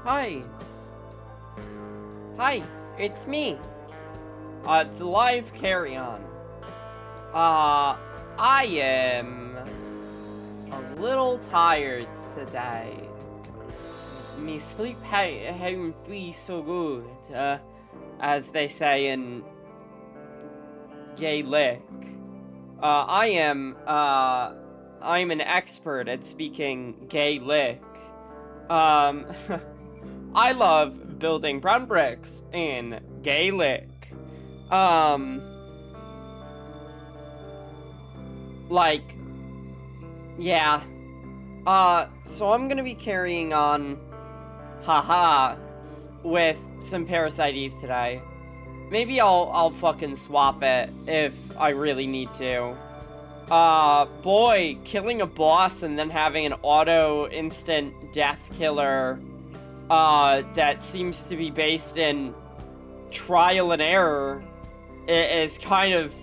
Hi. Hi, it's me. The live Carrion. I am a little tired today. Me sleep haven't been so good, as they say in Gaelic. I'm an expert at speaking Gaelic. Um, I love building brown bricks in Gaelic. Um, like, yeah. So I'm gonna be carrying on, haha, with some Parasite Eve today. Maybe I'll fucking swap it if I really need to. Boy, killing a boss and then having an auto instant death killer, that seems to be based in trial and error is kind of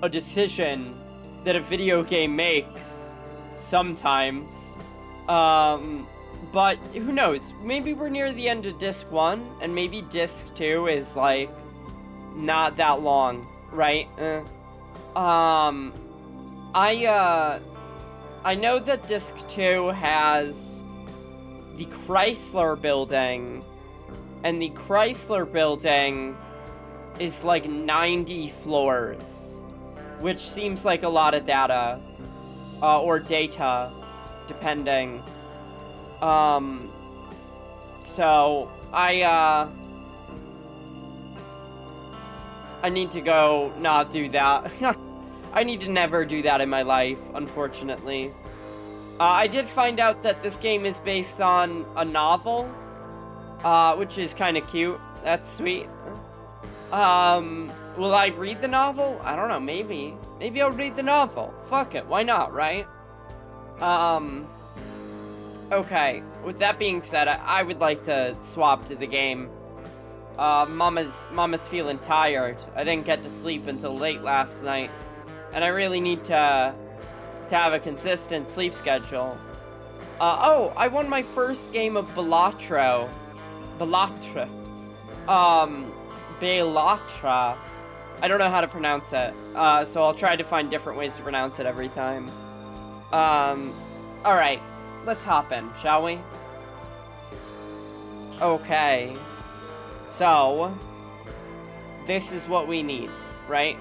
a decision that a video game makes sometimes. But who knows? Maybe we're near the end of disc 1 and maybe disc 2 is like not that long, right? Um I know that disc 2 has the Chrysler building, and the Chrysler building is like 90 floors, which seems like a lot of data, or data, depending. So I need to go not do that. I need to never do that in my life, unfortunately. I did find out that this game is based on a novel, which is kind of cute. That's sweet. Will I read the novel? I don't know, maybe. Maybe I'll read the novel. Fuck it, why not, right? Okay. With that being said, I would like to swap to the game. Mama's feeling tired. I didn't get to sleep until late last night, and I really need to have a consistent sleep schedule. Oh, I won my first game of Belatra. Um, Belatra. I don't know how to pronounce it, so I'll try to find different ways to pronounce it every time. Alright. Let's hop in, shall we? Okay. So, this is what we need, right?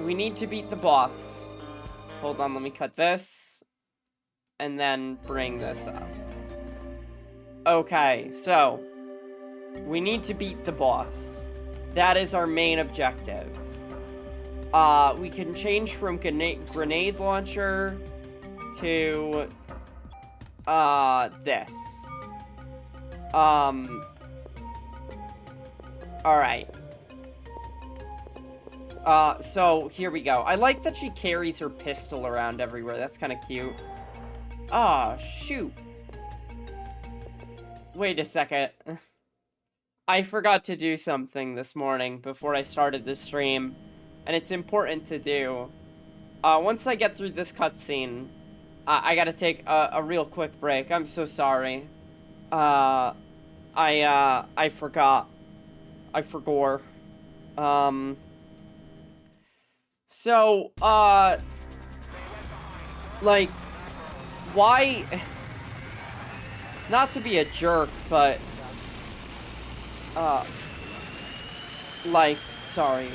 We need to beat the boss. Hold on, let me cut this. And then bring this up. Okay, so, we need to beat the boss. That is our main objective. We can change from grenade launcher to, this. Alright. So, here we go. I like that she carries her pistol around everywhere. That's kind of cute. Ah, shoot. Wait a second. I forgot to do something this morning before I started the stream, and it's important to do. Once I get through this cutscene, I gotta take a real quick break. I'm so sorry. I forgot. I forgore. So, like, why... Not to be a jerk, but... Like, sorry,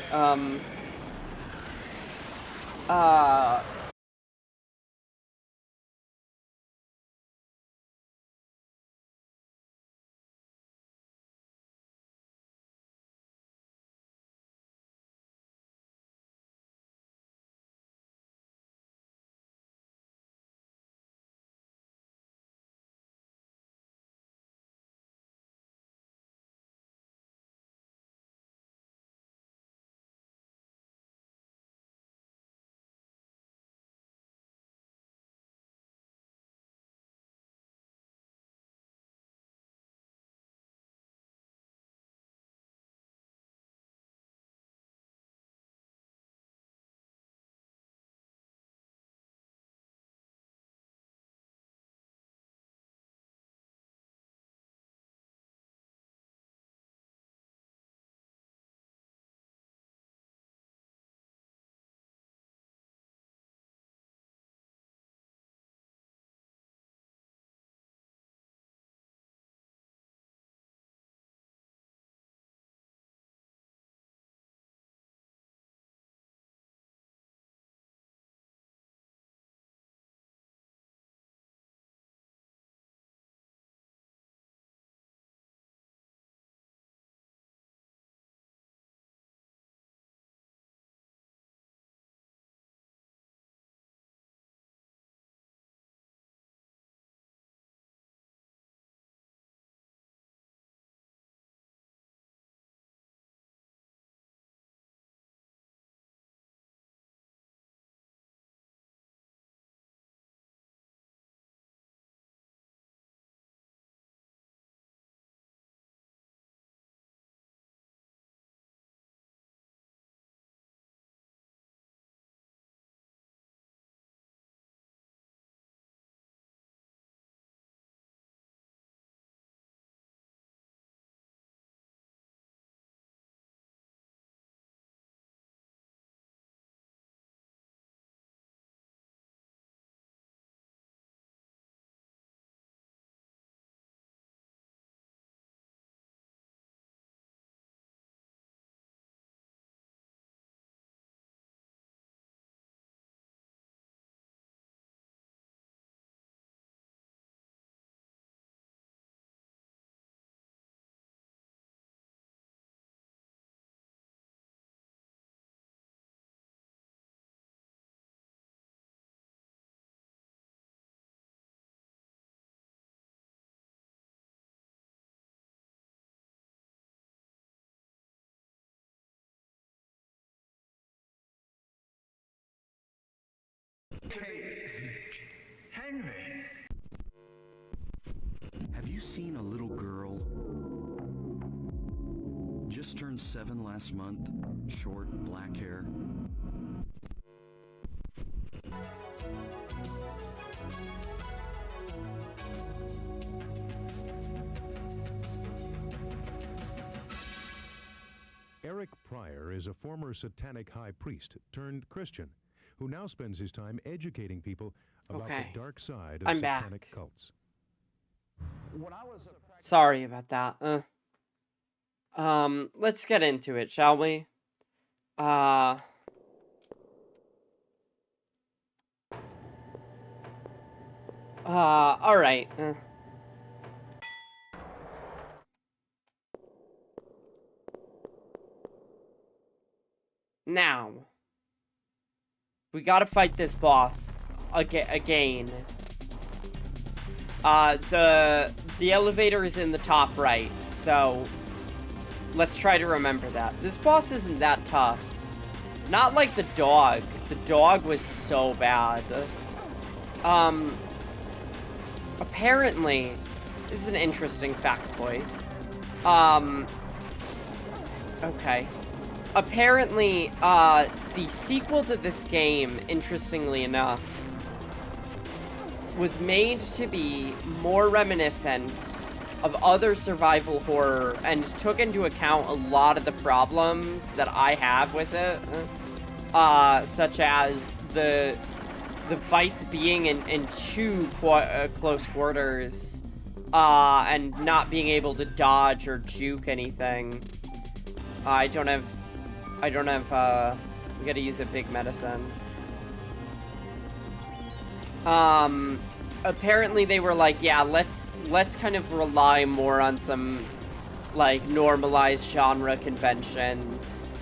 Have you seen a little girl? Just turned 7 last month, short, black hair. Eric Pryor is a former satanic high priest turned Christian who now spends his time educating people about the dark side of satanic cults. Sorry about that. Let's get into it, shall we? All right. Now, we gotta fight this boss again. The elevator is in the top right, so let's try to remember that. This boss isn't that tough. Not like the dog. The dog was so bad. Apparently, this is an interesting factoid. Okay. Apparently, the sequel to this game, interestingly enough, was made to be more reminiscent of other survival horror and took into account a lot of the problems that I have with it, such as the fights being in too close quarters, and not being able to dodge or juke anything. We gotta use a big medicine. Apparently they were like, yeah, let's kind of rely more on some, like, normalized genre conventions,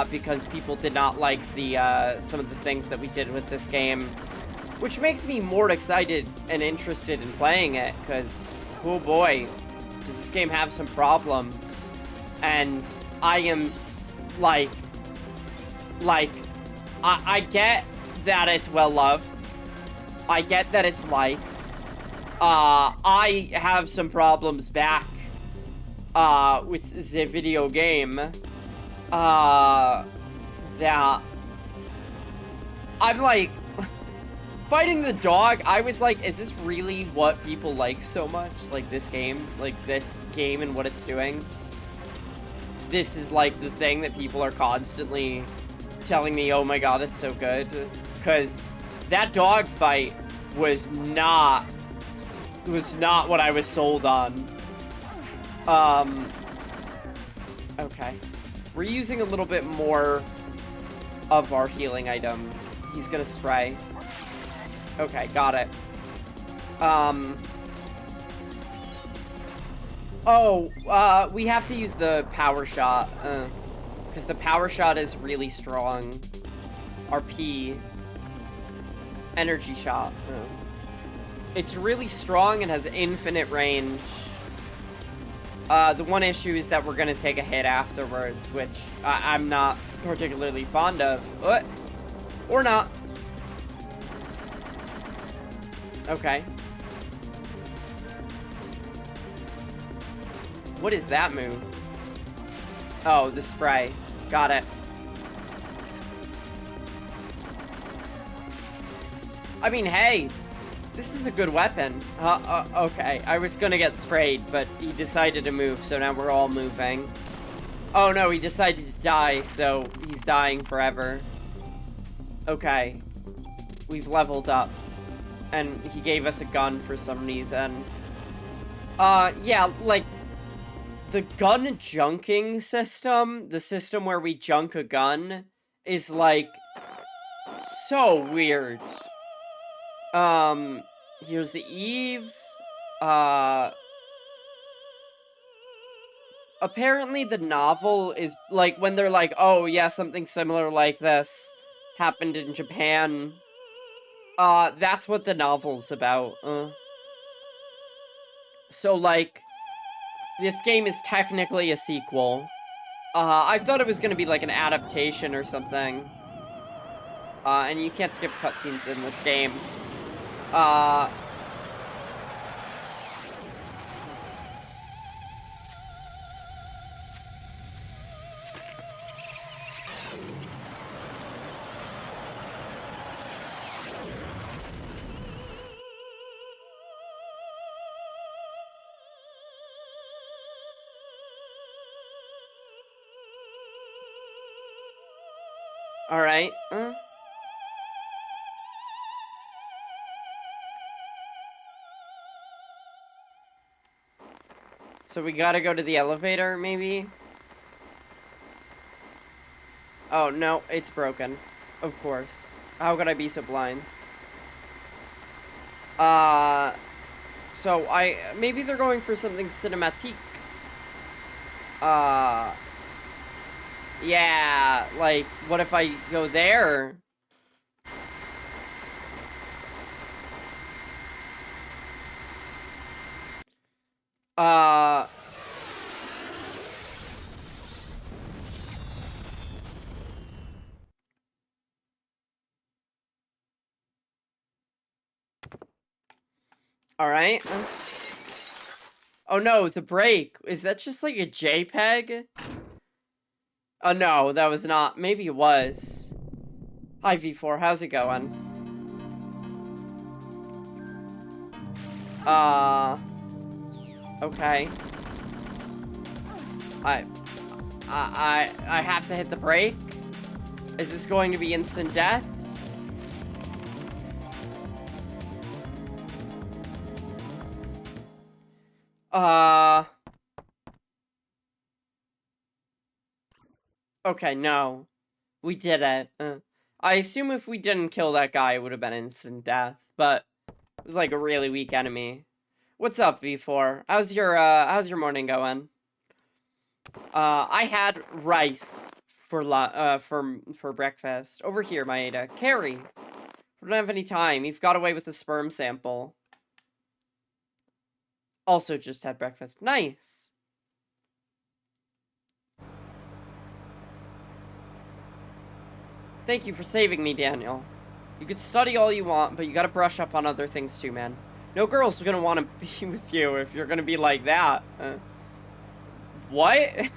because people did not like some of the things that we did with this game, which makes me more excited and interested in playing it, because, oh boy, does this game have some problems, and I am, I get that it's well-loved. I get that it's liked. I have some problems back, with the video game, that I'm like, fighting the dog, I was like, is this really what people like so much? Like, this game and what it's doing? This is, like, the thing that people are constantly telling me, oh my god, it's so good. Because that dog fight was not what I was sold on. Okay. We're using a little bit more of our healing items. He's gonna spray. Okay, got it. We have to use the power shot, because the power shot is really strong. RP. Energy shot. It's really strong and has infinite range. The one issue is that we're gonna take a hit afterwards, which I'm not particularly fond of. What? Or not. Okay. What is that move? Oh, the spray. Got it. I mean, hey, this is a good weapon. Okay, I was gonna get sprayed, but he decided to move, so now we're all moving. Oh no, he decided to die, so he's dying forever. Okay. We've leveled up. And he gave us a gun for some reason. Yeah, like, the gun junking system, the system where we junk a gun, is, like, so weird. Here's the Eve. Apparently the novel is, like, when they're like, oh, yeah, something similar like this happened in Japan. That's what the novel's about. So, like, this game is technically a sequel. I thought it was gonna be, like, an adaptation or something. And you can't skip cutscenes in this game. Alright. So we gotta go to the elevator, maybe? Oh, no, it's broken. Of course. How could I be so blind? So maybe they're going for something cinematique. Yeah, like, what if I go there? Alright. Oh no, the break. Is that just like a JPEG? Oh no, that was not. Maybe it was. Hi V4, how's it going? Okay. I have to hit the brake? Is this going to be instant death? Okay, no. We did it. I assume if we didn't kill that guy, it would have been instant death, but it was like a really weak enemy. What's up, V4? How's your morning going? I had rice for breakfast. Over here, Maeda. Carrie. We don't have any time. You've got away with the sperm sample. Also just had breakfast. Nice. Thank you for saving me, Daniel. You could study all you want, but you gotta brush up on other things too, man. No girl's gonna want to be with you if you're gonna be like that. What?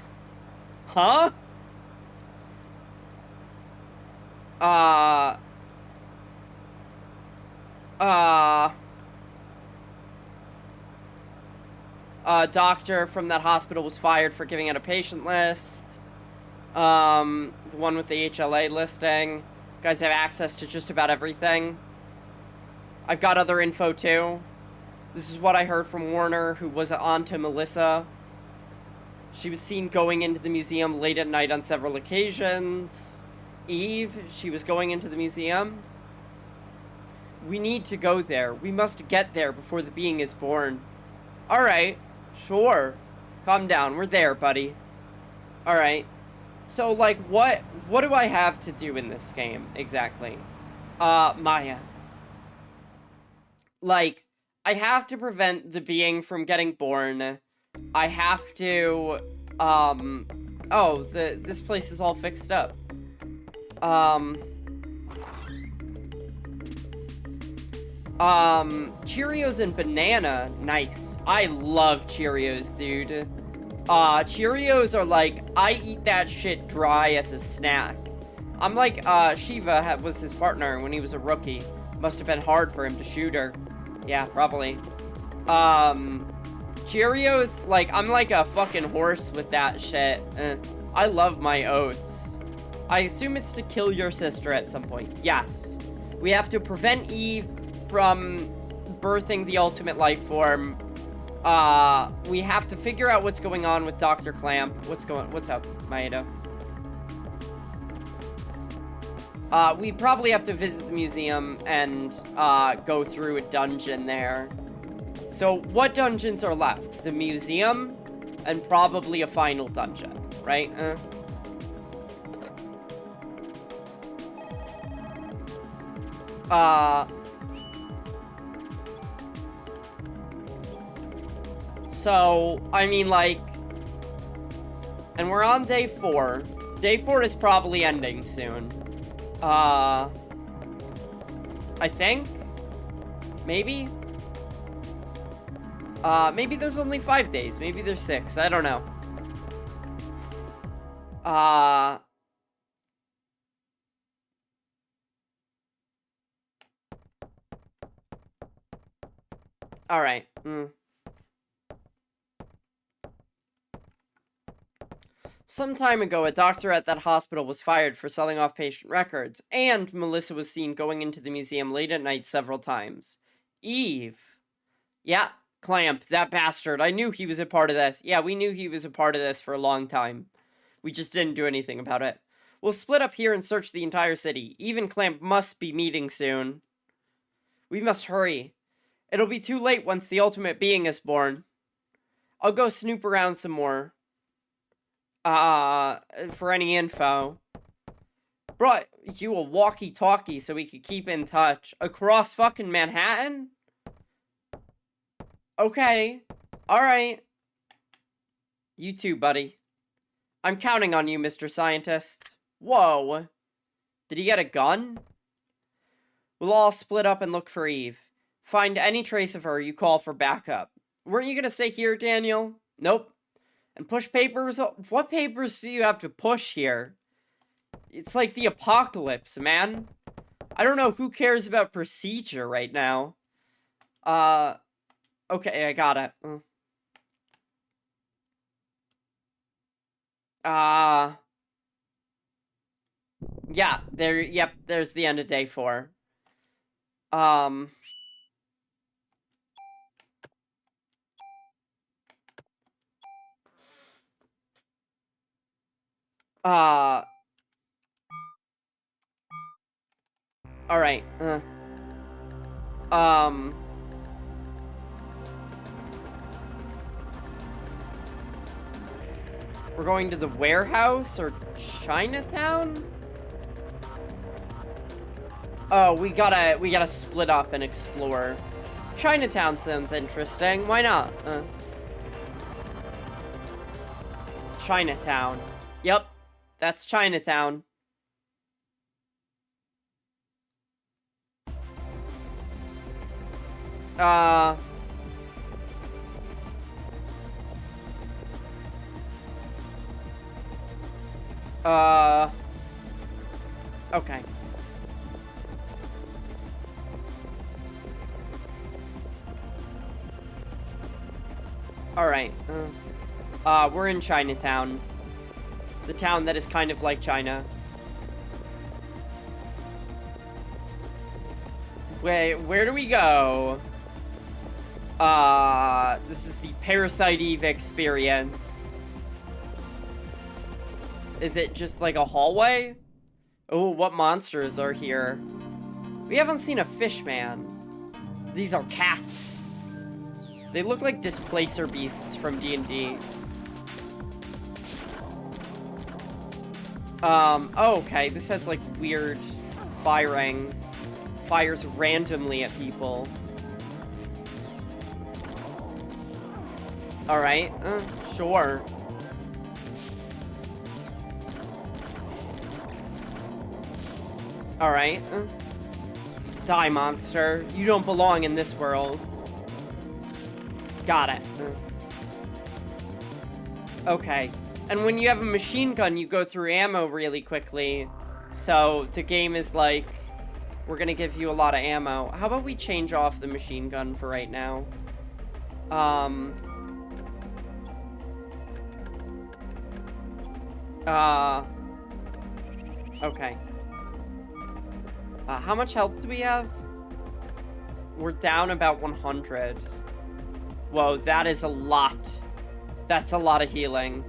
Huh? Doctor from that hospital was fired for giving out a patient list. The one with the HLA listing. Guys have access to just about everything. I've got other info too. This is what I heard from Warner, who was on to Melissa. She was seen going into the museum late at night on several occasions. Eve, she was going into the museum. We need to go there. We must get there before the being is born. Alright, sure. Calm down, we're there, buddy. Alright. So, like, what do I have to do in this game, exactly? Maya. Like, I have to prevent the being from getting born. I have to, oh, this place is all fixed up. Cheerios and banana, nice. I love Cheerios, dude. Cheerios are like, I eat that shit dry as a snack. I'm like, Shiva was his partner when he was a rookie. Must have been hard for him to shoot her. Yeah, probably. Cheerios, like, I'm like a fucking horse with that shit. I love my oats. I assume it's to kill your sister at some point. Yes. We have to prevent Eve from birthing the ultimate life form. We have to figure out what's going on with Dr. Clamp. What's up, Maeda? We probably have to visit the museum and, go through a dungeon there. So, what dungeons are left? The museum, and probably a final dungeon, right? So, I mean, like, and we're on day 4. Day 4 is probably ending soon. I think? Maybe? Maybe there's only 5 days. Maybe there's 6. I don't know. Alright. Some time ago, a doctor at that hospital was fired for selling off patient records, and Melissa was seen going into the museum late at night several times. Eve. Yeah, Clamp, that bastard. I knew he was a part of this. Yeah, we knew he was a part of this for a long time. We just didn't do anything about it. We'll split up here and search the entire city. Eve and Clamp must be meeting soon. We must hurry. It'll be too late once the ultimate being is born. I'll go snoop around some more. For any info. Brought you a walkie-talkie so we could keep in touch. Across fucking Manhattan? Okay. Alright. You too, buddy. I'm counting on you, Mr. Scientist. Whoa. Did he get a gun? We'll all split up and look for Eve. Find any trace of her, you call for backup. Weren't you gonna stay here, Daniel? Nope. And push papers? What papers do you have to push here? It's like the apocalypse, man. I don't know who cares about procedure right now. Okay, I got it. Yeah, there's the end of day 4. Alright, we're going to the warehouse or Chinatown? Oh, we gotta split up and explore. Chinatown sounds interesting. Why not? Chinatown. Yep, that's Chinatown. Okay. Alright, we're in Chinatown. The town that is kind of like China. Wait, where do we go? This is the Parasite Eve experience. Is it just like a hallway? Oh, what monsters are here? We haven't seen a fish man. These are cats. They look like displacer beasts from D&D. Oh, okay. This has like weird firing. Fires randomly at people. Alright, sure. Alright. Die, monster. You don't belong in this world. Got it. Okay. And when you have a machine gun, you go through ammo really quickly. So the game is like, we're gonna give you a lot of ammo. How about we change off the machine gun for right now? Okay. How much health do we have? We're down about 100. Whoa, that is a lot. That's a lot of healing.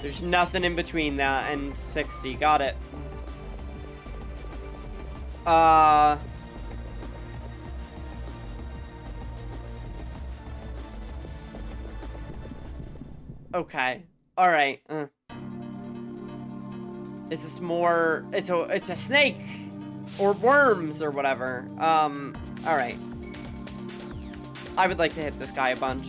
There's nothing in between that and 60. Got it. Okay. Alright. Is this more... It's a snake! Or worms or whatever. Alright. I would like to hit this guy a bunch.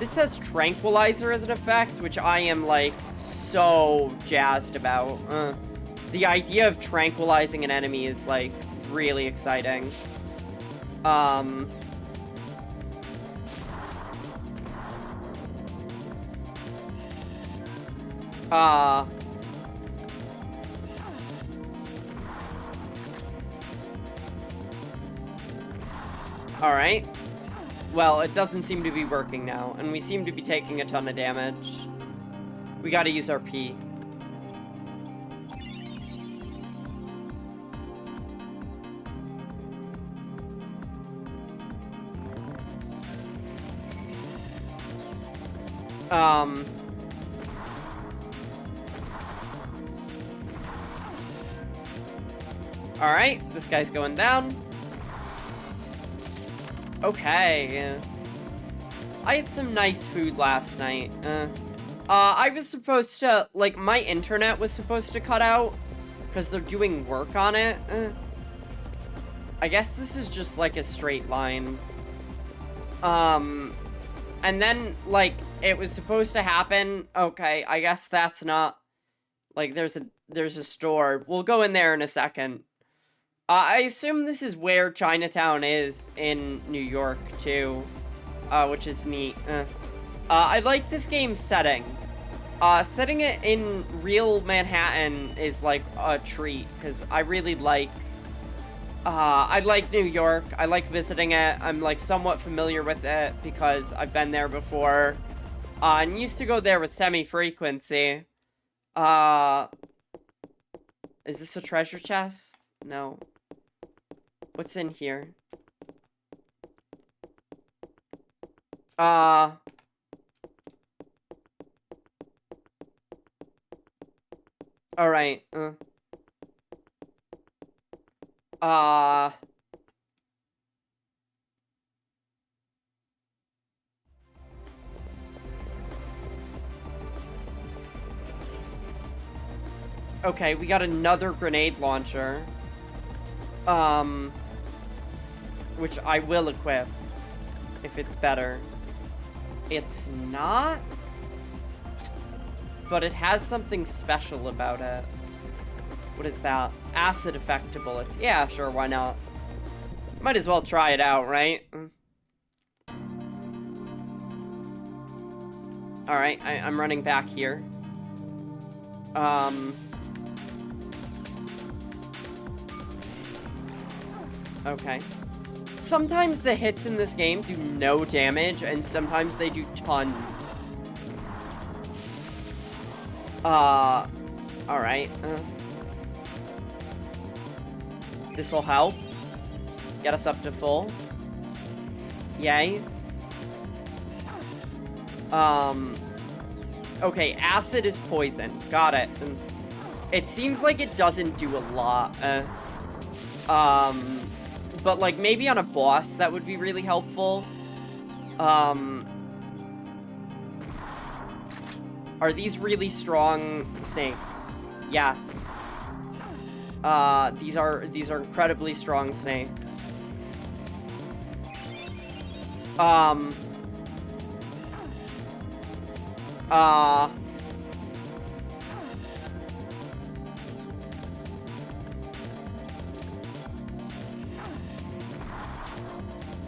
This says tranquilizer as an effect, which I am, like, so jazzed about. The idea of tranquilizing an enemy is, like, really exciting. Alright. Well, it doesn't seem to be working now, and we seem to be taking a ton of damage. We gotta use our P. Alright, this guy's going down. Okay. I had some nice food last night. I was supposed to, like, my internet was supposed to cut out because they're doing work on it. I guess this is just like a straight line. And then, like, it was supposed to happen. Okay, I guess that's not, like, there's a store. We'll go in there in a second. I assume this is where Chinatown is in New York, too, which is neat. I like this game's setting. Setting it in real Manhattan is, like, a treat, because I really like, I like New York. I like visiting it. I'm, like, somewhat familiar with it, because I've been there before, and used to go there with semi-frequency. Is this a treasure chest? No. What's in here? Alright. Okay, we got another grenade launcher. Which I will equip if it's better. It's not, but it has something special about it. What is that? Acid effect to bullets. Yeah, sure, why not? Might as well try it out, right? Alright, I'm running back here. Okay. Sometimes the hits in this game do no damage, and sometimes they do tons. Alright. This'll help. Get us up to full. Yay. Okay, acid is poison. Got it. It seems like it doesn't do a lot. But, like, maybe on a boss, that would be really helpful. Are these really strong snakes? Yes. These are incredibly strong snakes.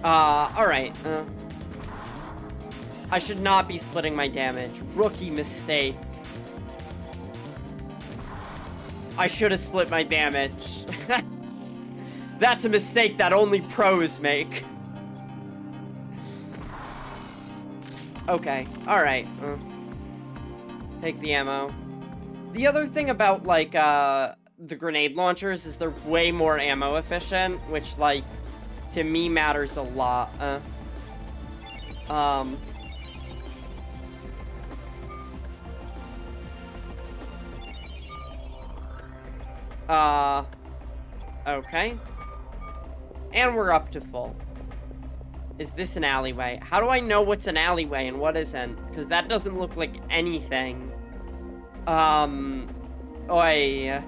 Alright, I should not be splitting my damage. Rookie mistake. I should have split my damage. That's a mistake that only pros make. Okay, alright. Take the ammo. The other thing about, like, the grenade launchers is they're way more ammo efficient, which, like, to me matters a lot. Okay. And we're up to full. Is this an alleyway? How do I know what's an alleyway and what isn't? Because that doesn't look like anything. Oi. Oi,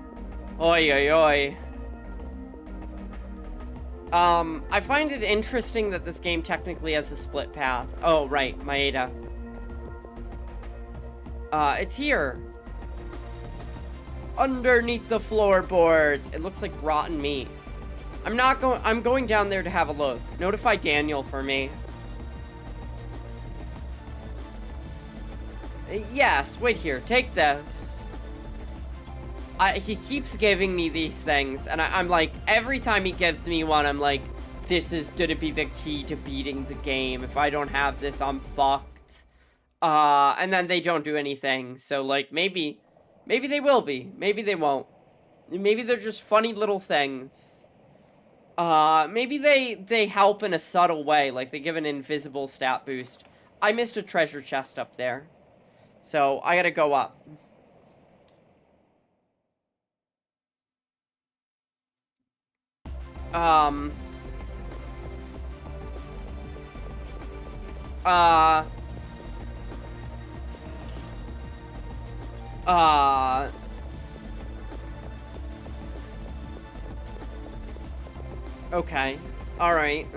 oi, oi. I find it interesting that this game technically has a split path. Oh, right, Maeda. It's here. underneath the floorboards. It looks like rotten meat. I'm going down there to have a look. Notify Daniel for me. Yes, wait here. Take this. He keeps giving me these things, and I'm like, every time he gives me one, I'm like, this is gonna be the key to beating the game. If I don't have this, I'm fucked. And then they don't do anything. So, like, maybe they will be. Maybe they won't. Maybe they're just funny little things. Maybe they help in a subtle way, like they give an invisible stat boost. I missed a treasure chest up there. So, I gotta go up. Okay. Alright.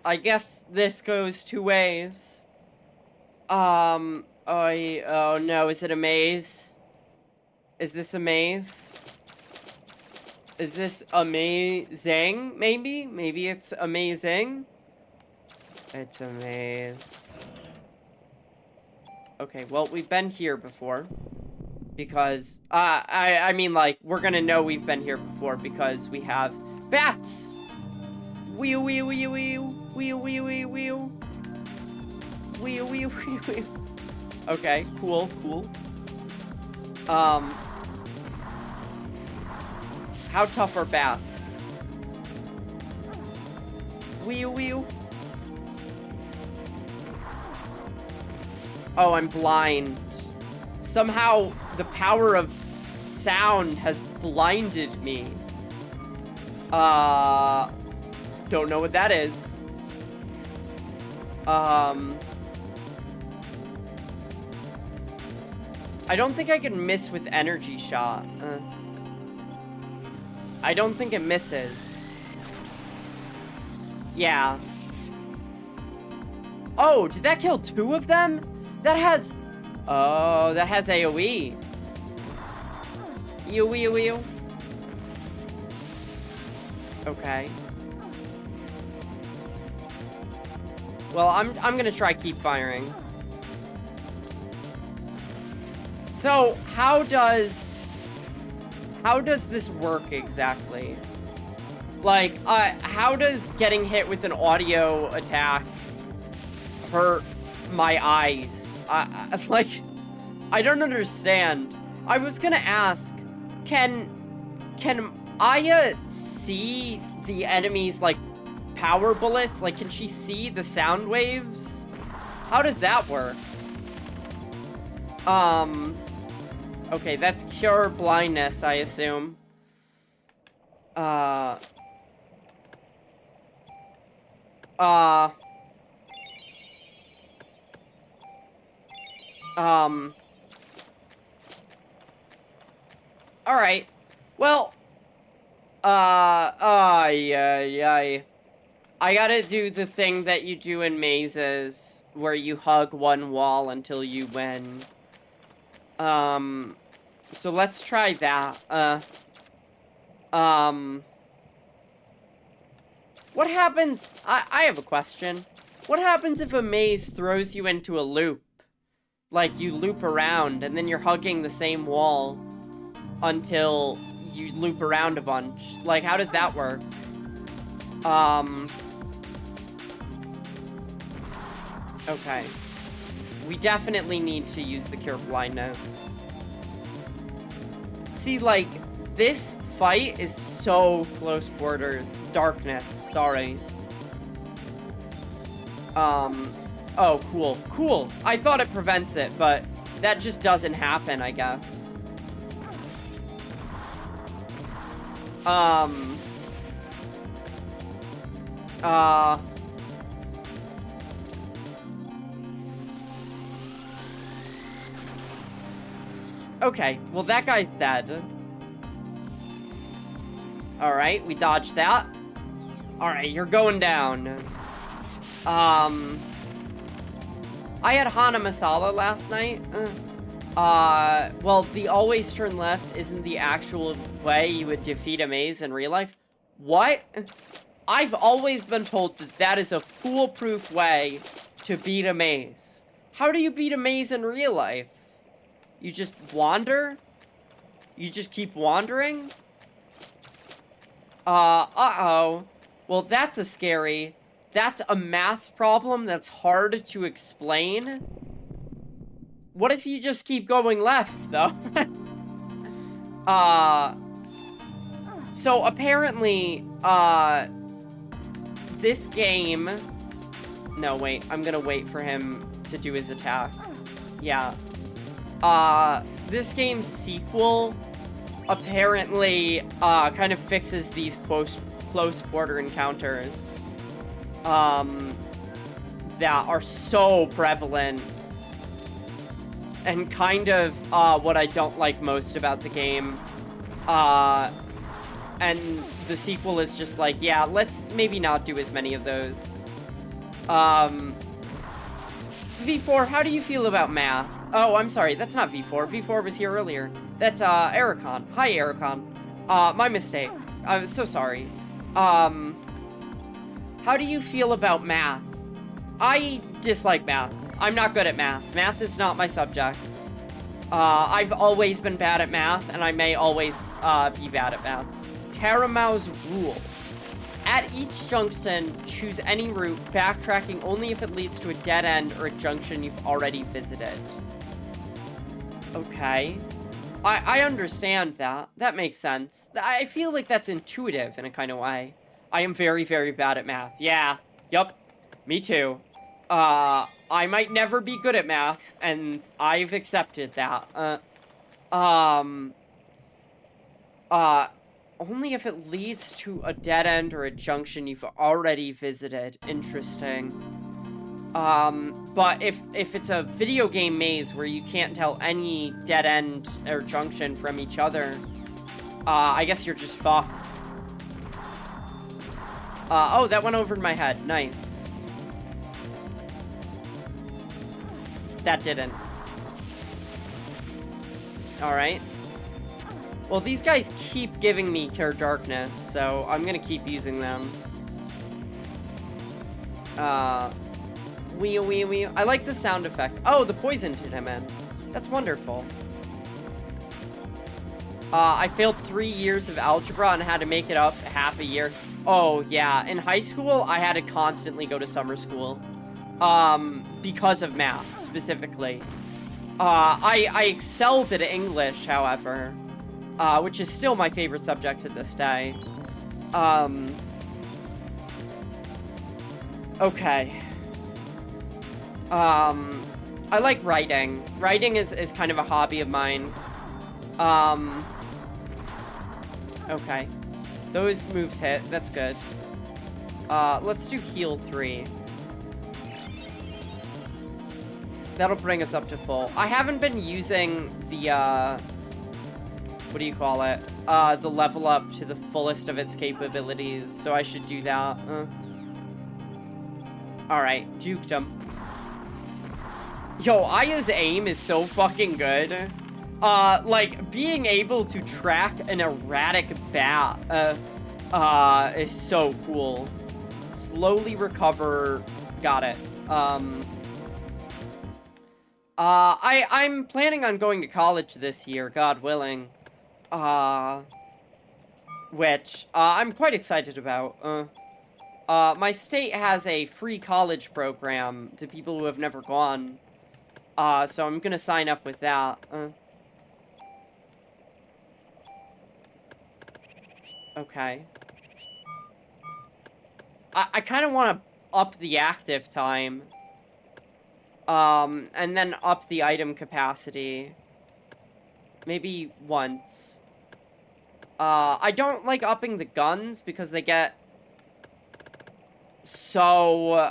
I guess this goes two ways. Oh no, is it a maze? Is this a maze? Is this amazing? Maybe? Maybe it's amazing? It's a maze. Okay, well, we've been here before. Because, I mean, like, we're gonna know we've been here before because we have bats! Wee wee wee wee wee wee wee wee wee wee wee wee. Okay, cool, cool. How tough are bats? Wee wee. Oh, I'm blind. Somehow, the power of sound has blinded me. Don't know what that is. I don't think I can miss with energy shot. I don't think it misses. Yeah. Oh, did that kill two of them? That has... Oh, that has AoE. Ew. Okay. Well, I'm gonna try keep firing. So, how does this work exactly? Like, how does getting hit with an audio attack hurt my eyes? Like, I don't understand. I was gonna ask, can Aya see the enemies, like, power bullets? Like, can she see the sound waves? How does that work? Okay, that's cure blindness, I assume. Alright. Well, yeah. I gotta do the thing that you do in mazes, where you hug one wall until you win. So let's try that. What happens? I have a question. What happens if a maze throws you into a loop? Like, you loop around, and then you're hugging the same wall until you loop around a bunch. Like, how does that work? Okay. We definitely need to use the cure blindness. See, like, this fight is so close quarters. Darkness, sorry. Oh, cool. I thought it prevents it, but that just doesn't happen, I guess. Okay, well, that guy's dead. Alright, we dodged that. Alright, you're going down. I had Hana Masala last night. Well, the always turn left isn't the actual way you would defeat a maze in real life. What? I've always been told that that is a foolproof way to beat a maze. How do you beat a maze in real life? You just wander? You just keep wandering? Uh-oh. Well, that's that's a math problem that's hard to explain. What if you just keep going left, though? So apparently, this game... No, wait. I'm gonna wait for him to do his attack. Yeah. This game's sequel apparently, kind of fixes these close quarter encounters, that are so prevalent, and kind of, what I don't like most about the game. And the sequel is just like, yeah, let's maybe not do as many of those. V4, how do you feel about math? Oh, I'm sorry, that's not V4. V4 was here earlier. That's, Ericon. Hi, Ericon. My mistake. I'm so sorry. How do you feel about math? I dislike math. I'm not good at math. Math is not my subject. I've always been bad at math, and I may always, be bad at math. Teramao's rule. At each junction, choose any route, backtracking only if it leads to a dead end or a junction you've already visited. Okay. I understand that. That makes sense. I feel like that's intuitive in a kind of way. I am very, very bad at math. Yeah. Yup. Me too. I might never be good at math, and I've accepted that. Only if it leads to a dead end or a junction you've already visited. Interesting. But if it's a video game maze where you can't tell any dead end or junction from each other, I guess you're just fucked. Oh, that went over my head. Nice. That didn't. Alright. Well, these guys keep giving me Cure Darkness, so I'm gonna keep using them. Wee wee wee. I like the sound effect. Oh, the poison did him in. That's wonderful. I failed 3 years of algebra and had to make it up half a year. Oh, yeah. In high school, I had to constantly go to summer school. Because of math, specifically. I excelled at English, however. Which is still my favorite subject to this day. Okay. I like writing. Writing is kind of a hobby of mine. Okay. Those moves hit. That's good. Let's do heal 3. That'll bring us up to full. I haven't been using the, what do you call it? The level up to the fullest of its capabilities, so I should do that. Alright, juked him. Yo, Aya's aim is so fucking good. Like, being able to track an erratic bat, is so cool. Slowly recover. Got it. I'm planning on going to college this year, God willing. Which, I'm quite excited about. My state has a free college program to people who have never gone. So I'm gonna sign up with that. Okay. I kind of want to up the active time. And then up the item capacity. Maybe once. I don't like upping the guns because they get so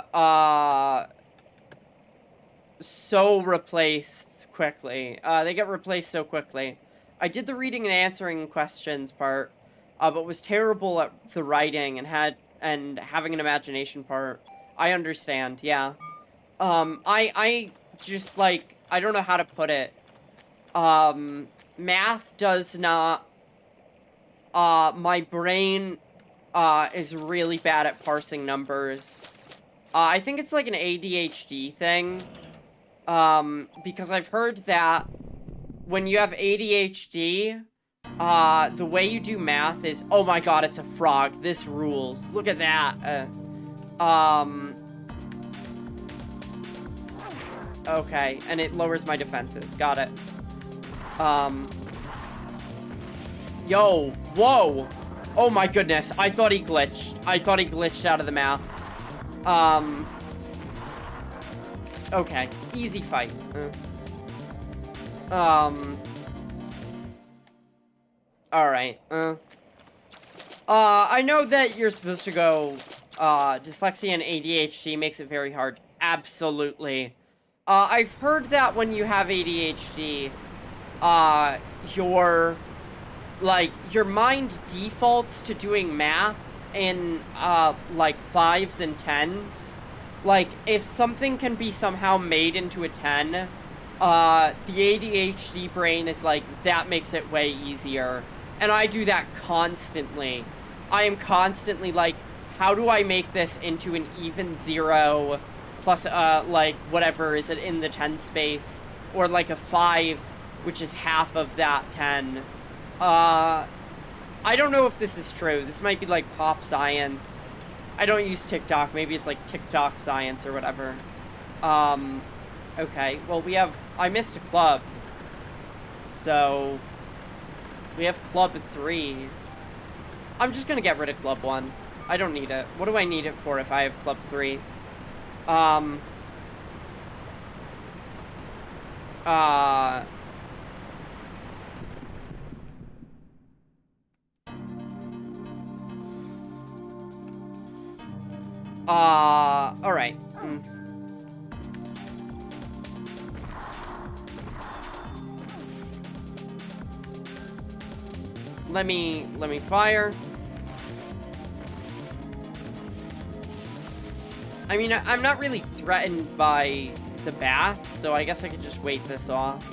replaced quickly. They get replaced so quickly. I did the reading and answering questions part, but was terrible at the writing and having an imagination part. I understand, yeah. I just, like, I don't know how to put it. Math does not, my brain, is really bad at parsing numbers. I think it's like an ADHD thing. Because I've heard that when you have ADHD, the way you do math is, oh my god, it's a frog. This rules. Look at that. Okay, and it lowers my defenses. Got it. Yo, whoa. Oh my goodness, I thought he glitched. I thought he glitched out of the map. Okay, easy fight. Alright, I know that you're supposed to go, dyslexia and ADHD makes it very hard. Absolutely. I've heard that when you have ADHD, your mind defaults to doing math in, like, 5s and 10s. Like, if something can be somehow made into a 10, the ADHD brain is like, that makes it way easier. And I do that constantly. I am constantly like, how do I make this into an even 0 plus, like, whatever is it in the 10 space? Or like a 5, which is half of that 10. I don't know if this is true. This might be like pop science. I don't use TikTok. Maybe it's like TikTok science or whatever. Okay. Well, I missed a club. So, we have club 3. I'm just gonna get rid of club 1. I don't need it. What do I need it for if I have club 3? Alright. Let me fire. I mean, I'm not really threatened by the bats, so I guess I could just wait this off.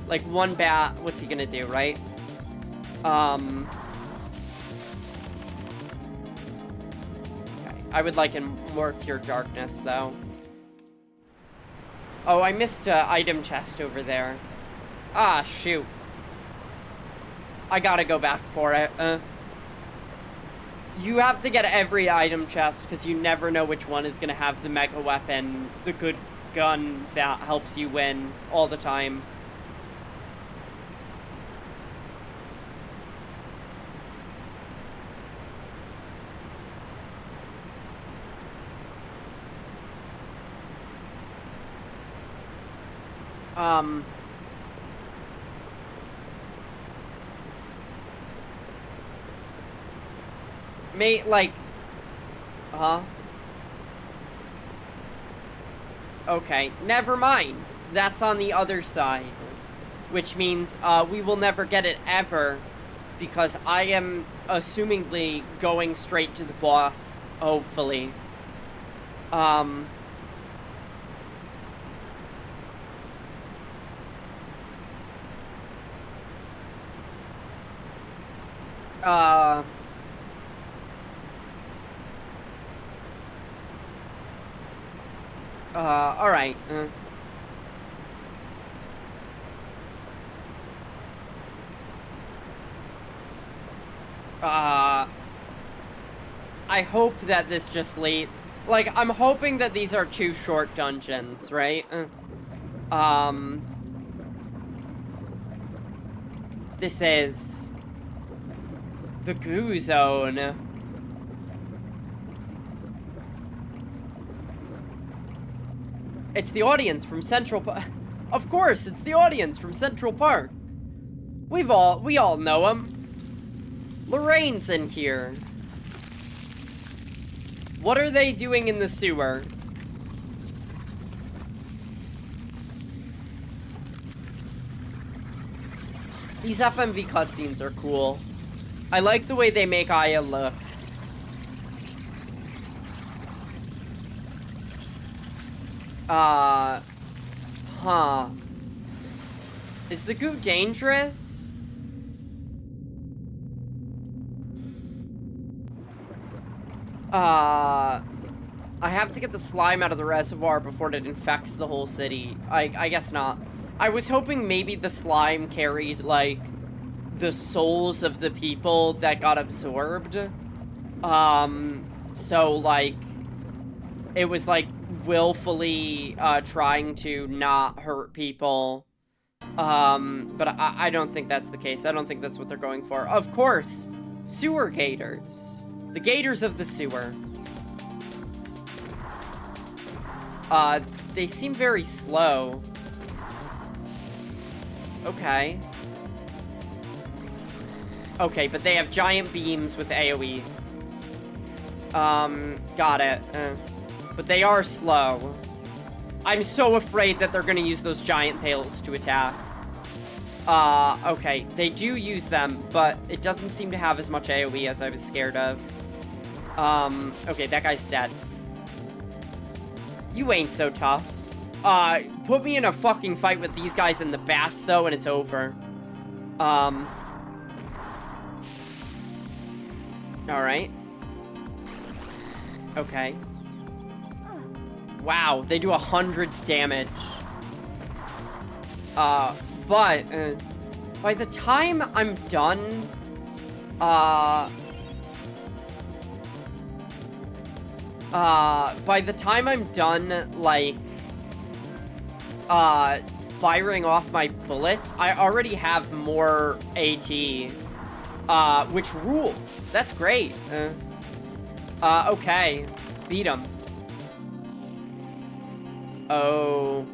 Like, one bat, what's he gonna do, right? Okay. I would like a more pure darkness, though. Oh, I missed an item chest over there. Ah, shoot. I gotta go back for it. You have to get every item chest, because you never know which one is gonna have the mega weapon, the good gun that helps you win all the time. Like, okay, never mind. That's on the other side. Which means, we will never get it ever, because I am assumingly going straight to the boss, hopefully. Alright. I hope that this just like, I'm hoping that these are 2 short dungeons, right? This is the goo zone. It's the audience from Central Park. Of course, it's the audience from Central Park. We all know him. Lorraine's in here. What are they doing in the sewer? These FMV cutscenes are cool. I like the way they make Aya look. Huh. Is the goo dangerous? I have to get the slime out of the reservoir before it infects the whole city. I guess not. I was hoping maybe the slime carried, like, the souls of the people that got absorbed. So, like, it was, like, willfully, trying to not hurt people. But I don't think that's the case. I don't think that's what they're going for. Of course, sewer gators. The gators of the sewer. They seem very slow. Okay. Okay, but they have giant beams with AoE. Got it. But they are slow. I'm so afraid that they're gonna use those giant tails to attack. Okay. They do use them, but it doesn't seem to have as much AoE as I was scared of. Okay, that guy's dead. You ain't so tough. Put me in a fucking fight with these guys in the baths, though, and it's over. Alright. Okay. Wow, they do 100 damage. But, by the time I'm done, by the time I'm done, like, firing off my bullets, I already have more AT, which rules. That's great. Okay. Beat him. Oh.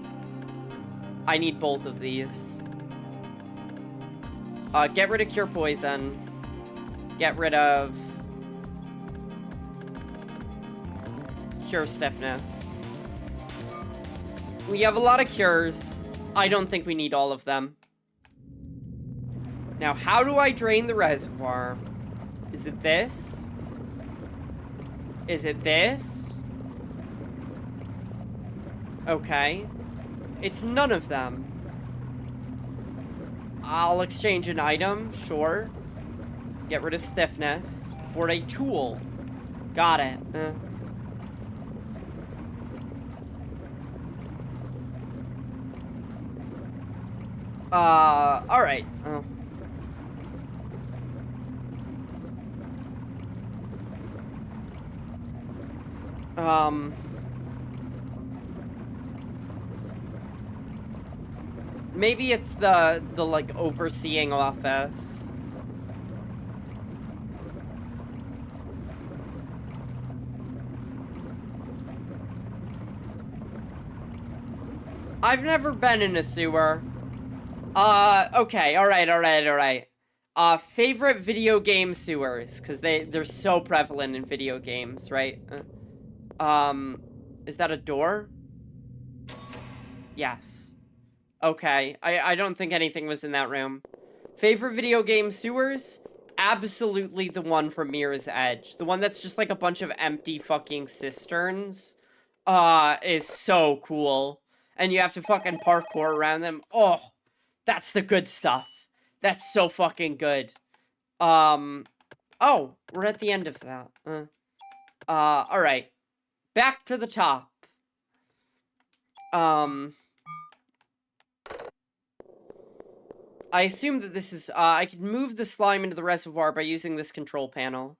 I need both of these. Get rid of Cure Poison. Get rid of Cure Stiffness. We have a lot of cures. I don't think we need all of them. Now, how do I drain the reservoir? Is it this? Is it this? Okay. It's none of them. I'll exchange an item, sure. Get rid of stiffness for a tool. Got it. Alright. Maybe it's the like, overseeing office. I've never been in a sewer. Okay, alright. Favorite video game sewers, because they're so prevalent in video games, right? Is that a door? Yes. Okay, I don't think anything was in that room. Favorite video game sewers? Absolutely the one from Mirror's Edge. The one that's just like a bunch of empty fucking cisterns. Is so cool. And you have to fucking parkour around them. Oh, that's the good stuff. That's so fucking good. Oh, we're at the end of that. Alright. Back to the top. I assume that this is, I can move the slime into the reservoir by using this control panel.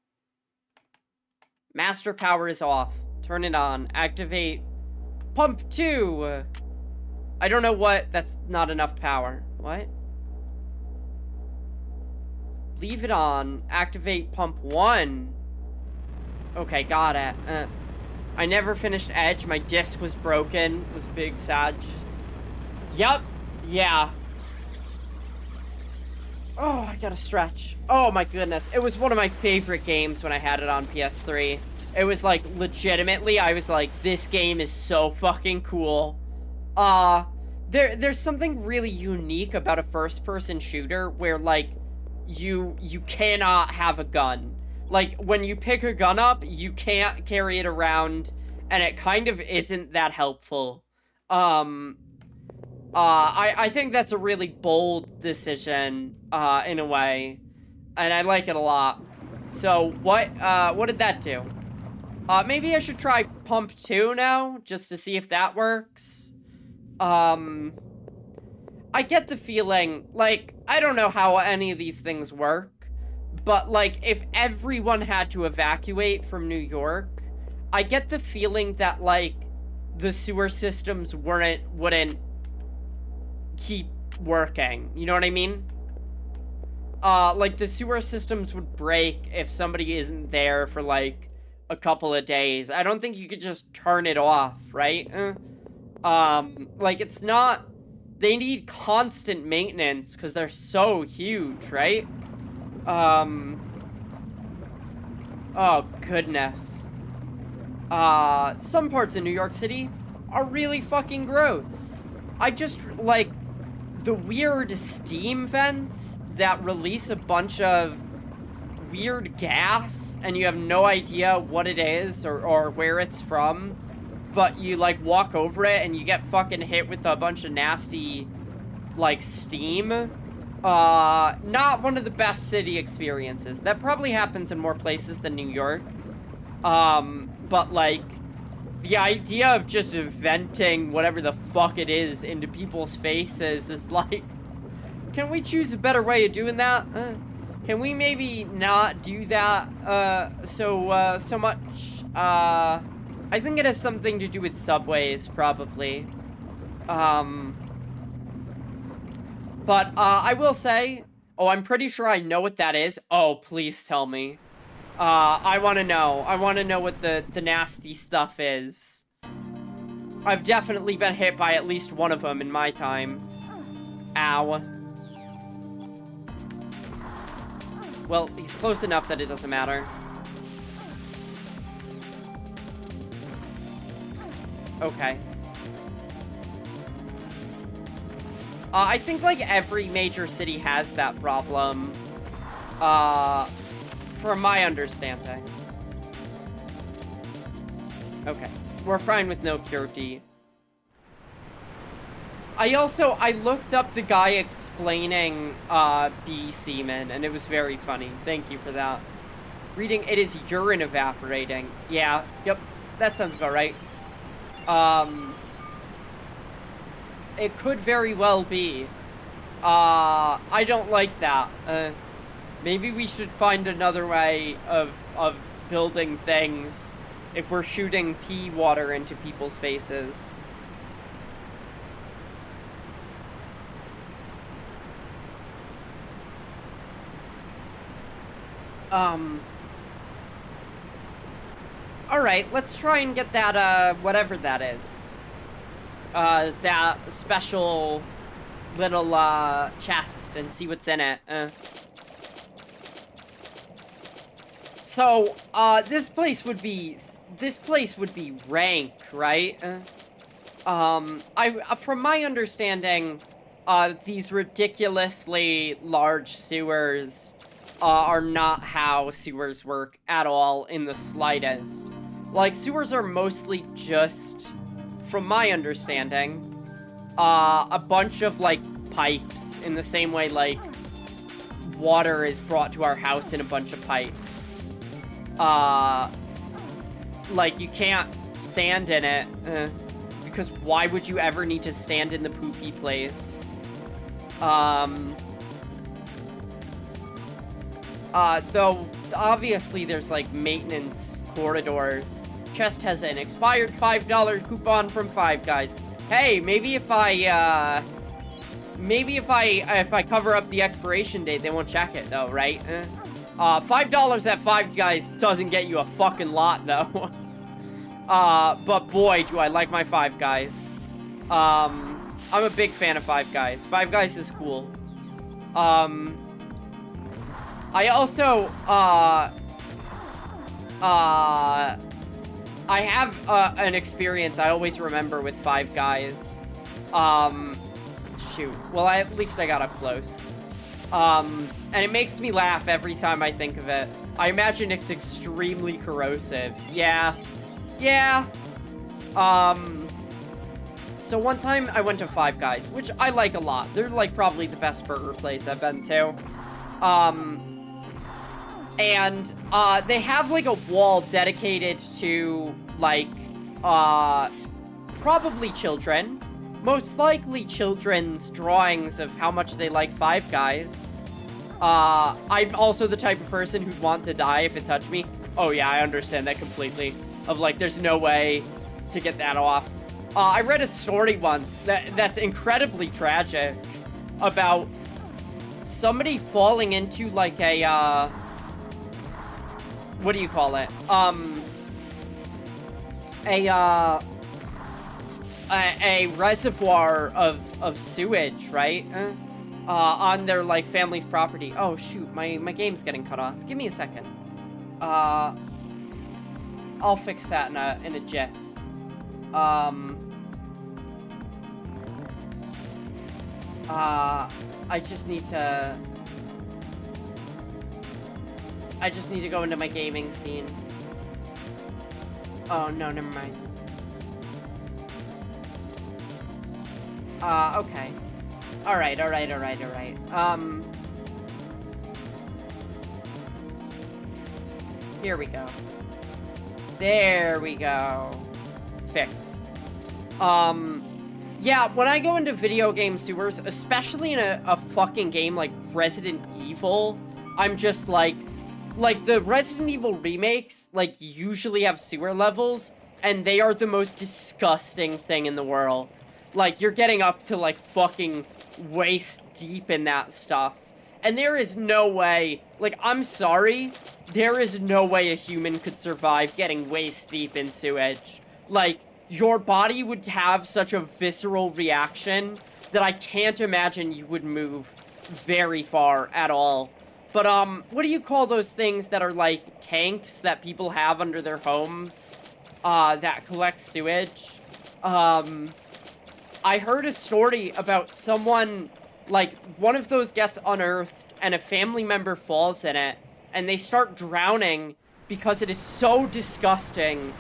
Master power is off. Turn it on. Activate pump 2. I don't know what, that's not enough power. What? Leave it on. Activate pump 1. Okay, got it. I never finished Edge. My disc was broken. It was big sad. Yup. Yeah. Oh, I gotta stretch. Oh my goodness. It was one of my favorite games when I had it on PS3. It was like, legitimately, I was like, this game is so fucking cool. there's something really unique about a first-person shooter where, like, you cannot have a gun. Like, when you pick a gun up, you can't carry it around, and it kind of isn't that helpful. I think that's a really bold decision, in a way, and I like it a lot. So, what did that do? Maybe I should try pump 2 now, just to see if that works. I get the feeling, like, I don't know how any of these things work, but, like, if everyone had to evacuate from New York, I get the feeling that, like, the sewer systems wouldn't keep working. You know what I mean? Like, the sewer systems would break if somebody isn't there for, like, a couple of days. I don't think you could just turn it off, right? Like, it's not... They need constant maintenance, because they're so huge, right? Oh, goodness. Some parts of New York City are really fucking gross. I just, like, the weird steam vents that release a bunch of weird gas, and you have no idea what it is or where it's from, but you, like, walk over it and you get fucking hit with a bunch of nasty, like, steam. Not one of the best city experiences. That probably happens in more places than New York. But, like, the idea of just venting whatever the fuck it is into people's faces is like, can we choose a better way of doing that? Can we maybe not do that, so much? I think it has something to do with subways, probably. But, I will say... Oh, I'm pretty sure I know what that is. Oh, please tell me. I want to know. I want to know what the nasty stuff is. I've definitely been hit by at least one of them in my time. Ow. Well, he's close enough that it doesn't matter. Okay. I think, like, every major city has that problem. From my understanding. Okay. We're fine with no cure D. I looked up the guy explaining, bee semen, and it was very funny. Thank you for that. Reading, it is urine evaporating. Yeah, yep, that sounds about right. It could very well be. I don't like that. Maybe we should find another way of building things if we're shooting pee water into people's faces. Alright, let's try and get that, whatever that is. That special little, chest and see what's in it. So, this place would be rank, right? From my understanding, these ridiculously large sewers, are not how sewers work at all in the slightest. Like, sewers are mostly just, from my understanding, a bunch of, like, pipes in the same way, like, water is brought to our house in a bunch of pipes. Like, you can't stand in it, because why would you ever need to stand in the poopy place? Though, obviously there's, like, maintenance corridors. Chest has an expired $5 coupon from Five Guys. Hey, maybe if I cover up the expiration date, they won't check it, though, right? $5 at Five Guys doesn't get you a fucking lot, though. But boy, do I like my Five Guys. I'm a big fan of Five Guys. Five Guys is cool. I also, I have, an experience I always remember with Five Guys. Shoot. Well, at least I got up close. And it makes me laugh every time I think of it. I imagine it's extremely corrosive. Yeah. Yeah. So one time I went to Five Guys, which I like a lot. They're, like, probably the best burger place I've been to. And, they have, like, a wall dedicated to, like, probably children. Most likely children's drawings of how much they like Five Guys. I'm also the type of person who'd want to die if it touched me. Oh yeah, I understand that completely. Of like, there's no way to get that off. I read a story once that's incredibly tragic about somebody falling into like a, what do you call it? A reservoir of sewage, right? On their, like, family's property. Oh, shoot, my game's getting cut off. Give me a second. I'll fix that in a jiff. I just need to go into my gaming scene. Oh, no, never mind. Okay. Alright. Here we go. There we go. Fixed. Yeah, when I go into video game sewers, especially in a fucking game like Resident Evil, I'm just like the Resident Evil remakes, like, usually have sewer levels, and they are the most disgusting thing in the world. Like, you're getting up to, like, fucking waist deep in that stuff. And there is no way, like, I'm sorry, there is no way a human could survive getting waist deep in sewage. Like, your body would have such a visceral reaction that I can't imagine you would move very far at all. But, what do you call those things that are, like, tanks that people have under their homes, that collect sewage? I heard a story about someone, like, one of those gets unearthed, and a family member falls in it, and they start drowning because it is so disgusting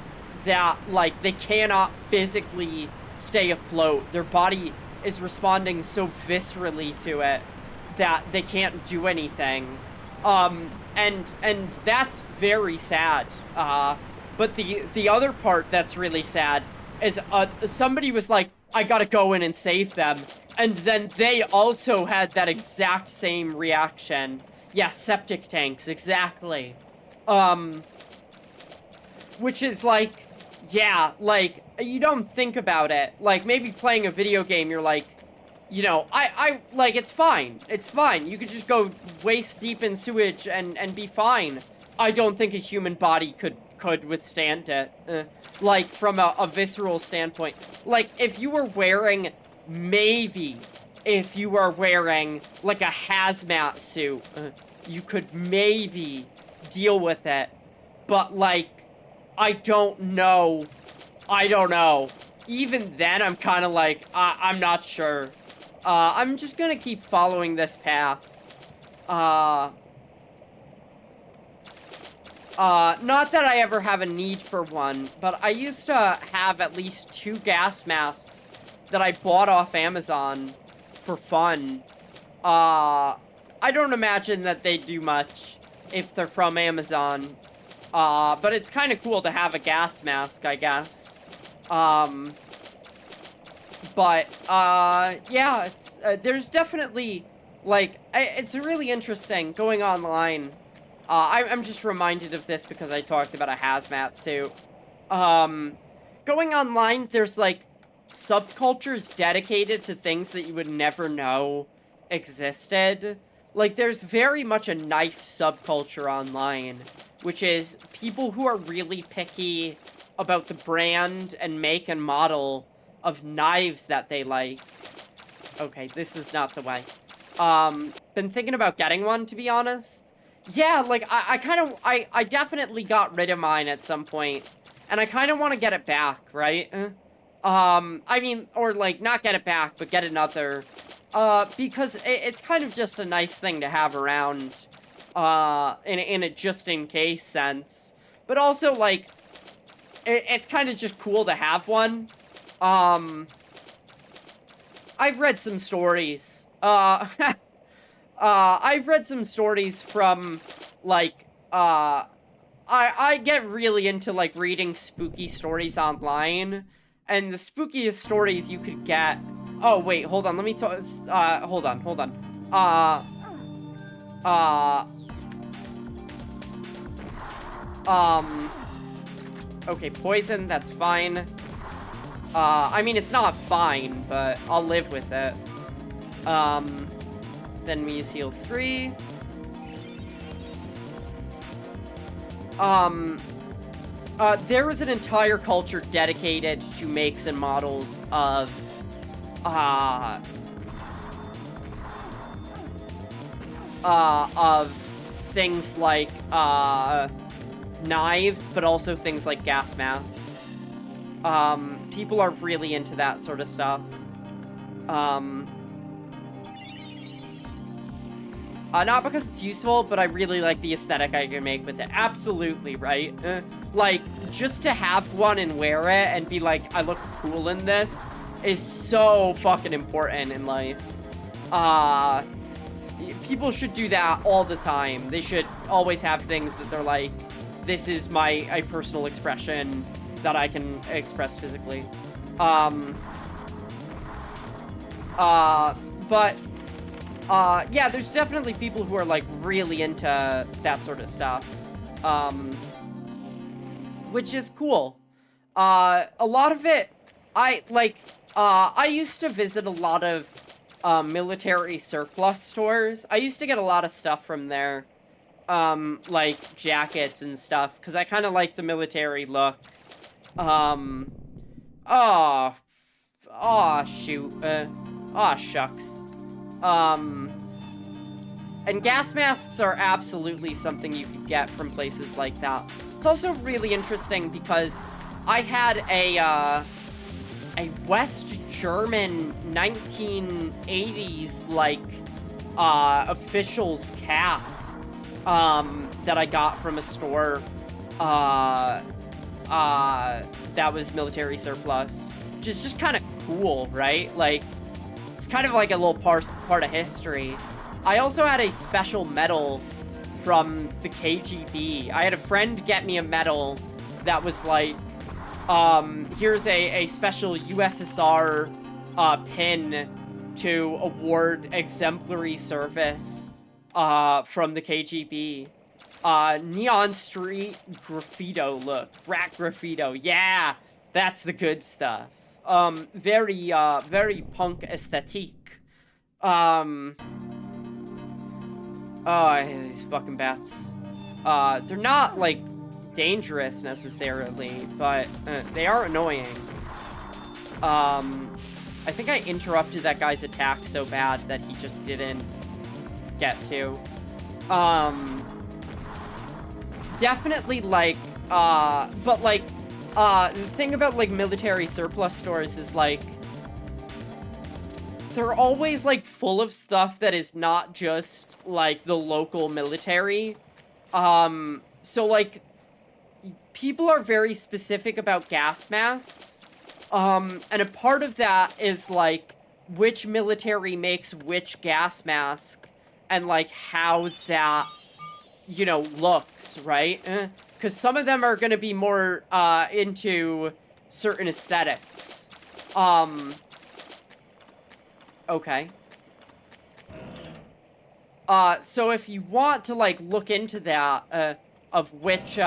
that, like, they cannot physically stay afloat. Their body is responding so viscerally to it that they can't do anything. And that's very sad. But the other part that's really sad is, somebody was like, I gotta go in and save them. And then they also had that exact same reaction. Yeah, septic tanks, exactly. Which is like, yeah, like, you don't think about it. Like, maybe playing a video game, you're like, you know, like, it's fine. It's fine. You could just go waist deep in sewage and be fine. I don't think a human body could withstand it. Like, from a visceral standpoint. Like, if you were wearing, if you were wearing, like, a hazmat suit, you could maybe deal with it. But, like, I don't know. Even then, I'm kind of like, I'm not sure. I'm just gonna keep following this path. Not that I ever have a need for one, but I used to have at least 2 gas masks that I bought off Amazon for fun. I don't imagine that they do much if they're from Amazon. But it's kind of cool to have a gas mask, I guess. Yeah, it's, there's definitely, like, it's really interesting going online. I'm just reminded of this because I talked about a hazmat suit. Going online, there's, like, subcultures dedicated to things that you would never know existed. Like, there's very much a knife subculture online, which is people who are really picky about the brand and make and model of knives that they like. Okay, this is not the way. Been thinking about getting one, to be honest. Yeah, like, I definitely got rid of mine at some point, and I kind of want to get it back, right? I mean, or, like, not get it back, but get another. Because it's kind of just a nice thing to have around, in a just-in-case sense. But also, like, it's kind of just cool to have one. I've read some stories, I've read some stories from, like, I get really into, like, reading spooky stories online, and the spookiest stories you could get... Oh, wait, hold on, let me talk... hold on. Okay, poison, that's fine. I mean, it's not fine, but I'll live with it. Then we use heal 3. There was an entire culture dedicated to makes and models of, things like, knives, but also things like gas masks. People are really into that sort of stuff. Not because it's useful, but I really like the aesthetic I can make with it. Absolutely, right? Like, just to have one and wear it and be like, I look cool in this is so fucking important in life. People should do that all the time. They should always have things that they're like, this is my personal expression that I can express physically. Yeah, there's definitely people who are, like, really into that sort of stuff. Which is cool. A lot of it, I used to visit a lot of, military surplus stores. I used to get a lot of stuff from there. Like, jackets and stuff, because I kind of like the military look. Shucks. And gas masks are absolutely something you could get from places like that. It's also really interesting because I had a West German 1980s, like, official's cap, that I got from a store, that was military surplus, which is just kind of cool, right? Like, it's kind of like a little part of history. I also had a special medal from the KGB. I had a friend get me a medal that was like, here's a special USSR pin to award exemplary service from the KGB. Neon Street Graffito look. Rat Graffito. Yeah, that's the good stuff. Very punk aesthetique. Oh, I hate these fucking bats. They're not, like, dangerous necessarily, but they are annoying. I think I interrupted that guy's attack so bad that he just didn't get to. Definitely, like, but, like, the thing about, like, military surplus stores is, like, they're always, like, full of stuff that is not just, like, the local military. So, like, people are very specific about gas masks. And a part of that is, like, which military makes which gas mask and, like, how that, you know, looks, right? Because some of them are going to be more, into certain aesthetics. Okay. So if you want to, like, look into that, of which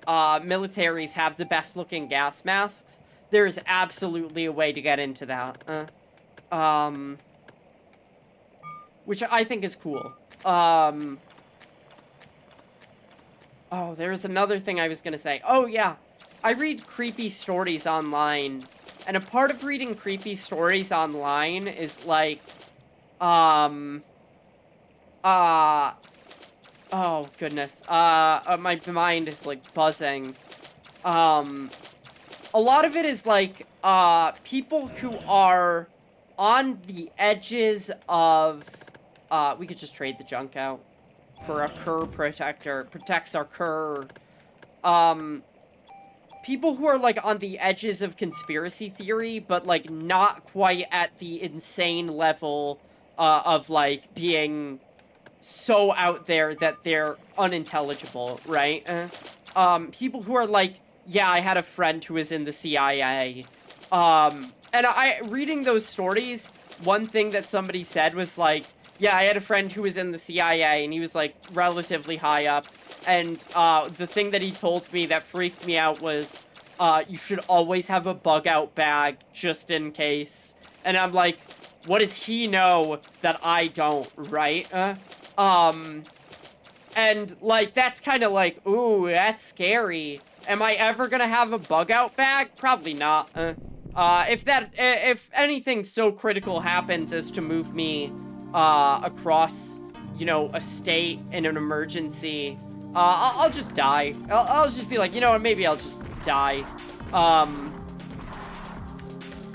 militaries have the best looking gas masks, there's absolutely a way to get into that. Which I think is cool. Oh, there's another thing I was gonna say. Oh, yeah. I read creepy stories online. And a part of reading creepy stories online is, like, oh, goodness. My mind is, like, buzzing. a lot of it is, like, people who are on the edges of, we could just trade the junk out for a cur protector. Protects our cur. People who are, like, on the edges of conspiracy theory, but, like, not quite at the insane level, of, like, being so out there that they're unintelligible, right? People who are like, yeah, I had a friend who was in the CIA. And reading those stories, one thing that somebody said was like, yeah, I had a friend who was in the CIA, and he was, like, relatively high up. And, the thing that he told me that freaked me out was, you should always have a bug-out bag, just in case. And I'm like, what does he know that I don't, right? And, like, that's kind of like, ooh, that's scary. Am I ever gonna have a bug-out bag? Probably not. If anything so critical happens as to move me, across, you know, a state in an emergency, I'll just die. I'll just be like, you know what, maybe I'll just die.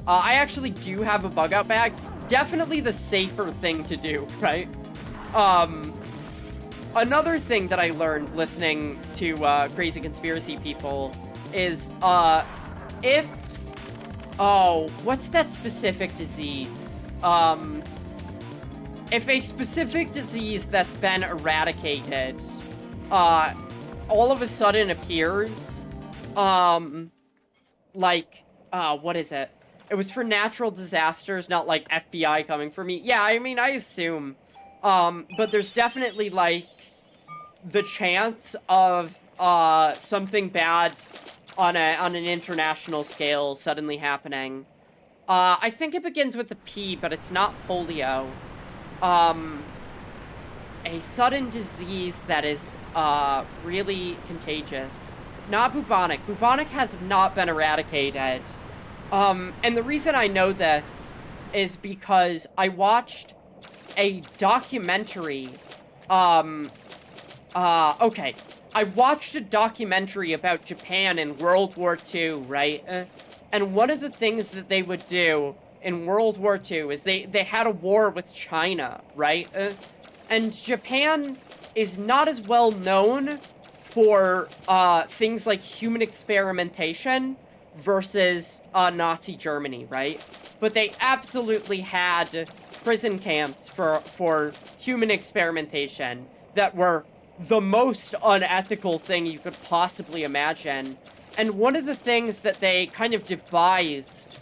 I actually do have a bug-out bag. Definitely the safer thing to do, right? Another thing that I learned listening to, crazy conspiracy people is, what's that specific disease? If a specific disease that's been eradicated, all of a sudden appears, like, what is it? It was for natural disasters, not, like, FBI coming for me. Yeah, I mean, I assume. But there's definitely, like, the chance of, something bad on an international scale suddenly happening. I think it begins with a P, but it's not polio. A sudden disease that is, really contagious. Not bubonic. Bubonic has not been eradicated. And the reason I know this is because I watched a documentary, okay. I watched a documentary about Japan in World War II, right? And one of the things that they would do in World War II is they had a war with China, right? And Japan is not as well known for, things like human experimentation versus, Nazi Germany, right? But they absolutely had prison camps for human experimentation that were the most unethical thing you could possibly imagine. And one of the things that they kind of devised,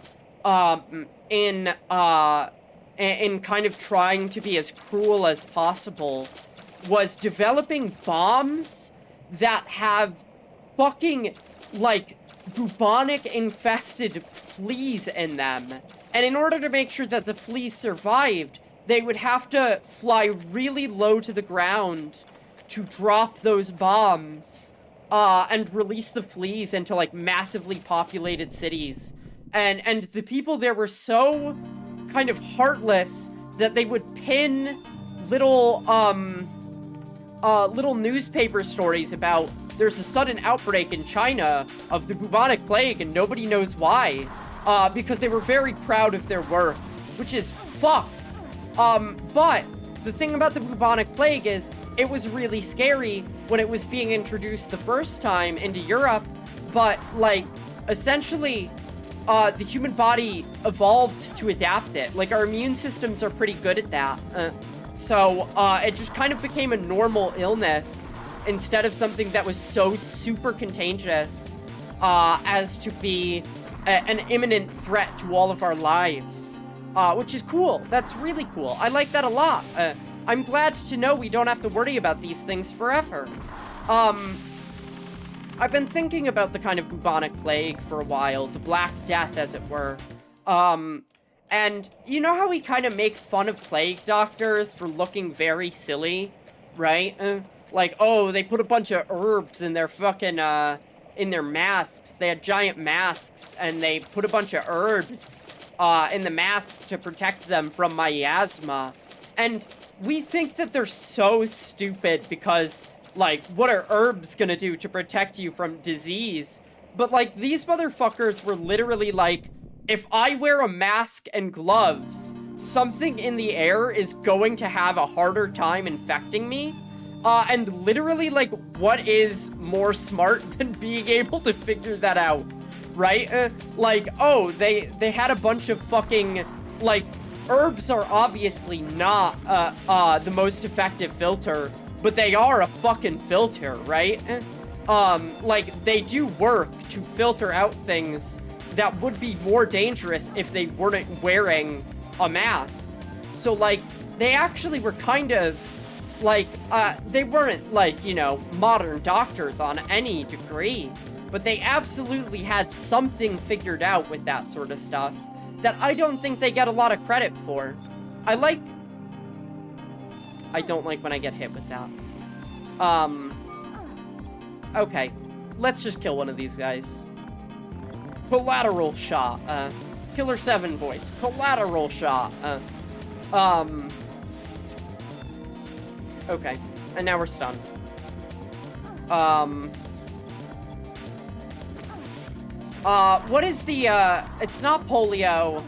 in kind of trying to be as cruel as possible was developing bombs that have fucking, like, bubonic-infested fleas in them. And in order to make sure that the fleas survived, they would have to fly really low to the ground to drop those bombs, and release the fleas into, like, massively populated cities. And the people there were so kind of heartless that they would pin little, little newspaper stories about there's a sudden outbreak in China of the bubonic plague and nobody knows why, because they were very proud of their work, which is fucked. But the thing about the bubonic plague is it was really scary when it was being introduced the first time into Europe, but, like, essentially, the human body evolved to adapt it. Like, our immune systems are pretty good at that. So it just kind of became a normal illness instead of something that was so super contagious as to be an imminent threat to all of our lives. Which is cool. That's really cool. I like that a lot. I'm glad to know we don't have to worry about these things forever. I've been thinking about the kind of bubonic plague for a while, the Black Death, as it were. And you know how we kind of make fun of plague doctors for looking very silly, right? Like, oh, they put a bunch of herbs in their fucking, in their masks. They had giant masks, and they put a bunch of herbs, in the mask to protect them from miasma. And we think that they're so stupid because, like, what are herbs gonna do to protect you from disease? But, like, these motherfuckers were literally like, if I wear a mask and gloves, something in the air is going to have a harder time infecting me. And literally, like, what is more smart than being able to figure that out, right? Like, oh, they had a bunch of fucking, like, herbs are obviously not, the most effective filter, but they are a fucking filter, right? Like, they do work to filter out things that would be more dangerous if they weren't wearing a mask. So, like, they actually were kind of, like, they weren't, like, you know, modern doctors on any degree, but they absolutely had something figured out with that sort of stuff that I don't think they get a lot of credit for. I don't like when I get hit with that. Okay, let's just kill one of these guys. Collateral shot, Killer 7 voice, collateral shot, okay, and now we're stunned. What is the, it's not polio,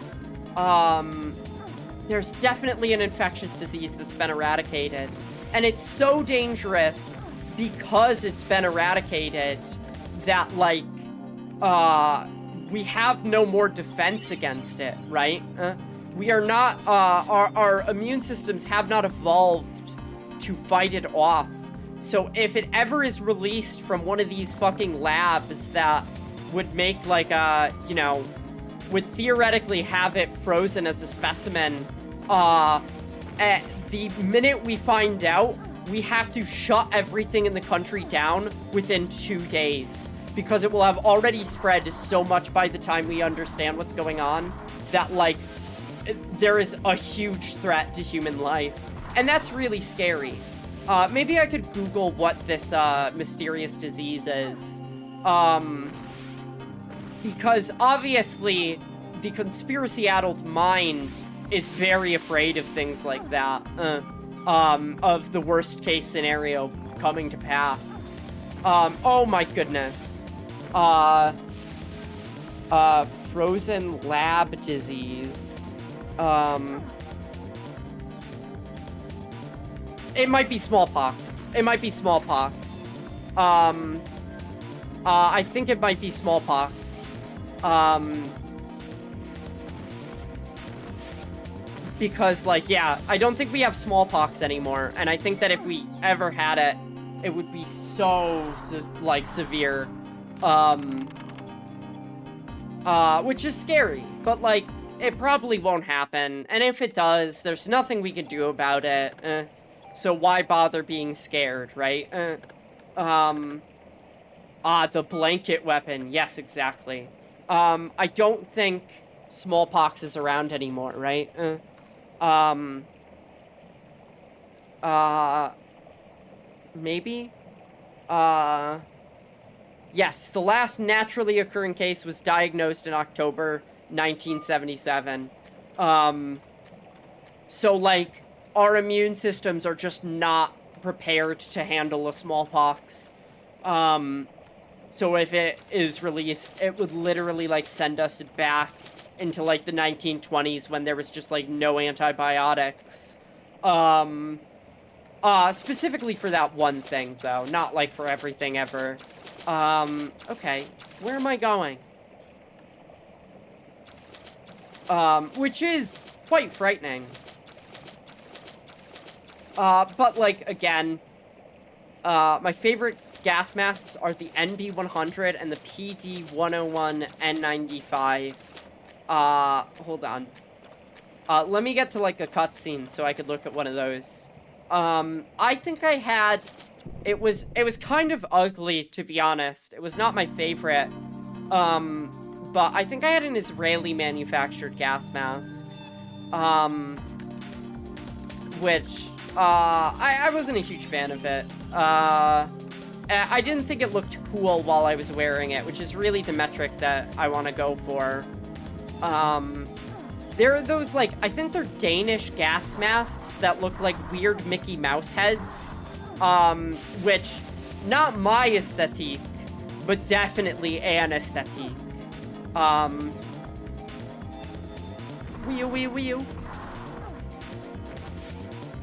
there's definitely an infectious disease that's been eradicated, and it's so dangerous because it's been eradicated that, like, we have no more defense against it, right? We are not, our immune systems have not evolved to fight it off. So if it ever is released from one of these fucking labs that would make, like, you know, would theoretically have it frozen as a specimen, the minute we find out, we have to shut everything in the country down within 2 days, because it will have already spread so much by the time we understand what's going on that, like, there is a huge threat to human life. And that's really scary. Maybe I could Google what this, mysterious disease is. Because obviously the conspiracy-addled mind is very afraid of things like that. Of the worst-case scenario coming to pass. Oh my goodness. Frozen lab disease. It might be smallpox. It might be smallpox. I think it might be smallpox. Because, like, yeah, I don't think we have smallpox anymore, and I think that if we ever had it, it would be so, like, severe. Which is scary, but, like, it probably won't happen, and if it does, there's nothing we can do about it, so why bother being scared, right? The blanket weapon, yes, exactly. I don't think smallpox is around anymore, right? Maybe? Yes, the last naturally occurring case was diagnosed in October 1977. So, like, our immune systems are just not prepared to handle a smallpox. So if it is released, it would literally, like, send us back into, like, the 1920s when there was just, like, no antibiotics. Specifically for that one thing, though. Not, like, for everything ever. Okay. Where am I going? Which is quite frightening. But, like, again, my favorite gas masks are the NB100 and the PD101 N95. Hold on. Let me get to, like, a cutscene so I could look at one of those. I think I had... It was kind of ugly, to be honest. It was not my favorite. But I think I had an Israeli-manufactured gas mask. Which, I wasn't a huge fan of it. I didn't think it looked cool while I was wearing it, which is really the metric that I want to go for. There are those, like, I think they're Danish gas masks that look like weird Mickey Mouse heads. Which, not my aesthetic, but definitely anesthetic. Wee you.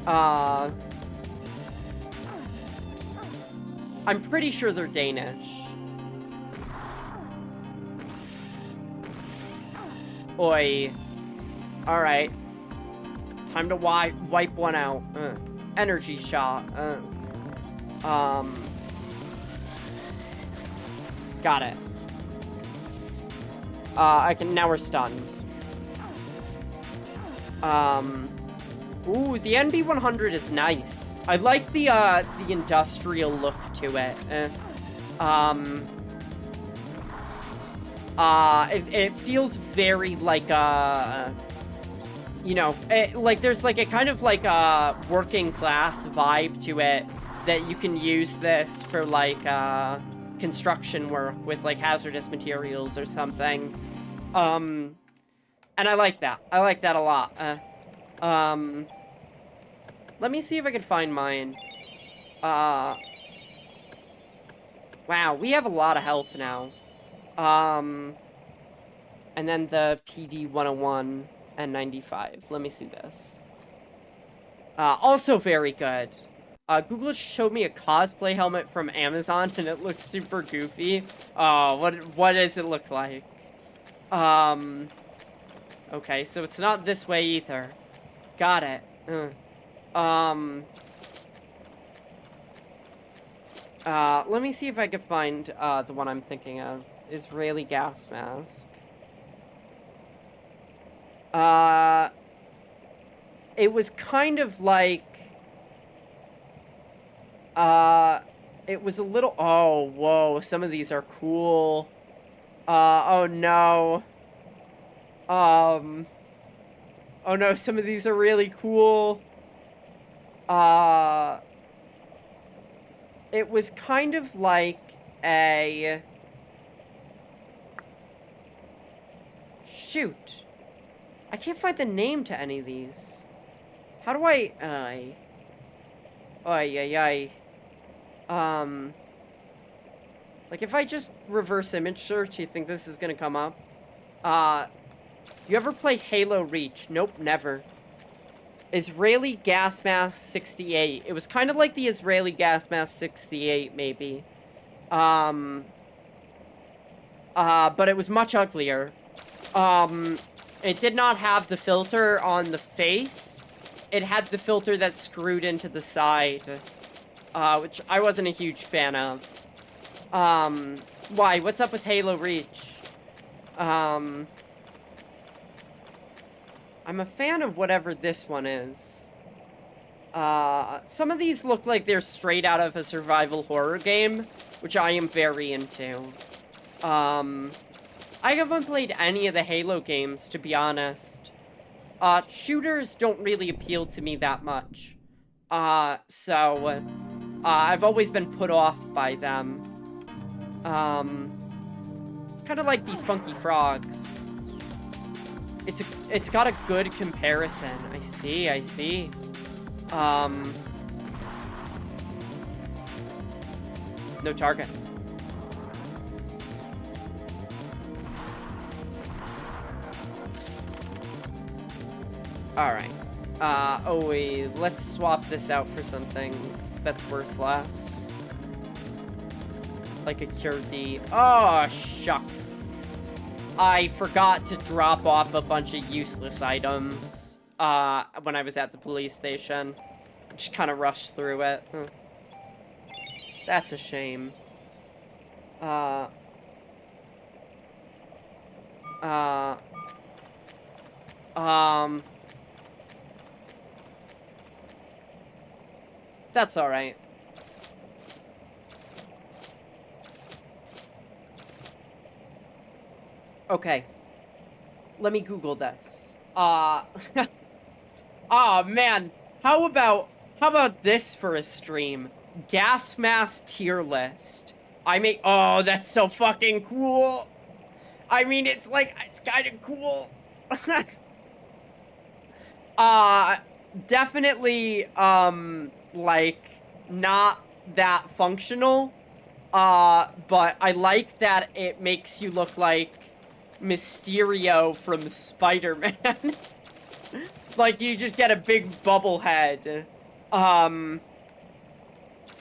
I'm pretty sure they're Danish. Oi. Alright. Time to wipe one out. Energy shot. Got it. Now we're stunned. Ooh, the NB100 is nice. I like the industrial look to it. It feels very like, you know, like there's like a kind of like a working class vibe to it that you can use this for like, construction work with like hazardous materials or something. And I like that. I like that a lot. Let me see if I can find mine. Wow, we have a lot of health now. And then the PD 101 and 95. Let me see this. Also very good. Google showed me a cosplay helmet from Amazon, and it looks super goofy. What does it look like? Okay, so it's not this way either. Got it. Let me see if I can find, the one I'm thinking of. Israeli gas mask. It was kind of like, it was a little, oh, whoa, some of these are cool. Oh no. Oh no, some of these are really cool. It was kind of like a... Shoot. I can't find the name to any of these. How do I... Like, if I just reverse image search, you think this is gonna come up? You ever play Halo Reach? Nope, never. Israeli gas mask 68. It was kind of like the Israeli gas mask 68, maybe. But it was much uglier. It did not have the filter on the face. It had the filter that screwed into the side. Which I wasn't a huge fan of. Why? What's up with Halo Reach? I'm a fan of whatever this one is. Some of these look like they're straight out of a survival horror game, which I am very into. I haven't played any of the Halo games, to be honest. Shooters don't really appeal to me that much. So, I've always been put off by them. Kind of like these funky frogs. It's got a good comparison. I see. No target. Alright. Oh wait, let's swap this out for something that's worth less. Like a Cure D. Oh, shucks. I forgot to drop off a bunch of useless items, when I was at the police station. Just kind of rushed through it. That's a shame. That's alright. Okay. Let me Google this. Oh man. How about this for a stream? Gas mask tier list. Oh, that's so fucking cool. I mean, it's kind of cool. Definitely, like, not that functional. But I like that it makes you look like Mysterio from Spider-Man. Like, you just get a big bubble head.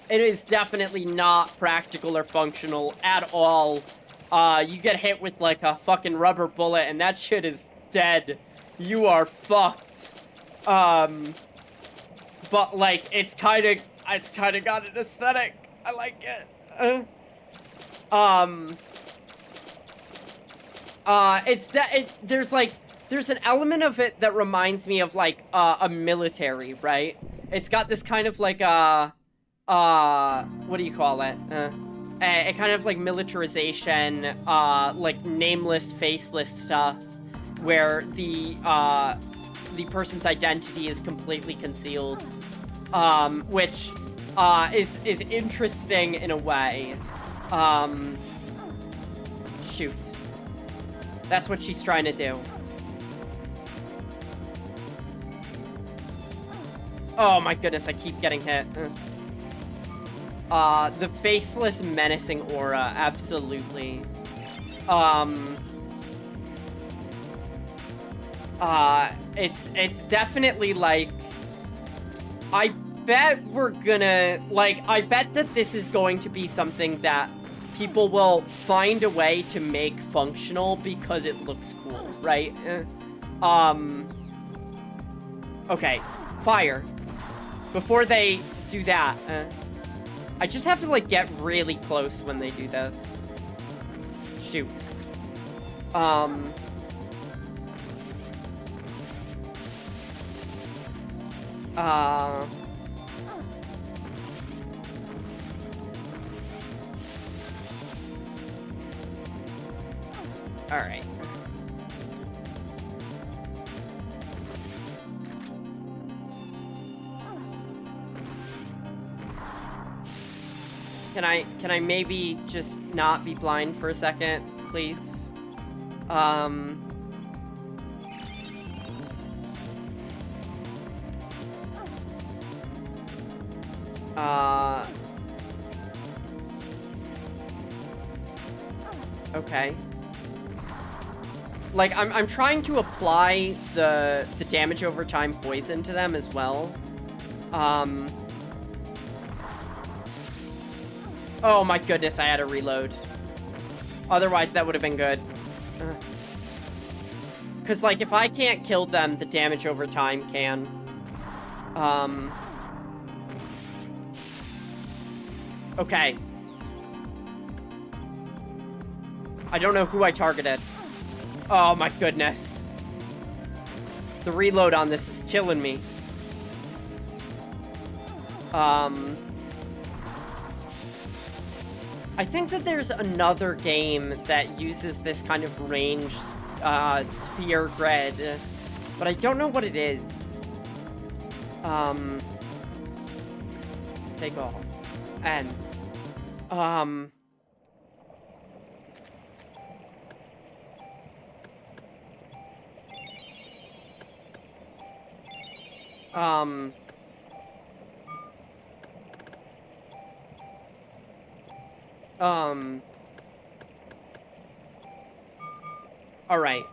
It is definitely not practical or functional at all. You get hit with, like, a fucking rubber bullet, and that shit is dead. You are fucked. But, like, it's kind of got an aesthetic. I like it. There's an element of it that reminds me of, like, a military, right? It's got this kind of, like, what do you call it? A kind of, like, militarization, like, nameless, faceless stuff, where the person's identity is completely concealed, which, is interesting in a way. Shoot. That's what she's trying to do. Oh my goodness, I keep getting hit. The faceless, menacing aura, absolutely. It's definitely, like, I bet we're gonna, like, I bet that this is going to be something that people will find a way to make functional because it looks cool, right? Okay, fire. Before they do that, I just have to, like, get really close when they do this. Shoot. Alright. Can I maybe just not be blind for a second, please? Okay. Like, I'm trying to apply the damage over time poison to them as well. Oh my goodness, I had to reload. Otherwise, that would have been good. Because, like, if I can't kill them, the damage over time can. Okay. I don't know who I targeted. Oh my goodness. The reload on this is killing me. I think that there's another game that uses this kind of range, sphere grid, but I don't know what it is. Take all. And, all right.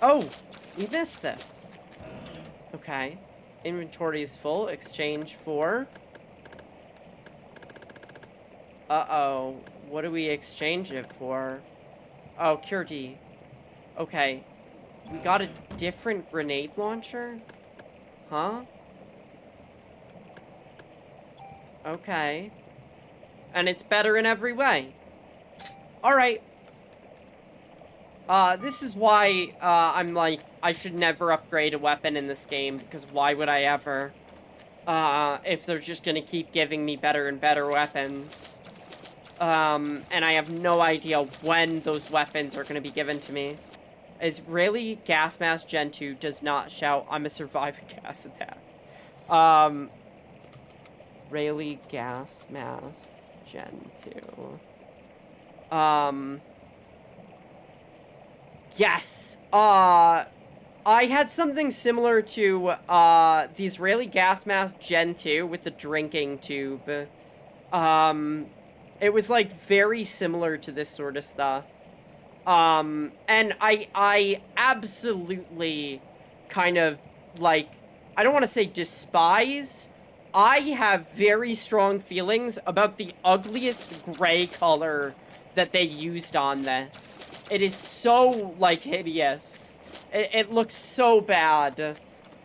Oh, we missed this. Okay. Inventory is full. Exchange for... Uh-oh. What do we exchange it for? Oh, Cure D. Okay. We got a different grenade launcher? Huh? Okay. And it's better in every way. Alright. This is why, I'm like, I should never upgrade a weapon in this game, because why would I ever? If they're just gonna keep giving me better and better weapons. And I have no idea when those weapons are gonna be given to me. Israeli Gas Mask Gen 2 does not shout, I'm a survivor gas attack. Israeli Gas Mask Gen 2. Yes! I had something similar to, the Israeli gas mask Gen 2 with the drinking tube. It was, like, very similar to this sort of stuff. And I absolutely kind of, like, I don't want to say despise. I have very strong feelings about the ugliest gray color that they used on this. It is so, like, hideous. It looks so bad.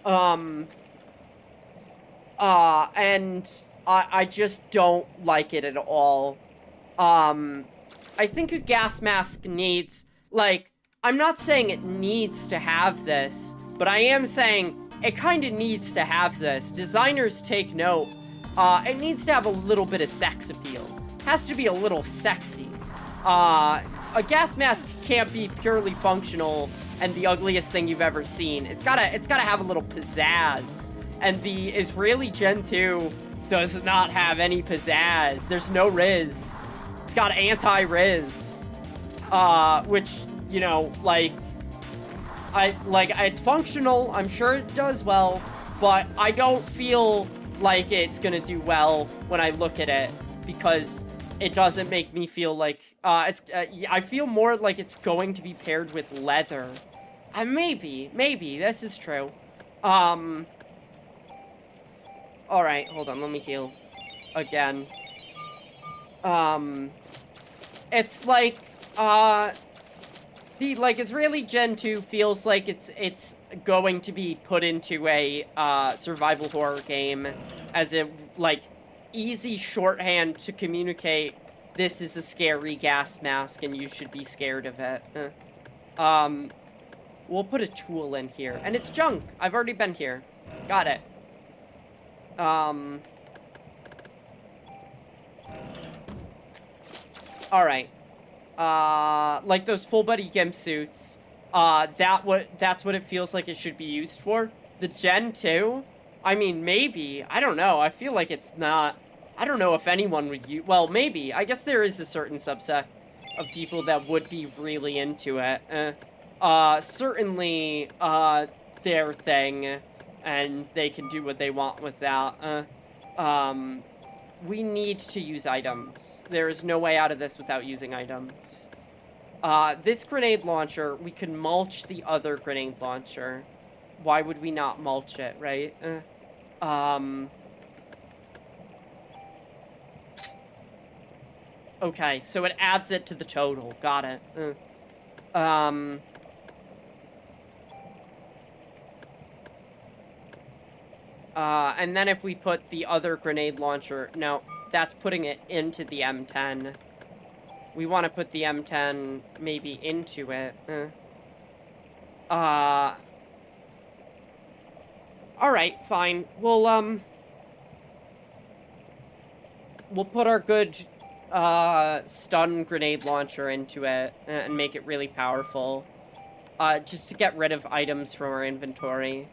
And I just don't like it at all. I think a gas mask needs, like, I'm not saying it needs to have this, but I am saying it kind of needs to have this. Designers take note. It needs to have a little bit of sex appeal. Has to be a little sexy. A gas mask can't be purely functional and the ugliest thing you've ever seen. It's gotta have a little pizzazz. And the Israeli Gen 2 does not have any pizzazz. There's no Riz. It's got anti-Riz. Which, you know, like, it's functional. I'm sure it does well, but I don't feel like it's gonna do well when I look at it, because it doesn't make me feel like, I feel more like it's going to be paired with leather. Maybe, this is true. Alright, hold on, let me heal. Again. It's like, the, like, Israeli Gen 2 feels like it's going to be put into a, survival horror game as a, like, easy shorthand to communicate this is a scary gas mask and you should be scared of it. We'll put a tool in here. And it's junk. I've already been here. Got it. Alright. Like those full-body GIMP suits. That's what it feels like it should be used for. The Gen 2? I mean, maybe. I don't know. I feel like it's not. I don't know if anyone would use... Well, maybe. I guess there is a certain subset of people that would be really into it. Certainly, their thing, and they can do what they want with that. We need to use items. There is no way out of this without using items. This grenade launcher, we can mulch the other grenade launcher. Why would we not mulch it, right? Okay, so it adds it to the total. Got it. And then if we put the other grenade launcher... No, that's putting it into the M10. We want to put the M10 maybe into it. Alright, fine. We'll put our good, stun grenade launcher into it and make it really powerful. Just to get rid of items from our inventory.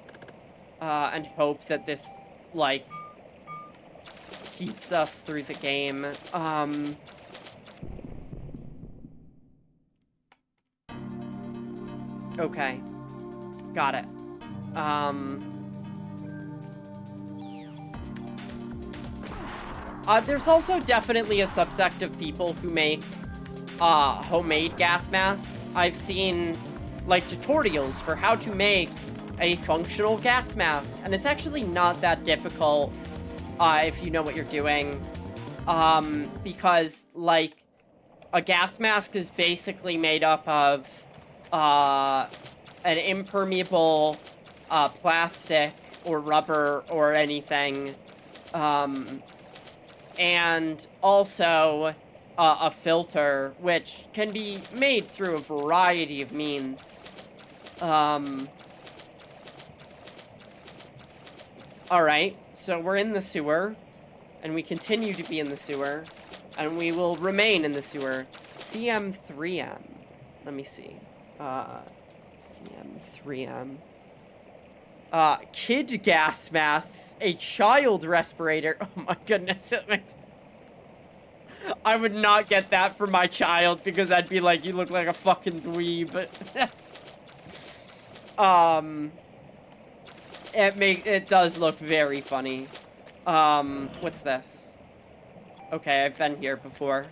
And hope that this, like, keeps us through the game. Okay. Got it. There's also definitely a subsect of people who make, homemade gas masks. I've seen, like, tutorials for how to make a functional gas mask, and it's actually not that difficult, if you know what you're doing, because, like, a gas mask is basically made up of, an impermeable, plastic or rubber or anything, and also, a filter, which can be made through a variety of means. Alright, so we're in the sewer, and we continue to be in the sewer, and we will remain in the sewer. CM3M. Let me see. CM3M. Kid gas masks, a child respirator. Oh my goodness. I would not get that for my child, because I'd be like, you look like a fucking dweeb. It does look very funny. What's this? Okay, I've been here before.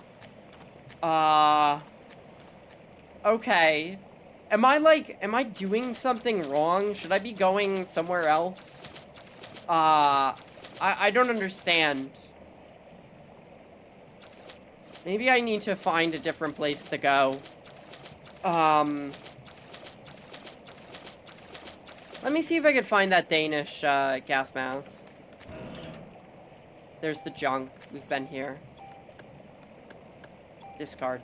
Okay. Am I doing something wrong? Should I be going somewhere else? I don't understand. Maybe I need to find a different place to go. Let me see if I could find that Danish, gas mask. There's the junk. We've been here. Discard.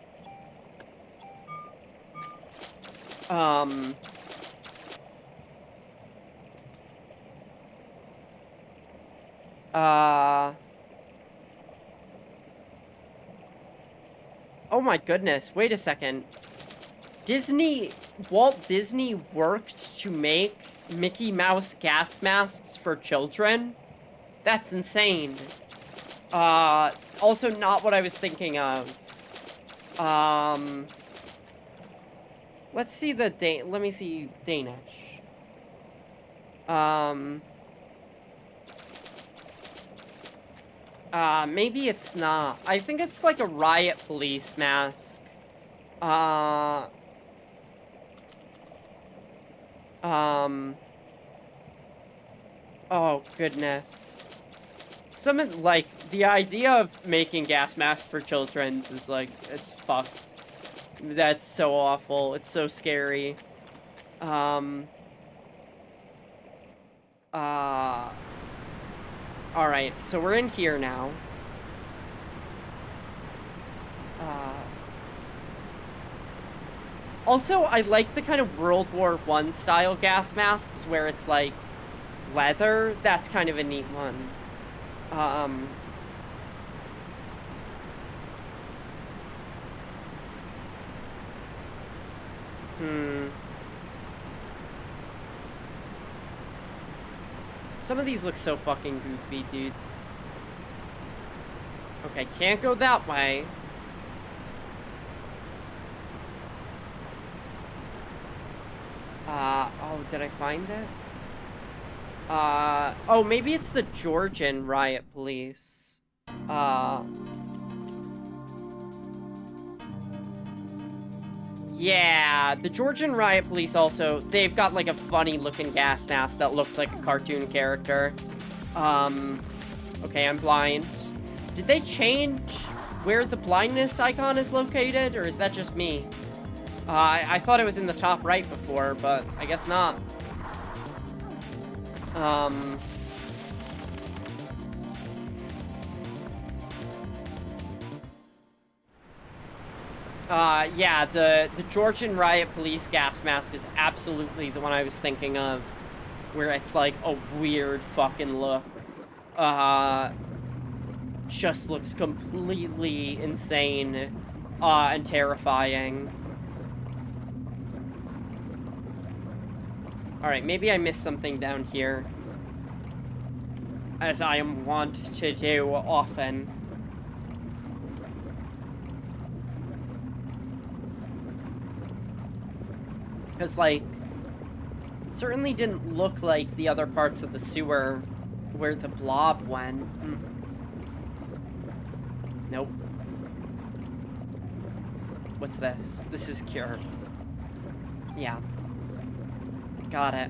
Oh my goodness, wait a second. Walt Disney worked to make Mickey Mouse gas masks for children? That's insane. Also not what I was thinking of. Let's see let me see Danish. Maybe it's not. I think it's like a riot police mask. Oh, goodness. Like, the idea of making gas masks for children is, like, it's fucked. That's so awful. It's so scary. Alright, so we're in here now. Also, I like the kind of World War I style gas masks where it's like leather. That's kind of a neat one. Some of these look so fucking goofy, dude. Okay, can't go that way. Oh, did I find it? Oh, maybe it's the Georgian riot police. Yeah, the Georgian riot police also, they've got like a funny looking gas mask that looks like a cartoon character. Okay, I'm blind. Did they change where the blindness icon is located, or is that just me? I thought it was in the top right before, but I guess not. Yeah, the Georgian riot police gas mask is absolutely the one I was thinking of, where it's like a weird fucking look. Just looks completely insane, and terrifying. Alright, maybe I missed something down here, as I am wont to do often. Because, like, it certainly didn't look like the other parts of the sewer where the blob went. Nope. What's this? This is cure. Yeah. Got it.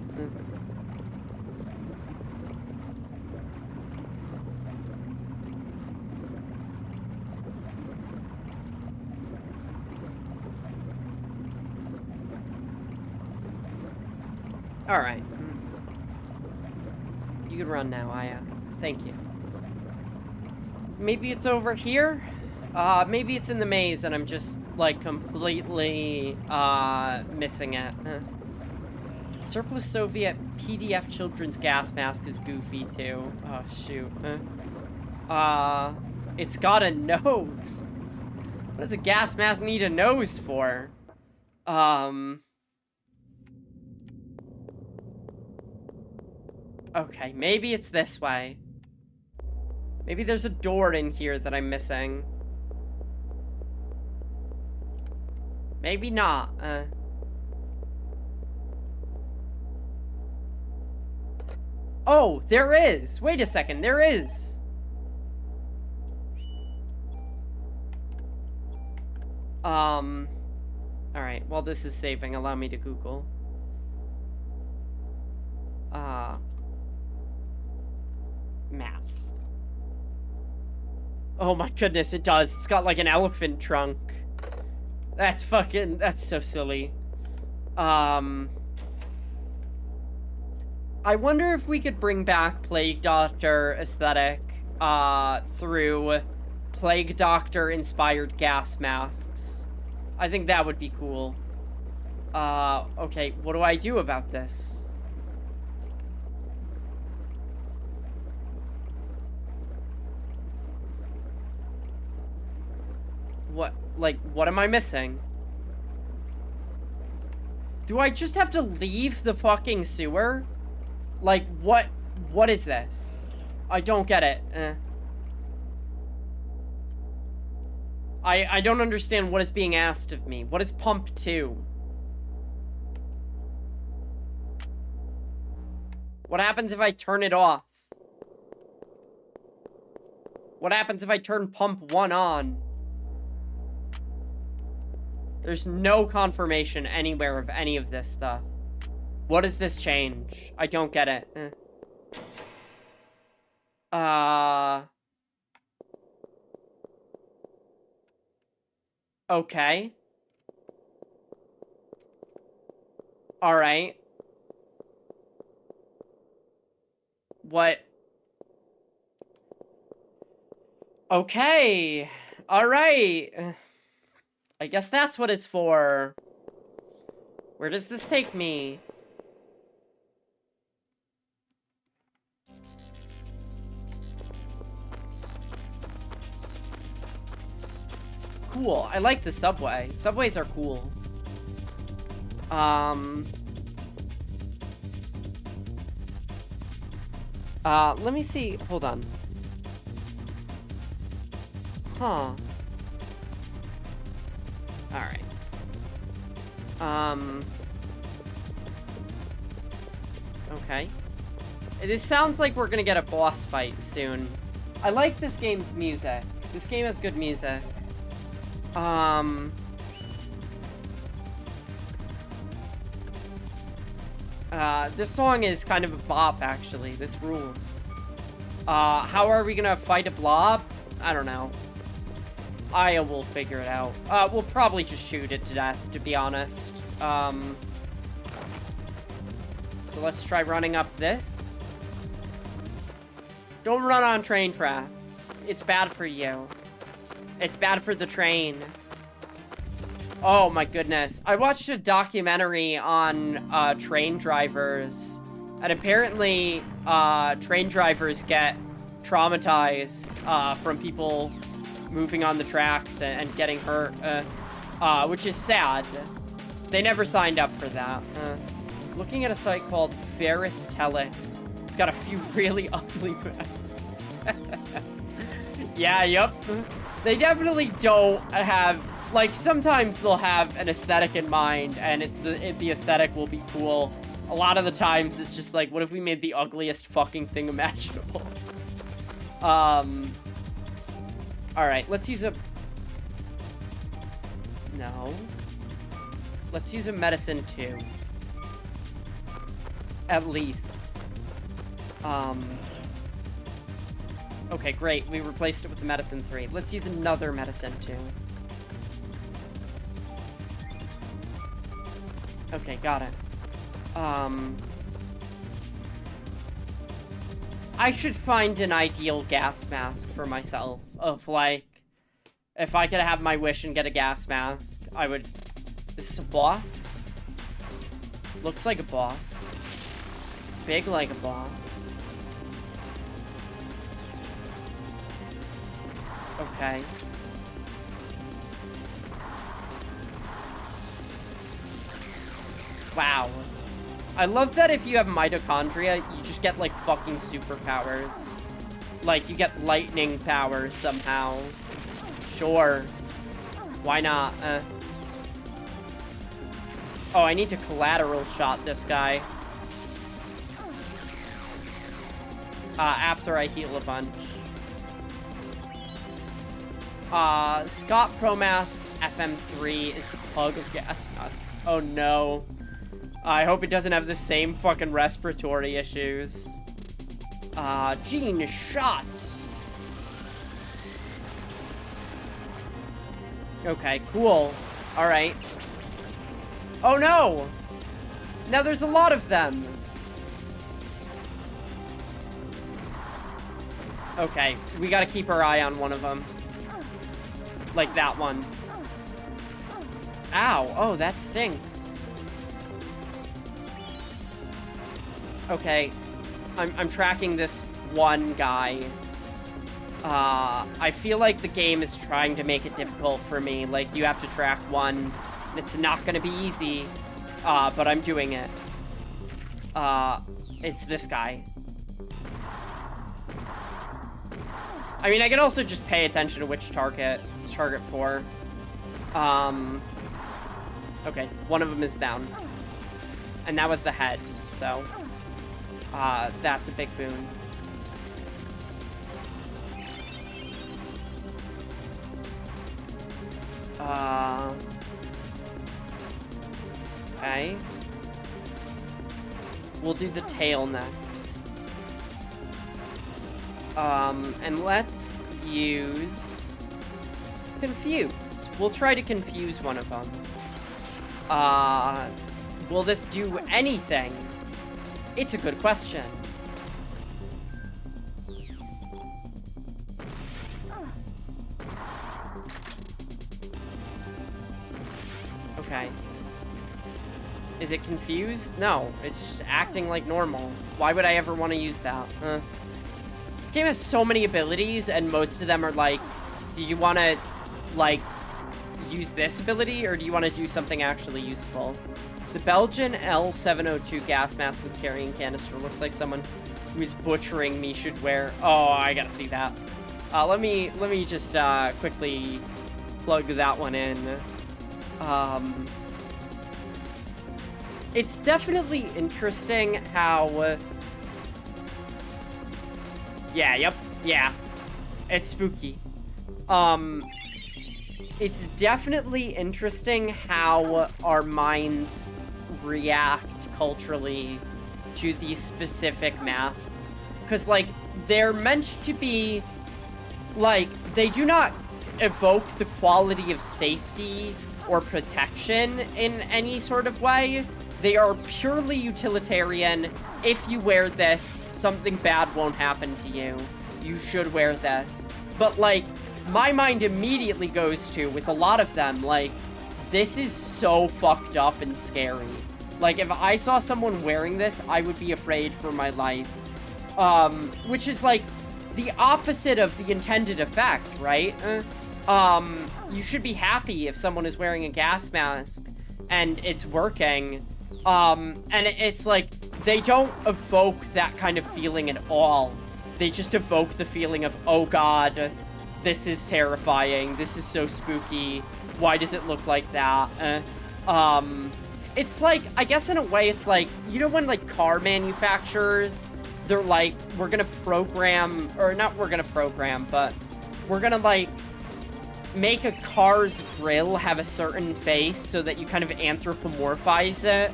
Alright. You can run now, Aya. Thank you. Maybe it's over here? Maybe it's in the maze and I'm just, like, completely, missing it. Surplus Soviet PDF children's gas mask is goofy, too. Oh, shoot. It's got a nose. What does a gas mask need a nose for? Okay, maybe it's this way. Maybe there's a door in here that I'm missing. Maybe not. Oh, there is. Wait a second, there is. Alright, while this is saving, allow me to Google. Mask. Oh my goodness, it does. It's got like an elephant trunk. That's so silly. I wonder if we could bring back Plague Doctor aesthetic, through Plague Doctor inspired gas masks. I think that would be cool. Okay, what do I do about this? What am I missing? Do I just have to leave the fucking sewer? Like, what is this? I don't get it. I don't understand what is being asked of me. What is pump 2? What happens if I turn it off? What happens if I turn pump 1 on? There's no confirmation anywhere of any of this stuff. What does this change? I don't get it. Okay. Alright. What? Okay. Alright. I guess that's what it's for. Where does this take me? Cool. I like the subway. Subways are cool. Let me see. Hold on. Huh. Alright. Okay. This sounds like we're gonna get a boss fight soon. I like this game's music. This game has good music. This song is kind of a bop, actually. This rules. How are we gonna fight a blob? I don't know. I will figure it out. We'll probably just shoot it to death, to be honest. So let's try running up this. Don't run on train tracks. It's bad for you. It's bad for the train. Oh my goodness. I watched a documentary on train drivers. And apparently, train drivers get traumatized from people moving on the tracks and getting hurt, which is sad. They never signed up for that. Looking at a site called Ferris Telex. It's got a few really ugly masks. Yeah, yep. They definitely don't have, like, sometimes they'll have an aesthetic in mind, and the aesthetic will be cool. A lot of the times, it's just like, what if we made the ugliest fucking thing imaginable? Alright, let's use a... No. Let's use a medicine 2. At least. Okay, great. We replaced it with the medicine 3. Let's use another medicine 2. Okay, got it. I should find an ideal gas mask for myself. Of, like, if I could have my wish and get a gas mask, I would... Is this a boss? Looks like a boss. It's big like a boss. Okay. Wow. I love that if you have mitochondria, you just get, like, fucking superpowers. Like, you get lightning powers somehow. Sure. Why not? Oh, I need to collateral shot this guy. after I heal a bunch. Scott Pro Mask FM3 is the pug of gas mask. Oh no. I hope it doesn't have the same fucking respiratory issues. Gene shot. Okay, cool. Alright. Oh no! Now there's a lot of them. Okay, we gotta keep our eye on one of them. Like that one. Ow, oh, that stinks. Okay, I'm tracking this one guy. I feel like the game is trying to make it difficult for me. Like, you have to track one. It's not gonna be easy, but I'm doing it. It's this guy. I mean, I can also just pay attention to which target it's target for. Okay, one of them is down. And that was the head, so... that's a big boon. Okay. We'll do the tail next. And let's use... Confuse. We'll try to confuse one of them. Will this do anything? It's a good question. Okay. Is it confused? No, it's just acting like normal. Why would I ever want to use that? This game has so many abilities, and most of them are like, do you want to, like, use this ability, or do you want to do something actually useful? The Belgian L702 gas mask with carrying canister looks like someone who is butchering me should wear. Oh, I gotta see that. Let me just quickly plug that one in. It's definitely interesting how... yeah, it's spooky. It's definitely interesting how our minds react culturally to these specific masks. Because, like, they're meant to be, like, they do not evoke the quality of safety or protection in any sort of way. They are purely utilitarian. If you wear this, something bad won't happen to you. You should wear this. But, like, my mind immediately goes to, with a lot of them, like, this is so fucked up and scary. Like, if I saw someone wearing this, I would be afraid for my life. Which is, like, the opposite of the intended effect, right? You should be happy if someone is wearing a gas mask and it's working. And it's like, they don't evoke that kind of feeling at all. They just evoke the feeling of, oh god, this is terrifying, this is so spooky, why does it look like that? It's like, I guess in a way, it's like, you know when, like, car manufacturers, they're like, we're gonna program, or not we're gonna program, but we're gonna, like, make a car's grill have a certain face so that you kind of anthropomorphize it,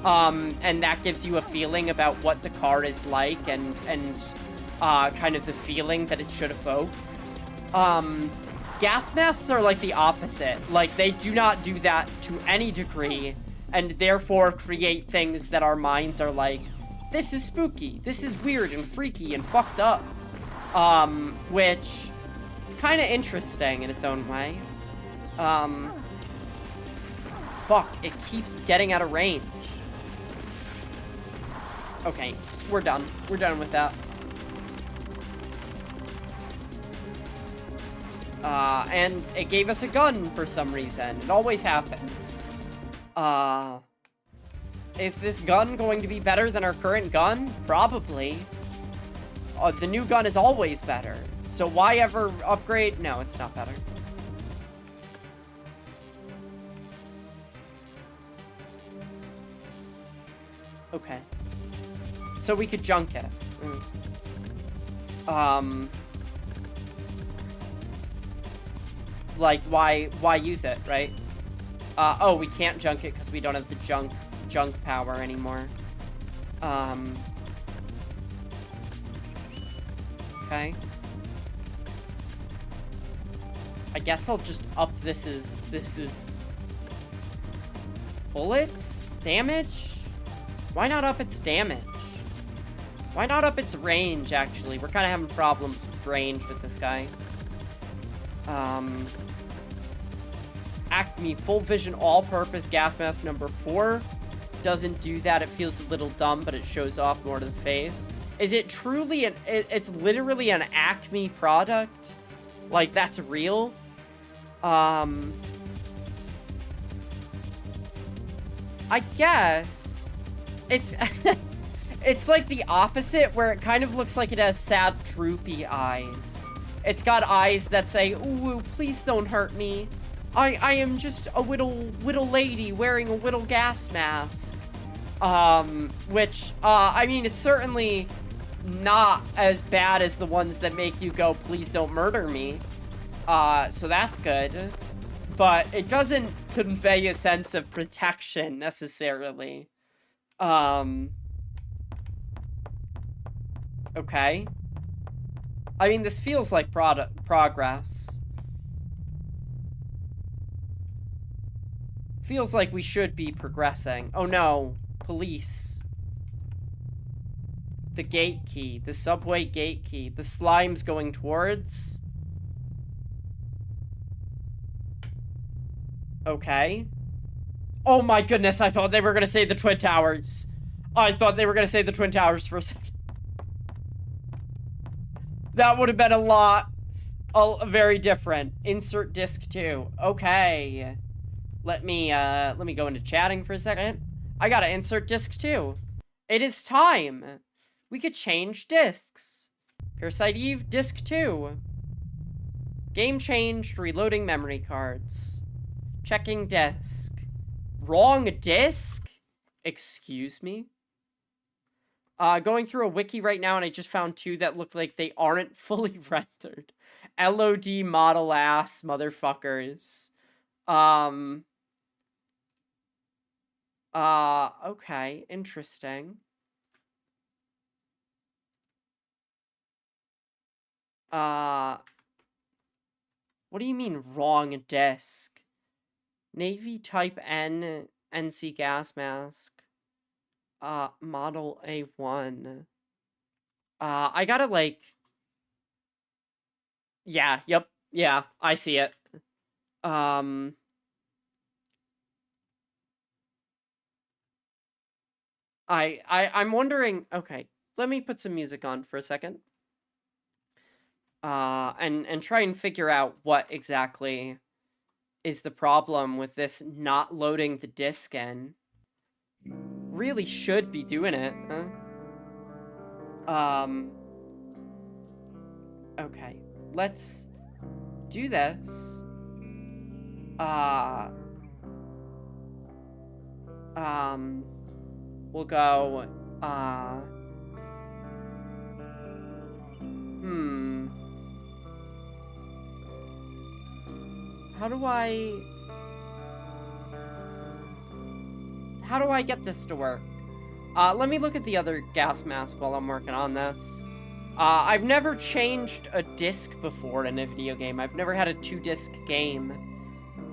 and that gives you a feeling about what the car is like, and kind of the feeling that it should evoke. Gas masks are like the opposite. Like, they do not do that to any degree, and therefore create things that our minds are like, this is spooky, this is weird and freaky and fucked up. Which is kind of interesting in its own way. Fuck, it keeps getting out of range. Okay, we're done. We're done with that. And it gave us a gun for some reason. It always happens. Is this gun going to be better than our current gun? Probably. The new gun is always better. So why ever upgrade? No, it's not better. Okay. So we could junk it. Like, why use it, right? Oh, we can't junk it because we don't have the junk power anymore. Okay. I guess I'll just up this is bullets? Damage? Why not up its damage? Why not up its range, actually? We're kind of having problems with range with this guy. Acme Full Vision All-Purpose Gas Mask number 4 doesn't do that. It feels a little dumb, but it shows off more to the face. Is it truly it's literally an Acme product? Like, that's real? I guess it's it's like the opposite, where it kind of looks like it has sad, droopy eyes. It's got eyes that say, "Ooh, please don't hurt me. I am just a little lady wearing a little gas mask." Which, I mean, it's certainly not as bad as the ones that make you go, "Please don't murder me." So that's good. But it doesn't convey a sense of protection, necessarily. Okay. I mean, this feels like progress. Feels like we should be progressing. Oh no. Police. The gate key. The subway gate key. The slime's going towards... Okay. Oh my goodness, I thought they were gonna say the Twin Towers. I thought they were gonna say the Twin Towers for a second. That would have been very different. Insert disc 2. Okay. Let me go into chatting for a second. I gotta insert disc 2. It is time. We could change discs. Parasite Eve, disc 2. Game changed, reloading memory cards. Checking disk. Wrong disk? Excuse me? Going through a wiki right now, and I just found 2 that look like they aren't fully rendered. LOD model ass motherfuckers. Okay, interesting. What do you mean wrong disk? Navy Type N NC gas mask. Model A1. I gotta, like... Yeah, yep, yeah, I see it. I'm wondering... Okay, let me put some music on for a second. And try and figure out what exactly is the problem with this not loading the disk in. Really should be doing it, huh? Okay, let's do this. We'll go, How do I get this to work? Let me look at the other gas mask while I'm working on this. I've never changed a disc before in a video game. I've never had a 2-disc game.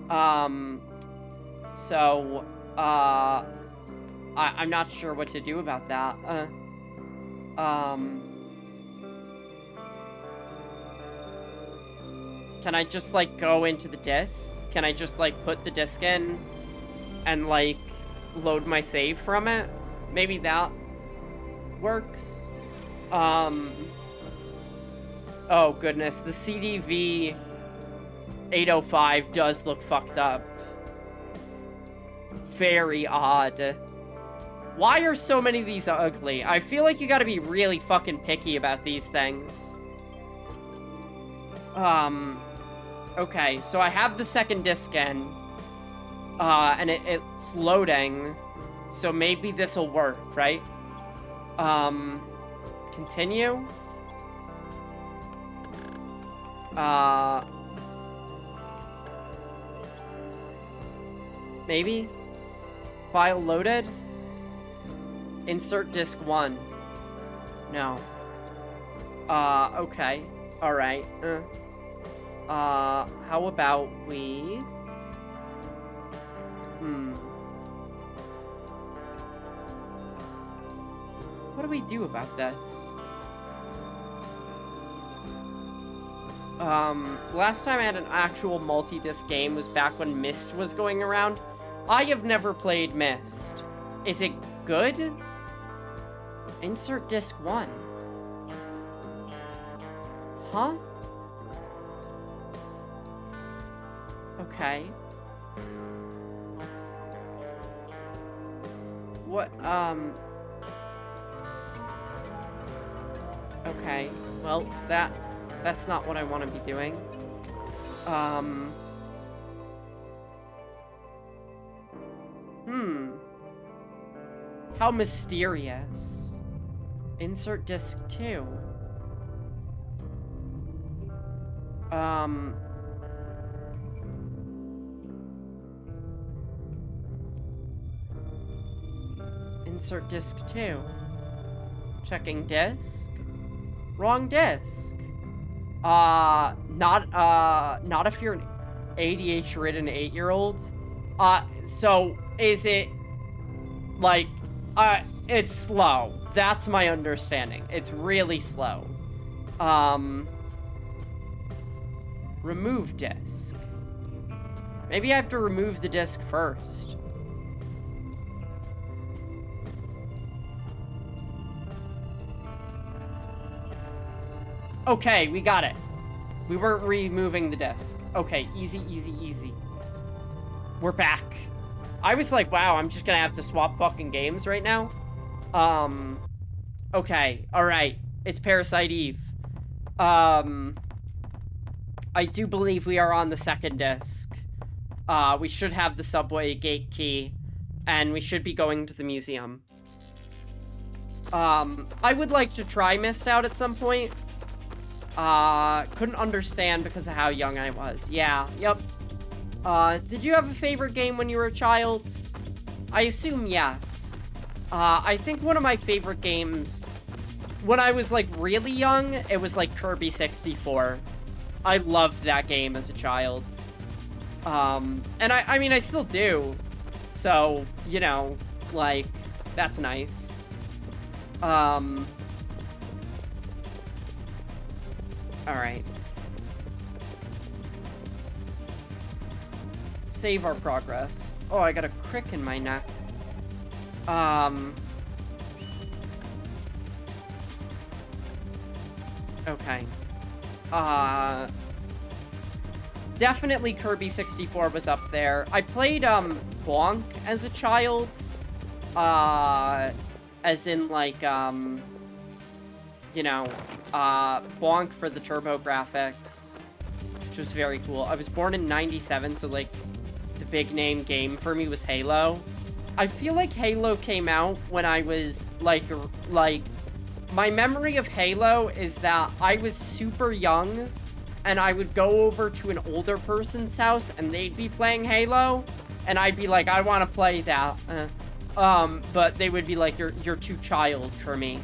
I'm not sure what to do about that. Can I just, like, go into the disc? Can I just, like, put the disc in and, like, load my save from it? Maybe that works. Oh, goodness. The CDV 805 does look fucked up. Very odd. Why are so many of these ugly? I feel like you gotta be really fucking picky about these things. Okay, so I have the second disc in. And it's loading. So maybe this'll work, right? Continue? Maybe? File loaded? Insert disk 1. No. Okay. Alright. How about we... What do we do about this? Last time I had an actual multi-disc game was back when Myst was going around. I have never played Myst. Is it good? Insert disc 1. Huh? Okay. What, okay. Well, that's not what I want to be doing. How mysterious. Insert disc 2. Insert disc 2. Checking disc. Wrong disc. Not if you're an ADHD-ridden 8-year-old. So is it like, it's slow. That's my understanding. It's really slow. Remove disk. Maybe I have to remove the disk first. Okay, we got it. We weren't removing the disk. Okay, easy, easy, easy. We're back. I was like, wow, I'm just gonna have to swap fucking games right now. Okay, alright. It's Parasite Eve. I do believe we are on the second disc. We should have the subway gate key, and we should be going to the museum. I would like to try Myst out at some point. Couldn't understand because of how young I was. Yeah, yep. Did you have a favorite game when you were a child? I assume yes. I think one of my favorite games, when I was, like, really young, it was, like, Kirby 64. I loved that game as a child. And I mean, I still do. So, you know, like, that's nice. Alright. Save our progress. Oh, I got a crick in my neck. Okay. Definitely Kirby 64 was up there. I played, Bonk as a child. As in, like, you know, Bonk for the TurboGrafx, which was very cool. I was born in 97, so, like, the big name game for me was Halo. I feel like Halo came out when I was, like, my memory of Halo is that I was super young, and I would go over to an older person's house, and they'd be playing Halo, and I'd be like, I want to play that. But they would be like, you're too child for me.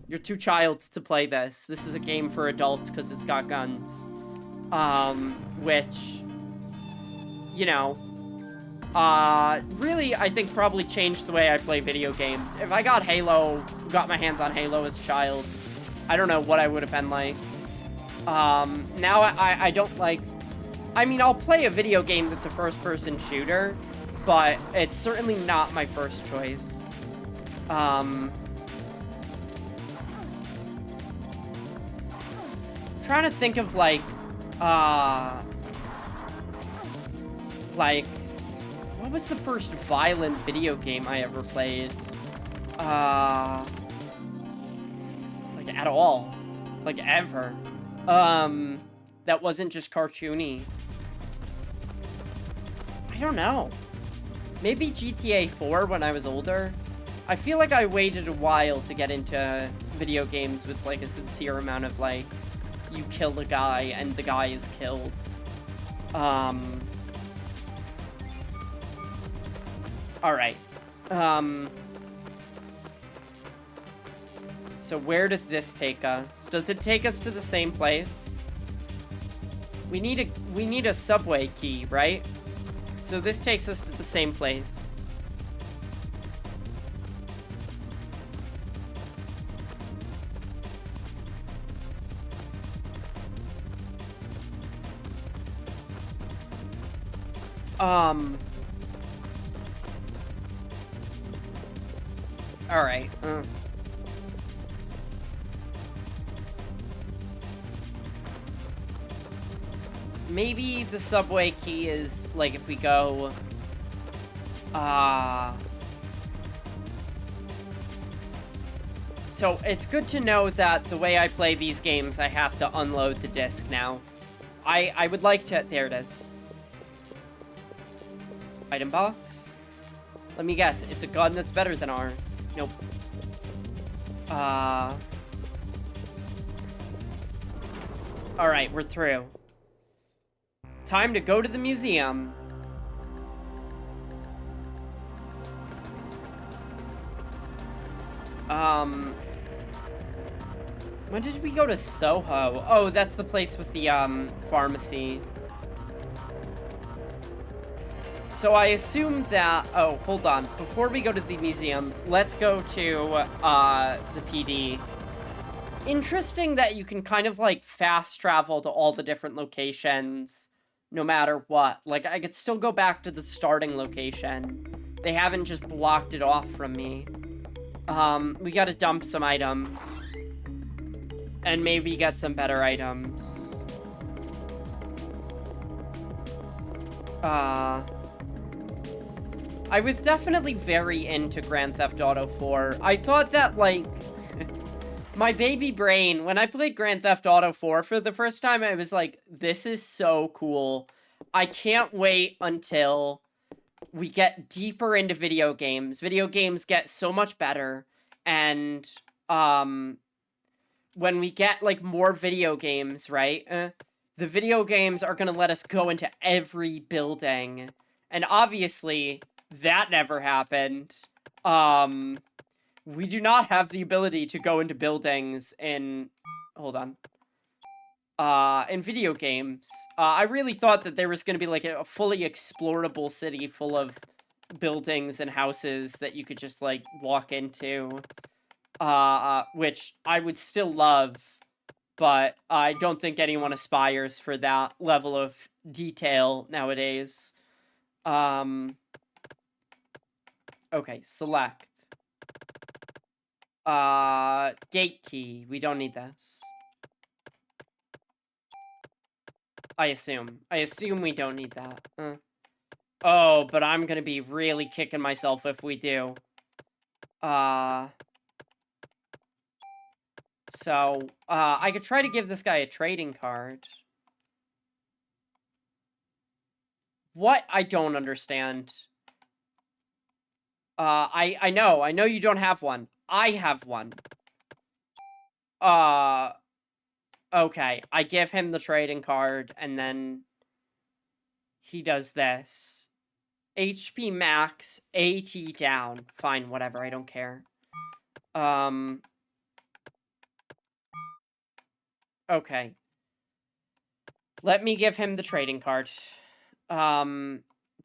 You're too child to play this. This is a game for adults because it's got guns. Which, you know, really, I think probably changed the way I play video games. If I got my hands on Halo as a child, I don't know what I would have been like. Now I don't like, I mean, I'll play a video game that's a first-person shooter, but it's certainly not my first choice. Trying to think of, like, what was the first violent video game I ever played? Like, at all. Like, ever. That wasn't just cartoony. I don't know. Maybe GTA 4 when I was older. I feel like I waited a while to get into video games with, like, a sincere amount of, like, you kill a guy and the guy is killed. Alright. So where does this take us? Does it take us to the same place? We need a subway key, right? So this takes us to the same place. Alright, maybe the subway key is, like, if we go, so it's good to know that the way I play these games, I have to unload the disc now. I would like to, there it is. Item box? Let me guess, it's a gun that's better than ours. Nope. Alright, we're through. Time to go to the museum. When did we go to Soho? Oh, that's the place with the, pharmacy. So I assume that... Oh, hold on. Before we go to the museum, let's go to, the PD. Interesting that you can kind of, like, fast travel to all the different locations, no matter what. Like, I could still go back to the starting location. They haven't just blocked it off from me. We gotta dump some items. And maybe get some better items. I was definitely very into Grand Theft Auto 4. I thought that, like, my baby brain, when I played Grand Theft Auto 4 for the first time, I was like, this is so cool. I can't wait until we get deeper into video games. Video games get so much better, and, when we get, like, more video games, right, the video games are gonna let us go into every building, and obviously... that never happened. We do not have the ability to go into buildings in... Hold on. In video games. I really thought that there was going to be, like, a fully explorable city full of buildings and houses that you could just, like, walk into. Which I would still love, but I don't think anyone aspires for that level of detail nowadays. Okay, select. Gate key. We don't need this. I assume. I assume we don't need that. Oh, but I'm gonna be really kicking myself if we do. So, I could try to give this guy a trading card. What? I don't understand. I know you don't have one. I have one. Okay, I give him the trading card, and then he does this. HP max, AT down. Fine, whatever, I don't care. Okay. Let me give him the trading card. To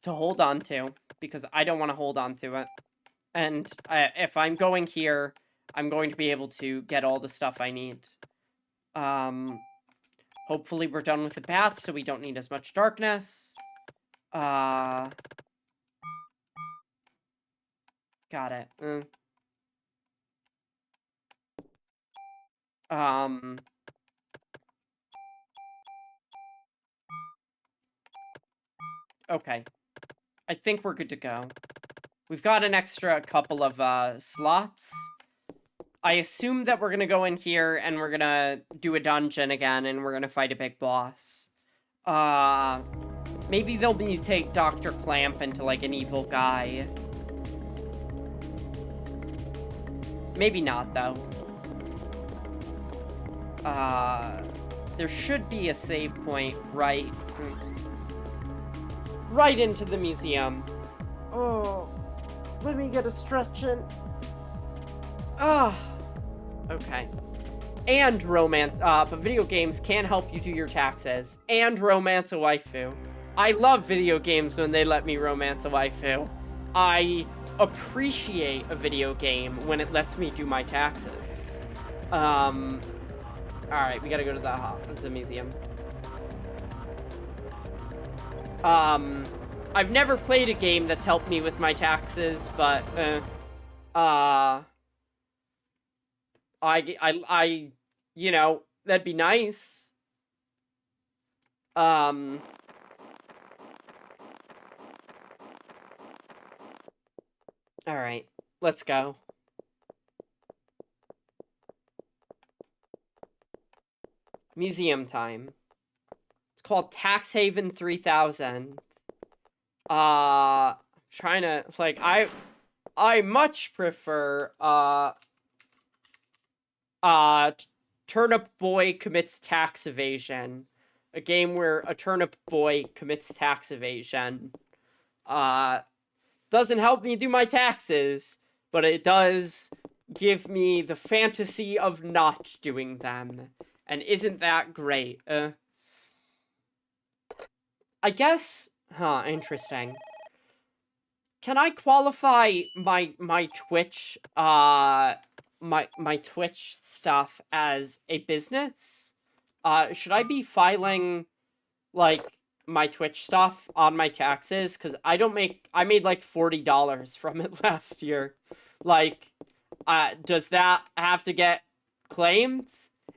hold on to, because I don't want to hold on to it. And if I'm going here, I'm going to be able to get all the stuff I need. Hopefully we're done with the bats, so we don't need as much darkness. Got it. Okay. I think we're good to go. We've got an extra couple of, slots. I assume that we're gonna go in here, and we're gonna do a dungeon again, and we're gonna fight a big boss. Maybe they'll mutate Dr. Clamp into, like, an evil guy. Maybe not, though. there should be a save point right into the museum. Oh, let me get a stretch in. Ah, okay. And romance, but video games can help you do your taxes. And romance a waifu. I love video games when they let me romance a waifu. I appreciate a video game when it lets me do my taxes. Alright, we gotta go to the museum. I've never played a game that's helped me with my taxes, but, you know, that'd be nice. Alright, let's go. Museum time. It's called Tax Haven 3000. Trying to, like, I much prefer, Turnip Boy Commits Tax Evasion. A game where a turnip boy commits tax evasion. Doesn't help me do my taxes, but it does give me the fantasy of not doing them. And isn't that great? I guess, interesting. Can I qualify my Twitch, my Twitch stuff as a business? Should I be filing, like, my Twitch stuff on my taxes? Because I made, like, $40 from it last year. Like, does that have to get claimed?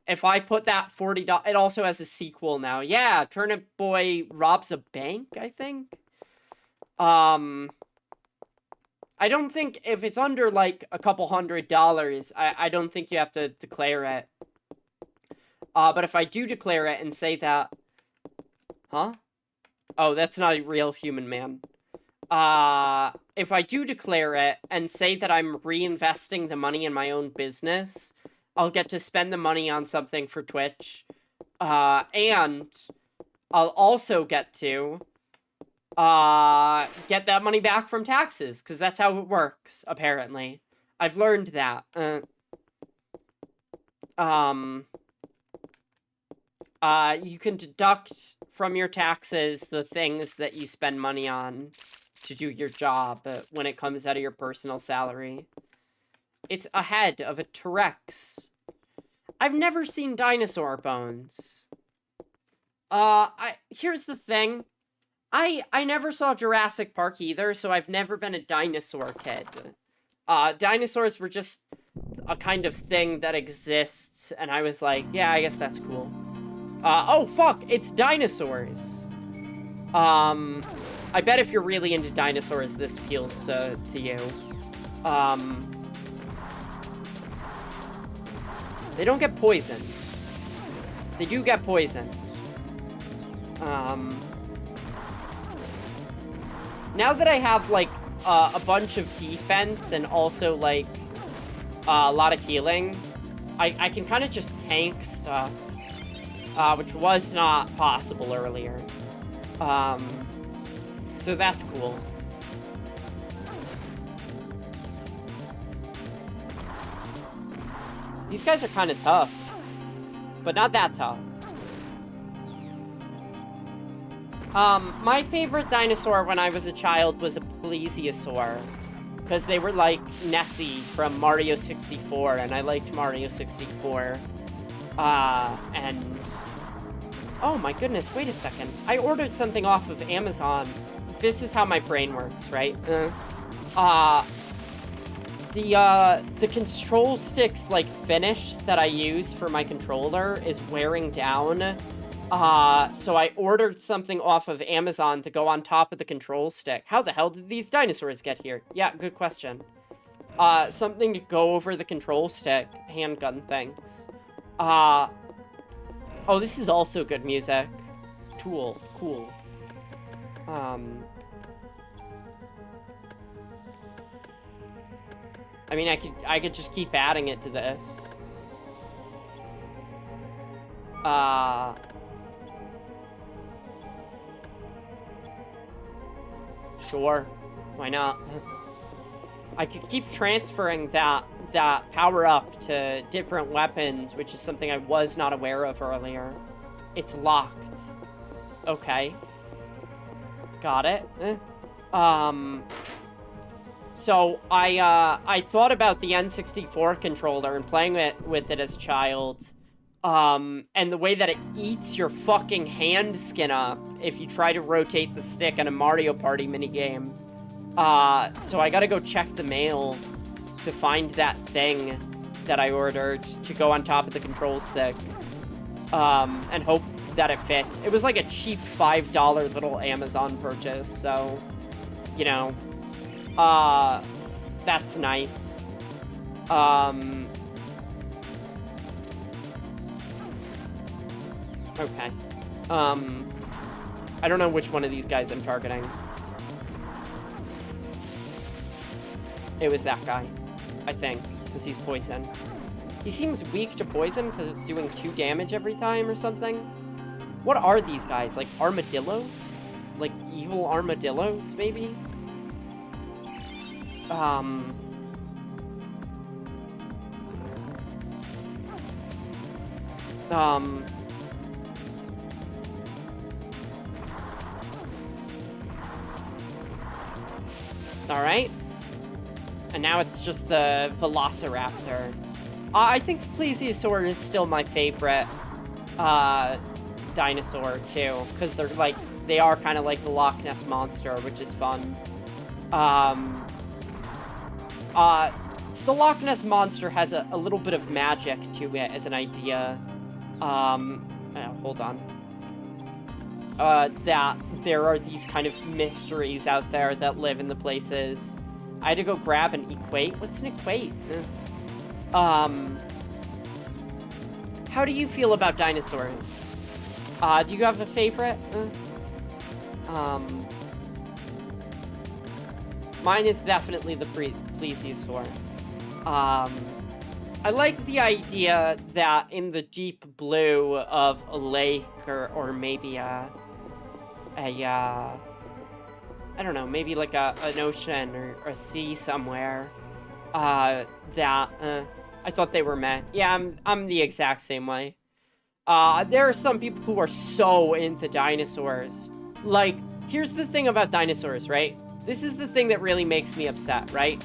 If I put that $40, it also has a sequel now. Yeah, Turnip Boy robs a bank, I think. I don't think, if it's under, like, a couple $100, I don't think you have to declare it. But if I do declare it and say that... Huh? Oh, that's not a real human man. If I do declare it and say that I'm reinvesting the money in my own business, I'll get to spend the money on something for Twitch. And I'll also get to get that money back from taxes, because that's how it works, apparently. I've learned that. You can deduct from your taxes the things that you spend money on to do your job when it comes out of your personal salary. It's a head of a T-Rex. I've never seen dinosaur bones. Here's the thing. I never saw Jurassic Park either, so I've never been a dinosaur kid. Dinosaurs were just a kind of thing that exists, and I was like, yeah, I guess that's cool. Oh, fuck, it's dinosaurs. I bet if you're really into dinosaurs, this appeals to you. They don't get poisoned. They do get poisoned. Now that I have, like, a bunch of defense and also, like, a lot of healing, I can kind of just tank stuff, which was not possible earlier. So that's cool. These guys are kind of tough, but not that tough. My favorite dinosaur when I was a child was a plesiosaur, because they were like Nessie from Mario 64, and I liked Mario 64. And... Oh my goodness, wait a second. I ordered something off of Amazon. This is how my brain works, right? The control stick's, like, finish that I use for my controller is wearing down. So I ordered something off of Amazon to go on top of the control stick. How the hell did these dinosaurs get here? Yeah, good question. Something to go over the control stick. Handgun things. Oh, this is also good music. Tool. Cool. I mean, I could just keep adding it to this. Sure. Why not? I could keep transferring that power-up to different weapons, which is something I was not aware of earlier. It's locked. Okay. Got it. So I thought about the N64 controller and playing with it as a child. And the way that it eats your fucking hand skin up if you try to rotate the stick in a Mario Party minigame. So I gotta go check the mail to find that thing that I ordered to go on top of the control stick. And hope that it fits. It was like a cheap $5 little Amazon purchase, so, you know, that's nice. Okay. I don't know which one of these guys I'm targeting. It was that guy, I think, because he's poison. He seems weak to poison because it's doing 2 damage every time or something. What are these guys? Like armadillos? Like evil armadillos, maybe? Alright. And now it's just the Velociraptor. I think Plesiosaur is still my favorite dinosaur, too. Because they're like, they are kind of like the Loch Ness Monster, which is fun. The Loch Ness Monster has a little bit of magic to it as an idea. Hold on. That there are these kind of mysteries out there that live in the places. I had to go grab an equate. What's an equate? How do you feel about dinosaurs? Do you have a favorite? Mine is definitely the Plesiosaur. I like the idea that in the deep blue of a lake or maybe I don't know, maybe like an ocean or a sea somewhere, I thought they were meh. Yeah, I'm the exact same way. There are some people who are so into dinosaurs. Like, here's the thing about dinosaurs, right? This is the thing that really makes me upset, right?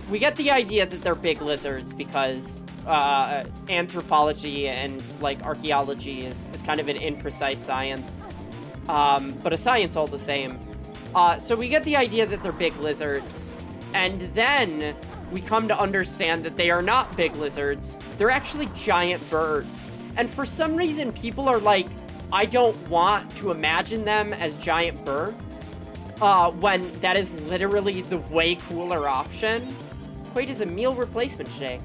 We get the idea that they're big lizards because anthropology and, like, archaeology is kind of an imprecise science. But a science all the same. So we get the idea that they're big lizards, and then we come to understand that they are not big lizards. They're actually giant birds. And for some reason, people are like, I don't want to imagine them as giant birds, when that is literally the way cooler option. Quaid is a meal replacement shake.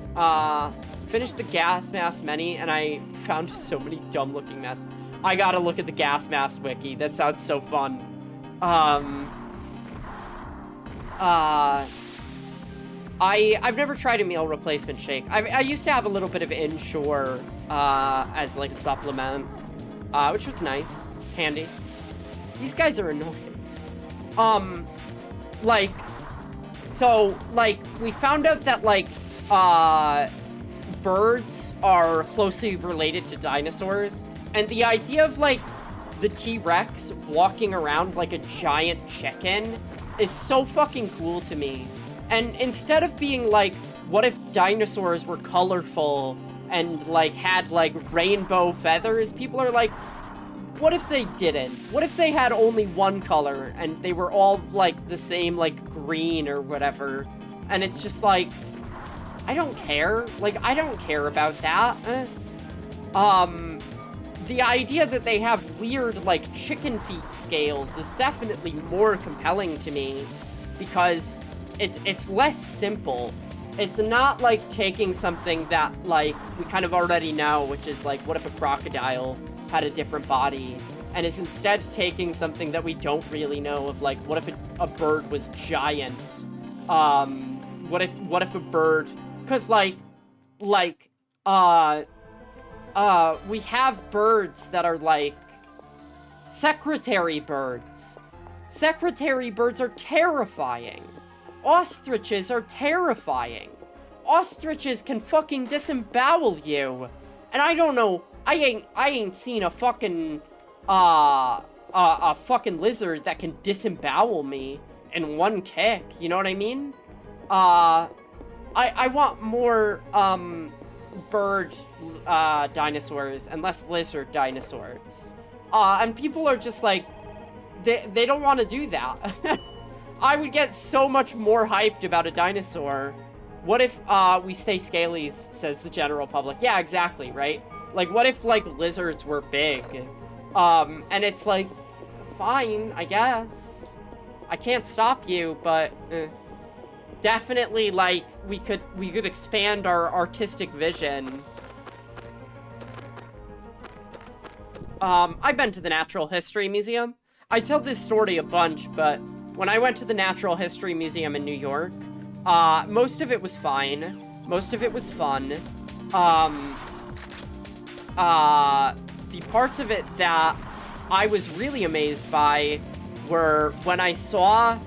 Finished the gas mask many, and I found so many dumb-looking masks. I gotta look at the gas mask wiki. That sounds so fun. I've never tried a meal replacement shake. I used to have a little bit of Ensure, as like a supplement, which was nice, handy. These guys are annoying. Like, so, like, we found out that, like, birds are closely related to dinosaurs, and the idea of, like, the T-Rex walking around like a giant chicken is so fucking cool to me. And instead of being like, what if dinosaurs were colorful and, like, had, like, rainbow feathers, people are like, what if they didn't? What if they had only one color and they were all, like, the same, like, green or whatever? And it's just like, I don't care. Like, I don't care about that. The idea that they have weird, like, chicken feet scales is definitely more compelling to me because it's less simple. It's not, like, taking something that, like, we kind of already know, which is, like, what if a crocodile had a different body, and is instead taking something that we don't really know of, like, what if a bird was giant? What if a bird, because, like, we have birds that are like secretary birds. Secretary birds are terrifying. Ostriches are terrifying. Ostriches can fucking disembowel you. And I don't know, I ain't seen a fucking, a fucking lizard that can disembowel me in one kick, you know what I mean? I want more, bird, dinosaurs and less lizard dinosaurs. And people are just like, they don't want to do that. I would get so much more hyped about a dinosaur. What if, we stay scalies, says the general public? Yeah, exactly, right? Like, what if, like, lizards were big? And it's like, fine, I guess. I can't stop you, but, definitely, like, we could expand our artistic vision. I've been to the Natural History Museum. I tell this story a bunch, but when I went to the Natural History Museum in New York, most of it was fine. Most of it was fun. The parts of it that I was really amazed by were when I saw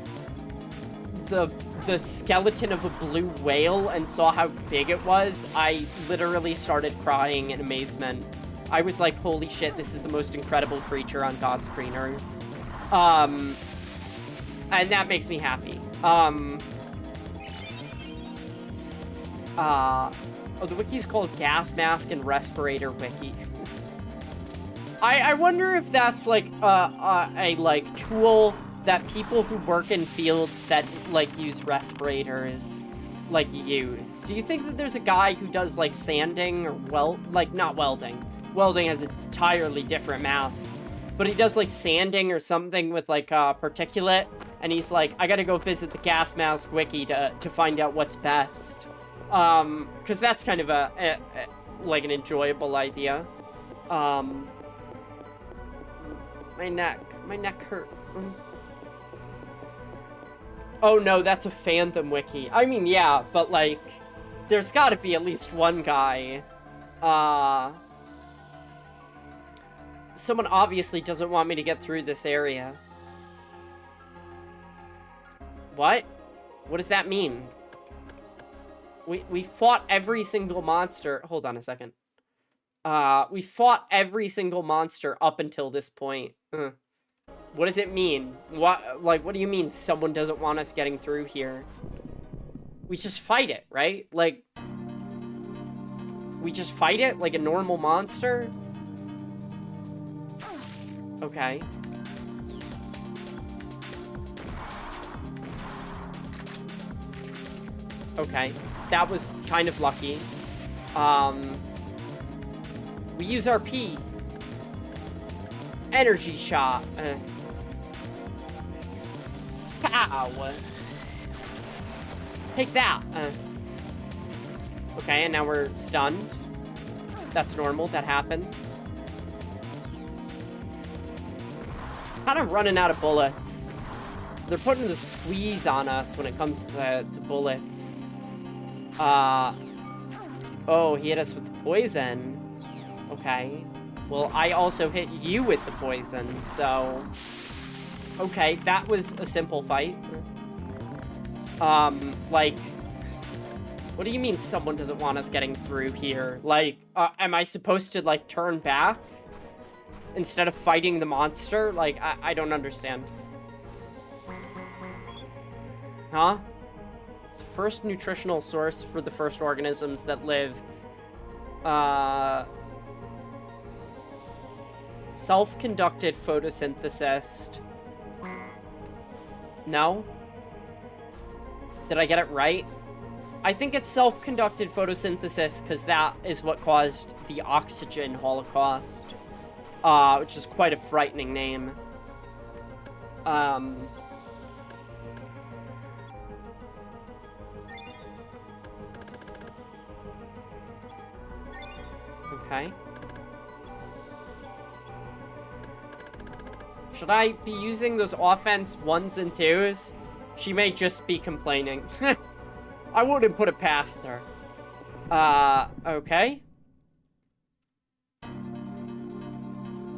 the skeleton of a blue whale and saw how big it was, I literally started crying in amazement. I was like, holy shit, this is the most incredible creature on God's green earth. And that makes me happy. Oh, the wiki's called Gas Mask and Respirator Wiki. I wonder if that's like a like tool that people who work in fields that like use respirators like use. Do you think that there's a guy who does like sanding or not welding? Welding has an entirely different mask, but he does like sanding or something with like particulate, and he's like, I gotta go visit the Gas Mask Wiki to find out what's best. Because that's kind of like an enjoyable idea. My neck hurt. Oh no, that's a fandom wiki. I mean, yeah, but like, there's gotta be at least one guy. Someone obviously doesn't want me to get through this area. What? What does that mean? We fought every single monster. Hold on a second. We fought every single monster up until this point. What does it mean? What do you mean someone doesn't want us getting through here? We just fight it, right? Like, we just fight it like a normal monster? Okay. Okay. That was kind of lucky. We use our P. Energy shot. Pow. Take that. Okay, and now we're stunned. That's normal. That happens. Kind of running out of bullets. They're putting the squeeze on us when it comes to bullets. Oh, he hit us with the poison. Okay. Well, I also hit you with the poison, so... Okay, that was a simple fight. Like... What do you mean someone doesn't want us getting through here? Like, am I supposed to, like, turn back? Instead of fighting the monster? Like, I don't understand. Huh? It's the first nutritional source for the first organisms that lived. Self-conducted photosynthesis. No? Did I get it right? I think it's self-conducted photosynthesis because that is what caused the oxygen holocaust. Which is quite a frightening name. Okay. Should I be using those offense 1s and 2s? She may just be complaining. I wouldn't put it past her. Okay.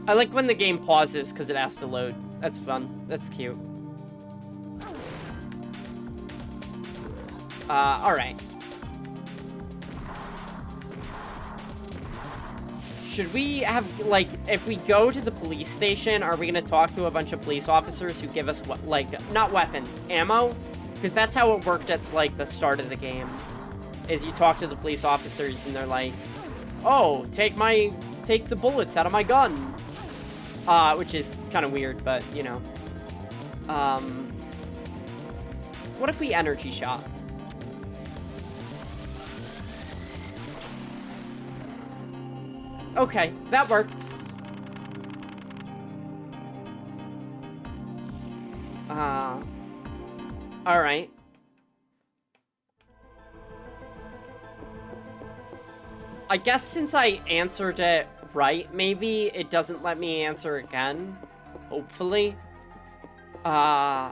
I like when the game pauses because it has to load. That's fun. That's cute. Alright. Should we have, like, if we go to the police station, are we gonna talk to a bunch of police officers who give us, what, like, not weapons, ammo? Because that's how it worked at, like, the start of the game. Is you talk to the police officers and they're like, oh, take the bullets out of my gun. Which is kind of weird, but, you know. What if we energy shot? Okay, that works. Alright. I guess since I answered it right, maybe it doesn't let me answer again. Hopefully. Ooh,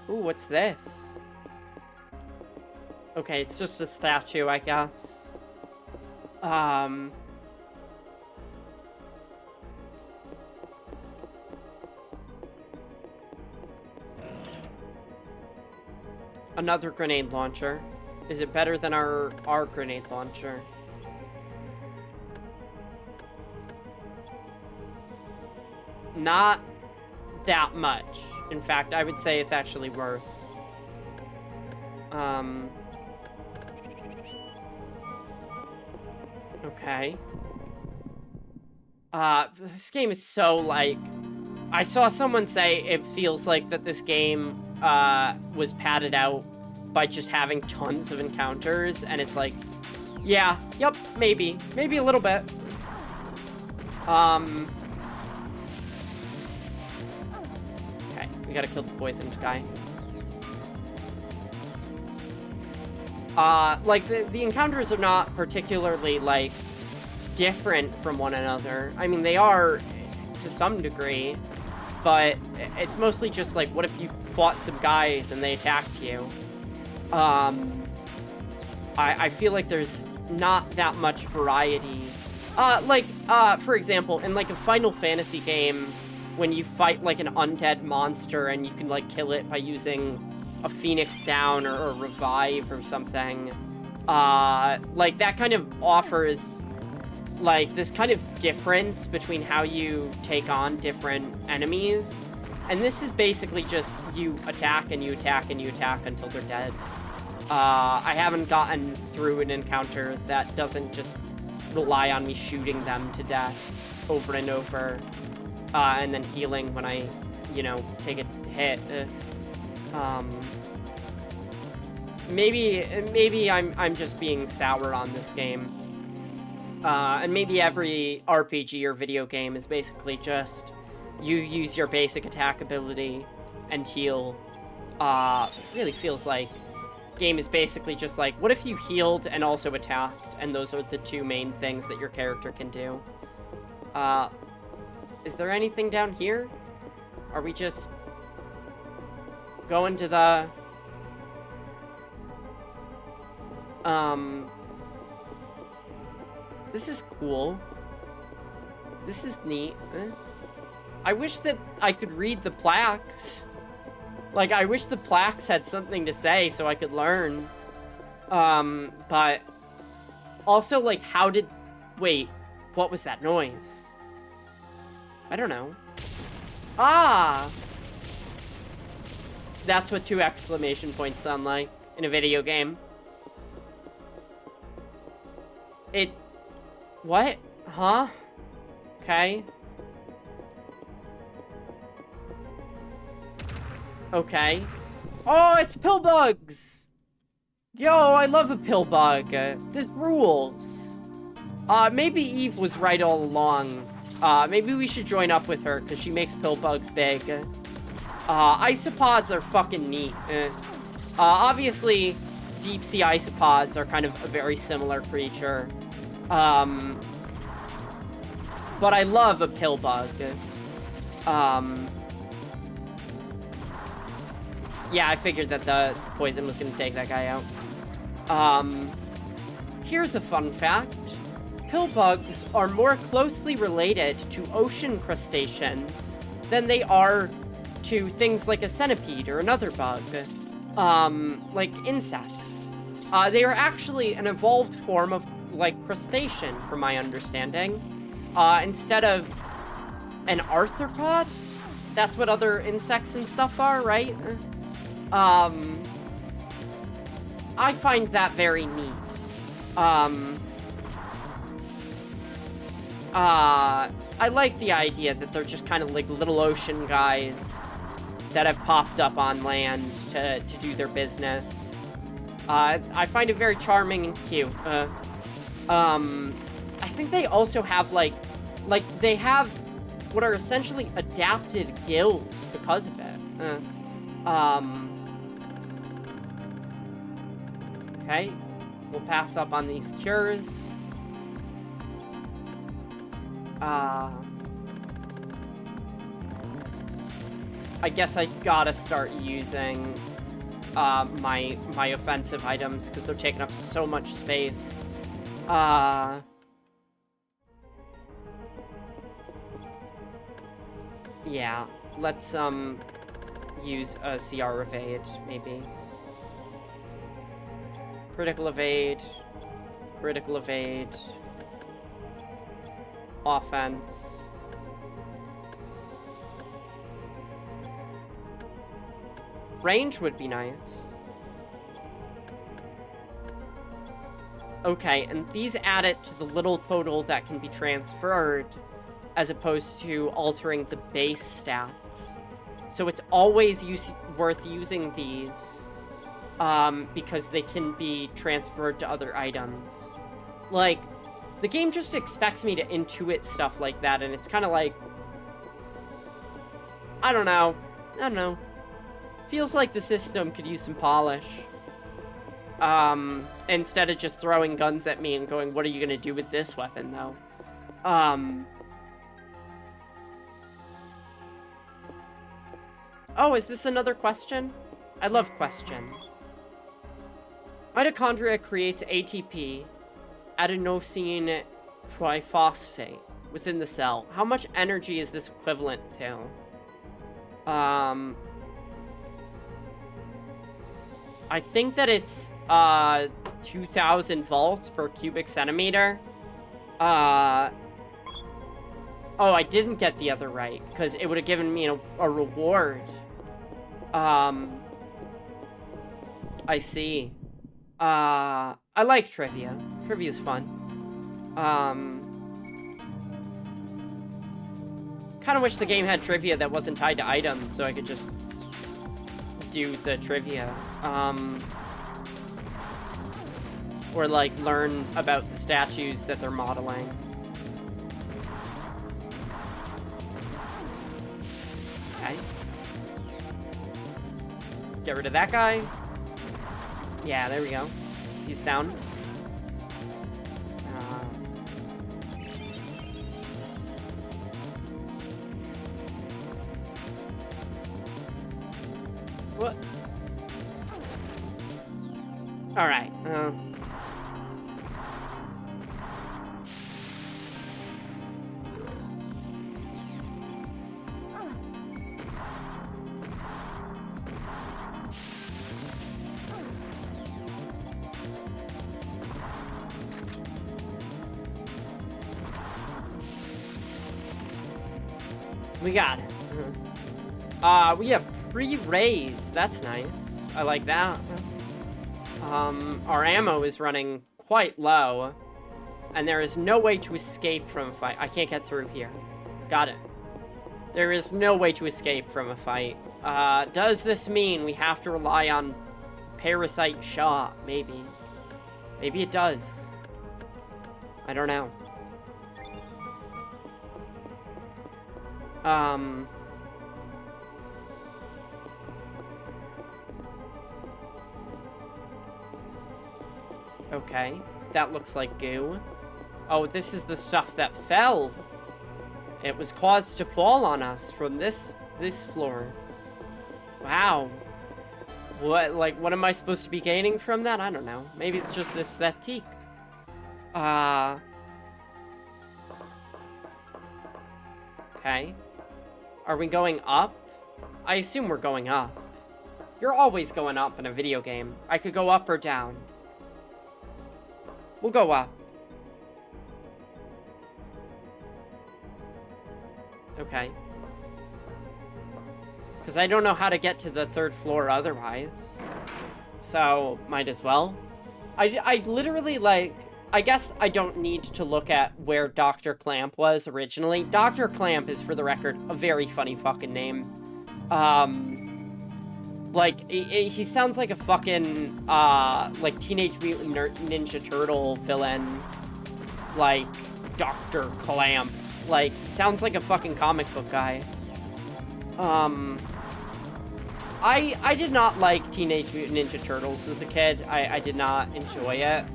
what's this? Okay, it's just a statue, I guess. Another grenade launcher. Is it better than our grenade launcher? Not that much. In fact, I would say it's actually worse. Okay. This game is so, like... I saw someone say it feels like that this game, was padded out by just having tons of encounters, and it's like, yeah, yep, maybe. Maybe a little bit. Okay, we gotta kill the poisoned guy. Like, the encounters are not particularly, like, different from one another. I mean, they are to some degree, but it's mostly just, like, what if you fought some guys and they attacked you? I feel like there's not that much variety. For example, in, like, a Final Fantasy game, when you fight, like, an undead monster and you can, like, kill it by using a Phoenix Down or a Revive or something, like, that kind of offers, like, this kind of difference between how you take on different enemies. And this is basically just you attack and you attack and you attack until they're dead. I haven't gotten through an encounter that doesn't just rely on me shooting them to death over and over, and then healing when I, you know, take a hit. Maybe I'm just being sour on this game. And maybe every RPG or video game is basically just you use your basic attack ability and heal. Really feels like game is basically just like, what if you healed and also attacked? And those are the two main things that your character can do. Is there anything down here? Are we just going to the... This is cool. This is neat. I wish that I could read the plaques. Like, I wish the plaques had something to say so I could learn. But... Also, like, how did... Wait, what was that noise? I don't know. Ah! That's what 2 exclamation points sound like in a video game. It... What? Huh? Okay. Okay. Oh, it's pill bugs! Yo, I love a pill bug. This rules. Maybe Eve was right all along. Maybe we should join up with her, because she makes pill bugs big. Isopods are fucking neat. Obviously, deep sea isopods are kind of a very similar creature. But I love a pill bug. Yeah, I figured that the poison was gonna take that guy out. Here's a fun fact. pill bugs are more closely related to ocean crustaceans than they are to things like a centipede or another bug, like insects. They are actually an evolved form of, like, crustacean, from my understanding. Instead of an arthropod? That's what other insects and stuff are, right? I find that very neat. I like the idea that they're just kind of like little ocean guys that have popped up on land to do their business. I find it very charming and cute. I think they also have, like, they have what are essentially adapted gills because of it. Okay, we'll pass up on these cures. I guess I gotta start using my offensive items because they're taking up so much space. Yeah, let's use a CR evade, maybe. Critical evade, offense. Range would be nice. Okay, and these add it to the little total that can be transferred, as opposed to altering the base stats. So it's always worth using these, because they can be transferred to other items. Like, the game just expects me to intuit stuff like that, and it's kind of like, I don't know. Feels like the system could use some polish. Instead of just throwing guns at me and going, what are you gonna do with this weapon, though? Oh, is this another question? I love questions. Mitochondria creates ATP, adenosine triphosphate, within the cell. How much energy is this equivalent to? I think that it's 2,000 volts per cubic centimeter. Oh, I didn't get the other right, because it would have given me a reward. I see. I like trivia. Trivia's fun. Kind of wish the game had trivia that wasn't tied to items, so I could just do the trivia. Or, like, learn about the statues that they're modeling. Okay. Get rid of that guy. Yeah, there we go. He's down. What? All right. We got it. We have pre-raise. That's nice. I like that. Our ammo is running quite low, and there is no way to escape from a fight. I can't get through here. Got it. There is no way to escape from a fight. Does this mean we have to rely on Parasite shot? Maybe. Maybe it does. I don't know. Okay, that looks like goo. Oh, this is the stuff that fell. It was caused to fall on us from this floor. Wow. What am I supposed to be gaining from that? I don't know. Maybe it's just the aesthetic. Okay. Are we going up? I assume we're going up. You're always going up in a video game. I could go up or down. We'll go up. Okay. Because I don't know how to get to the 3rd floor otherwise. So, might as well. I literally, like... I guess I don't need to look at where Dr. Clamp was originally. Dr. Clamp is, for the record, a very funny fucking name. Like, he sounds like a fucking, like, Teenage Mutant Ninja Turtle villain. Like, Dr. Clamp. Like, he sounds like a fucking comic book guy. I did not like Teenage Mutant Ninja Turtles as a kid. I did not enjoy it.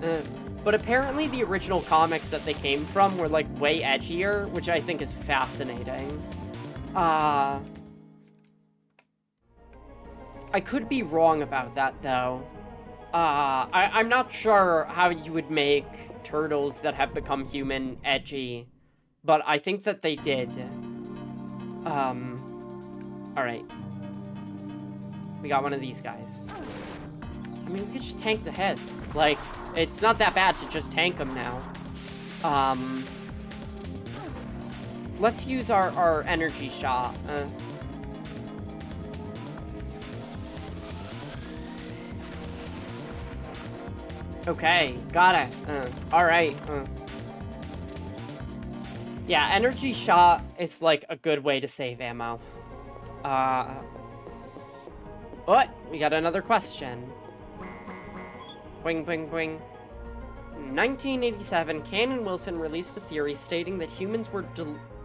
But apparently the original comics that they came from were, like, way edgier, which I think is fascinating. I could be wrong about that, though. I'm not sure how you would make turtles that have become human edgy, but I think that they did. Alright. We got one of these guys. I mean, we could just tank the heads. Like, it's not that bad to just tank them now. Let's use our energy shot. Okay, got it. Alright. Yeah, energy shot is, like, a good way to save ammo. What? We got another question. Boing, boing, boing. In 1987, Ken and Wilson released a theory stating that humans were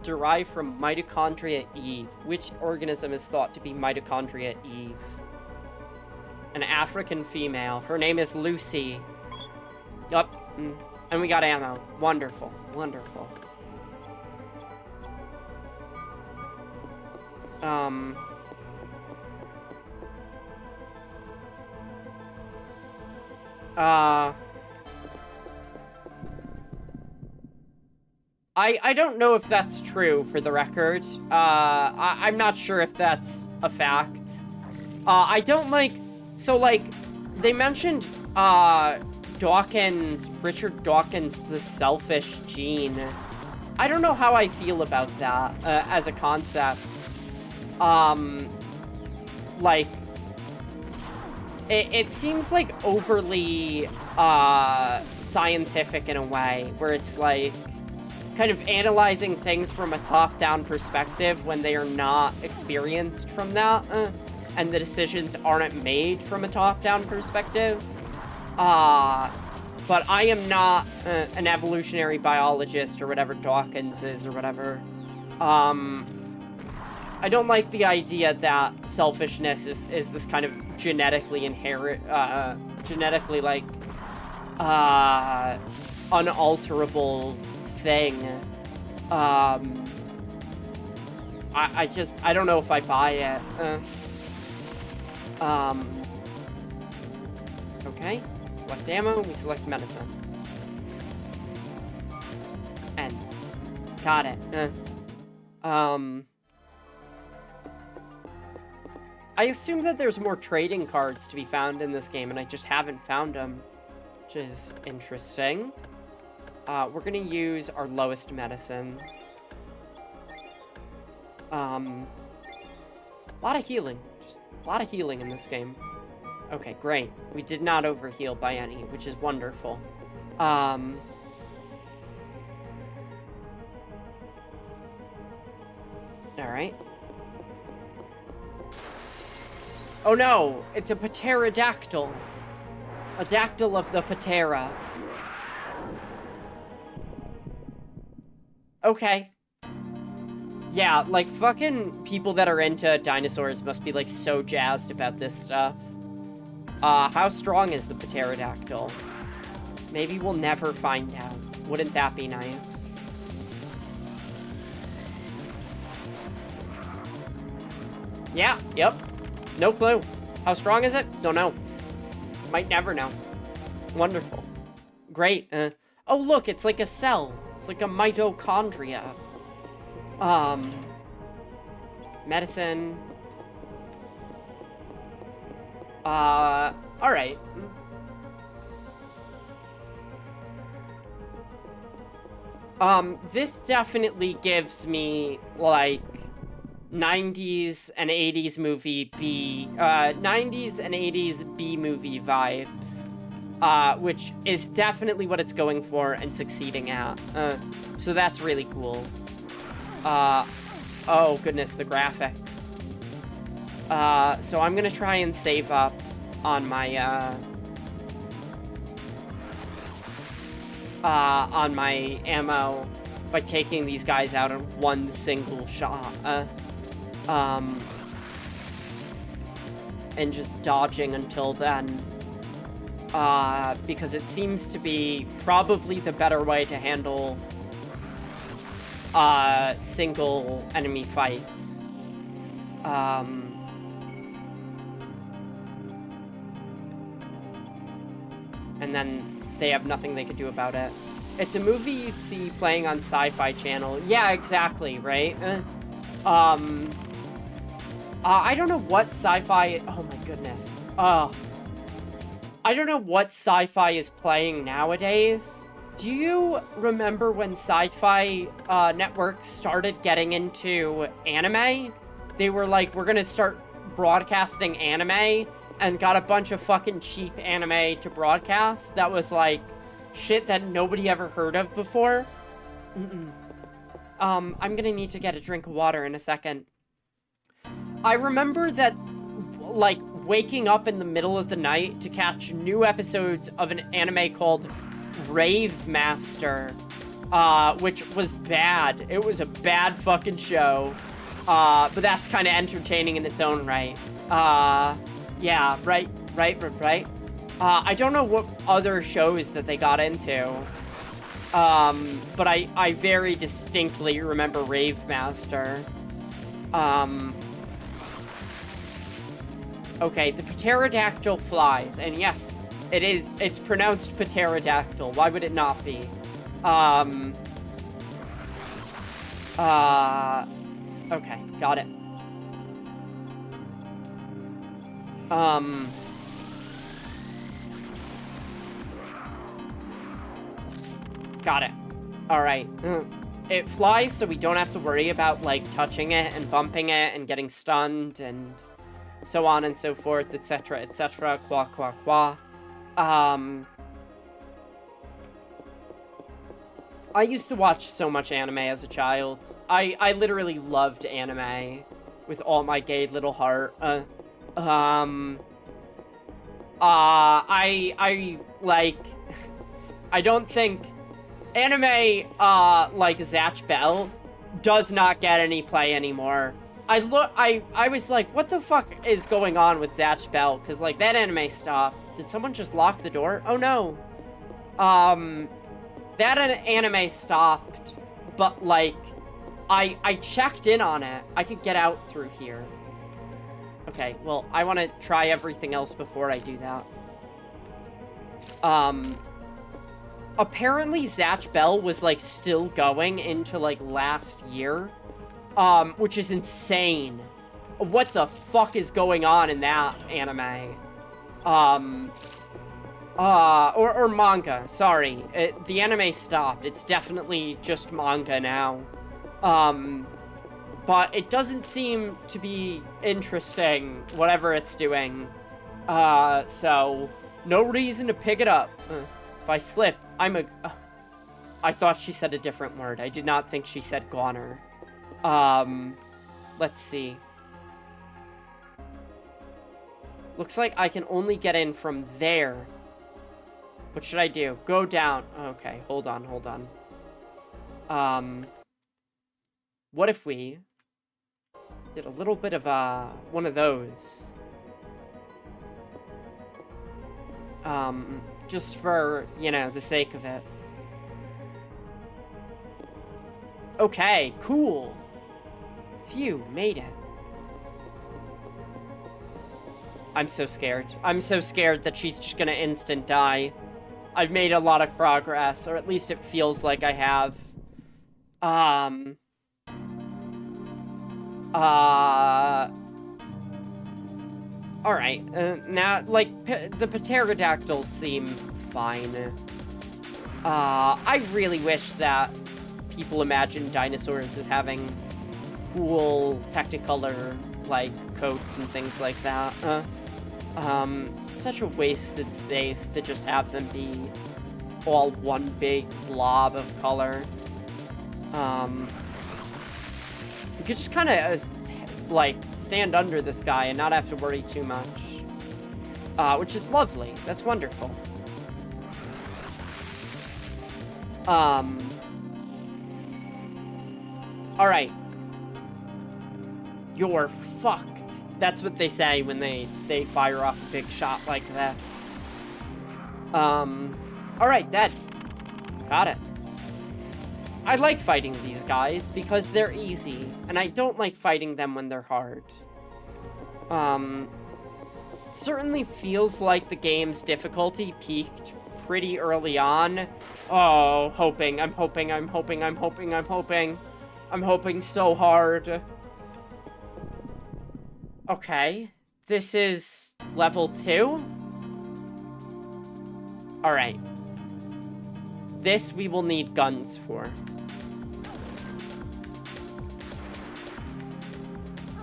derived from mitochondria Eve. Which organism is thought to be mitochondria Eve? An African female. Her name is Lucy. Yup. And we got ammo. Wonderful. Wonderful. I don't know if that's true, for the record. I'm not sure if that's a fact. I don't like... So, like, they mentioned, Dawkins, Richard Dawkins, the selfish gene. I don't know how I feel about that, as a concept. Like, it seems like overly, scientific in a way, where it's like, kind of analyzing things from a top-down perspective when they are not experienced from that, and the decisions aren't made from a top-down perspective. But I am not an evolutionary biologist or whatever Dawkins is or whatever. I don't like the idea that selfishness is this kind of genetically inherent, genetically, like, unalterable thing. I don't know if I buy it. Okay. Select ammo, we select medicine. N. Got it. I assume that there's more trading cards to be found in this game, and I just haven't found them, which is interesting. We're gonna use our lowest medicines. A lot of healing. Just a lot of healing in this game. Okay, great. We did not overheal by any, which is wonderful. Alright. Oh no! It's a pterodactyl. A dactyl of the Patera. Okay. Yeah, like, fucking people that are into dinosaurs must be, like, so jazzed about this stuff. How strong is the pterodactyl? Maybe we'll never find out. Wouldn't that be nice? Yeah, yep. No clue. How strong is it? Don't know. Might never know. Wonderful. Great. Oh, look, it's like a cell. It's like a mitochondria. medicine. Alright. This definitely gives me, like, 90s and 80s movie B, 90s and 80s B-movie vibes. Which is definitely what it's going for and succeeding at. So that's really cool. Oh goodness, the graphics. So I'm gonna try and save up on my ammo by taking these guys out in one single shot. And just dodging until then. Because it seems to be probably the better way to handle single enemy fights. And then they have nothing they could do about it. It's a movie you'd see playing on Sci-Fi Channel. Yeah, exactly, right? I don't know what sci-fi... Oh my goodness. I don't know what sci-fi is playing nowadays. Do you remember when Sci-Fi Network started getting into anime? They were like, we're gonna start broadcasting anime, and got a bunch of fucking cheap anime to broadcast that was like shit that nobody ever heard of before. I'm gonna need to get a drink of water in a second. I remember that, like, waking up in the middle of the night to catch new episodes of an anime called Rave Master, which was bad. It was a bad fucking show, but that's kind of entertaining in its own right. Yeah, right. I don't know what other shows that they got into, but I very distinctly remember Rave Master. Okay, the pterodactyl flies, and yes, it's pronounced pterodactyl. Why would it not be? Okay, got it. Got it. Alright. It flies, so we don't have to worry about, like, touching it and bumping it and getting stunned and so on and so forth, etc., etc. Qua. I used to watch so much anime as a child. I literally loved anime with all my gay little heart. I don't think anime, like Zatch Bell does not get any play anymore. I was like, what the fuck is going on with Zatch Bell? Because, like, that anime stopped. Did someone just lock the door? Oh, no. That anime stopped, but, like, I checked in on it. I could get out through here. Okay, well, I want to try everything else before I do that. Apparently Zatch Bell was, like, still going into, like, last year. Which is insane. What the fuck is going on in that anime? Or manga, sorry. The anime stopped. It's definitely just manga now. But it doesn't seem to be interesting, whatever it's doing. So, no reason to pick it up. If I slip, I thought she said a different word. I did not think she said goner. Let's see. Looks like I can only get in from there. What should I do? Go down. Okay, hold on. What if we did a little bit of, one of those? Just for, you know, the sake of it. Okay, cool. Phew, made it. I'm so scared. I'm so scared that she's just gonna instant die. I've made a lot of progress, or at least it feels like I have. Alright, now, like, the pterodactyls seem fine. I really wish that people imagined dinosaurs as having cool Technicolor, like, coats and things like that. Such a wasted space to just have them be all one big blob of color. You could just kind of, like, stand under this guy and not have to worry too much. Which is lovely. That's wonderful. Alright. You're fucked. That's what they say when they fire off a big shot like this. Alright, dead. Got it. I like fighting these guys because they're easy, and I don't like fighting them when they're hard. Certainly feels like the game's difficulty peaked pretty early on. Oh, I'm hoping so hard. Okay, this is level 2? Alright. This we will need guns for.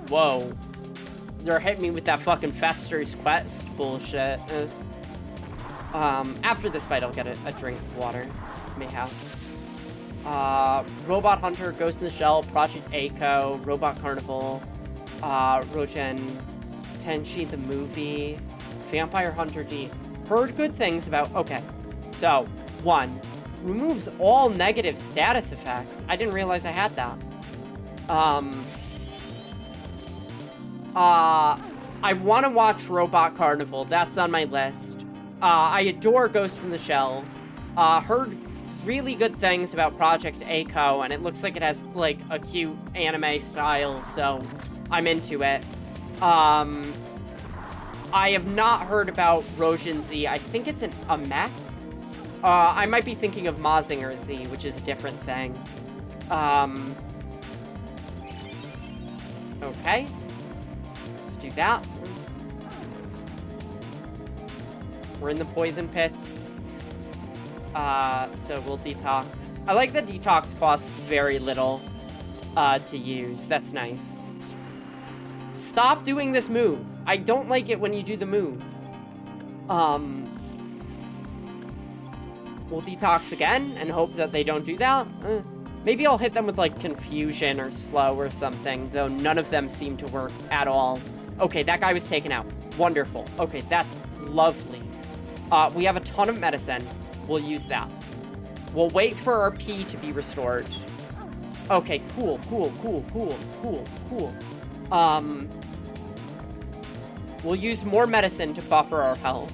Whoa. They're hitting me with that fucking Fester's Quest bullshit. After this fight, I'll get a drink of water. Mayhaps. Robot Hunter, Ghost in the Shell, Project A-ko, Robot Carnival, Rogen, Tenchi the movie, Vampire Hunter D. Heard good things about... Okay. So, 1. Removes all negative status effects. I didn't realize I had that. I want to watch Robot Carnival. That's on my list. I adore Ghost in the Shell. Heard really good things about Project A-ko, and it looks like it has, like, a cute anime style, so I'm into it. I have not heard about Rojin Z. I think it's a mech. I might be thinking of Mazinger Z, which is a different thing. Okay. Let's do that. We're in the poison pits. So we'll detox. I like that detox costs very little to use. That's nice. Stop doing this move. I don't like it when you do the move. We'll detox again and hope that they don't do that. Maybe I'll hit them with, like, confusion or slow or something, though none of them seem to work at all. Okay, that guy was taken out. Wonderful. Okay, that's lovely. We have a ton of medicine. We'll use that. We'll wait for our P to be restored. Okay, cool. We'll use more medicine to buffer our health.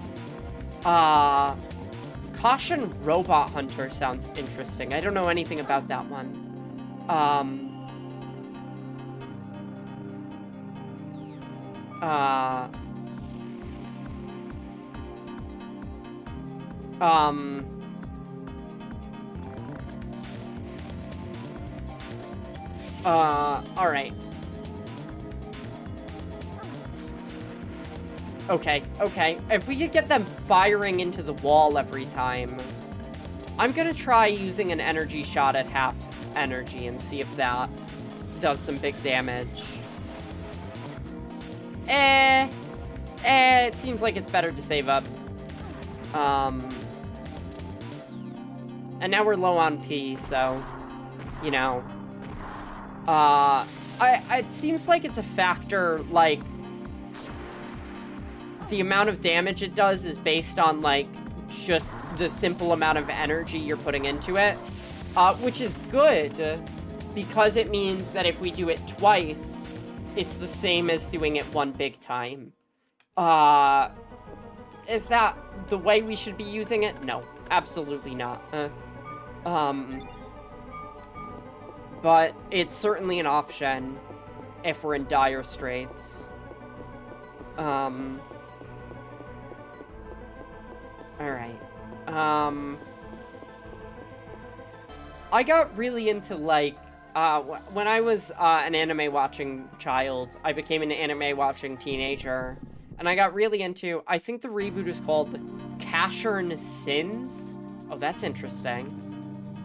Caution Robot Hunter sounds interesting. I don't know anything about that one. Alright. Okay. If we could get them firing into the wall every time, I'm gonna try using an energy shot at half energy and see if that does some big damage. It seems like it's better to save up. And now we're low on P, so, you know. It seems like it's a factor, like, the amount of damage it does is based on, like, just the simple amount of energy you're putting into it. Which is good, because it means that if we do it twice, it's the same as doing it one big time. Is that the way we should be using it? No, absolutely not. But it's certainly an option if we're in dire straits. Alright. I got really into, like, when I was an anime watching child, I became an anime watching teenager, and I got really into, I think the reboot is called Carrion Sins. Oh, that's interesting.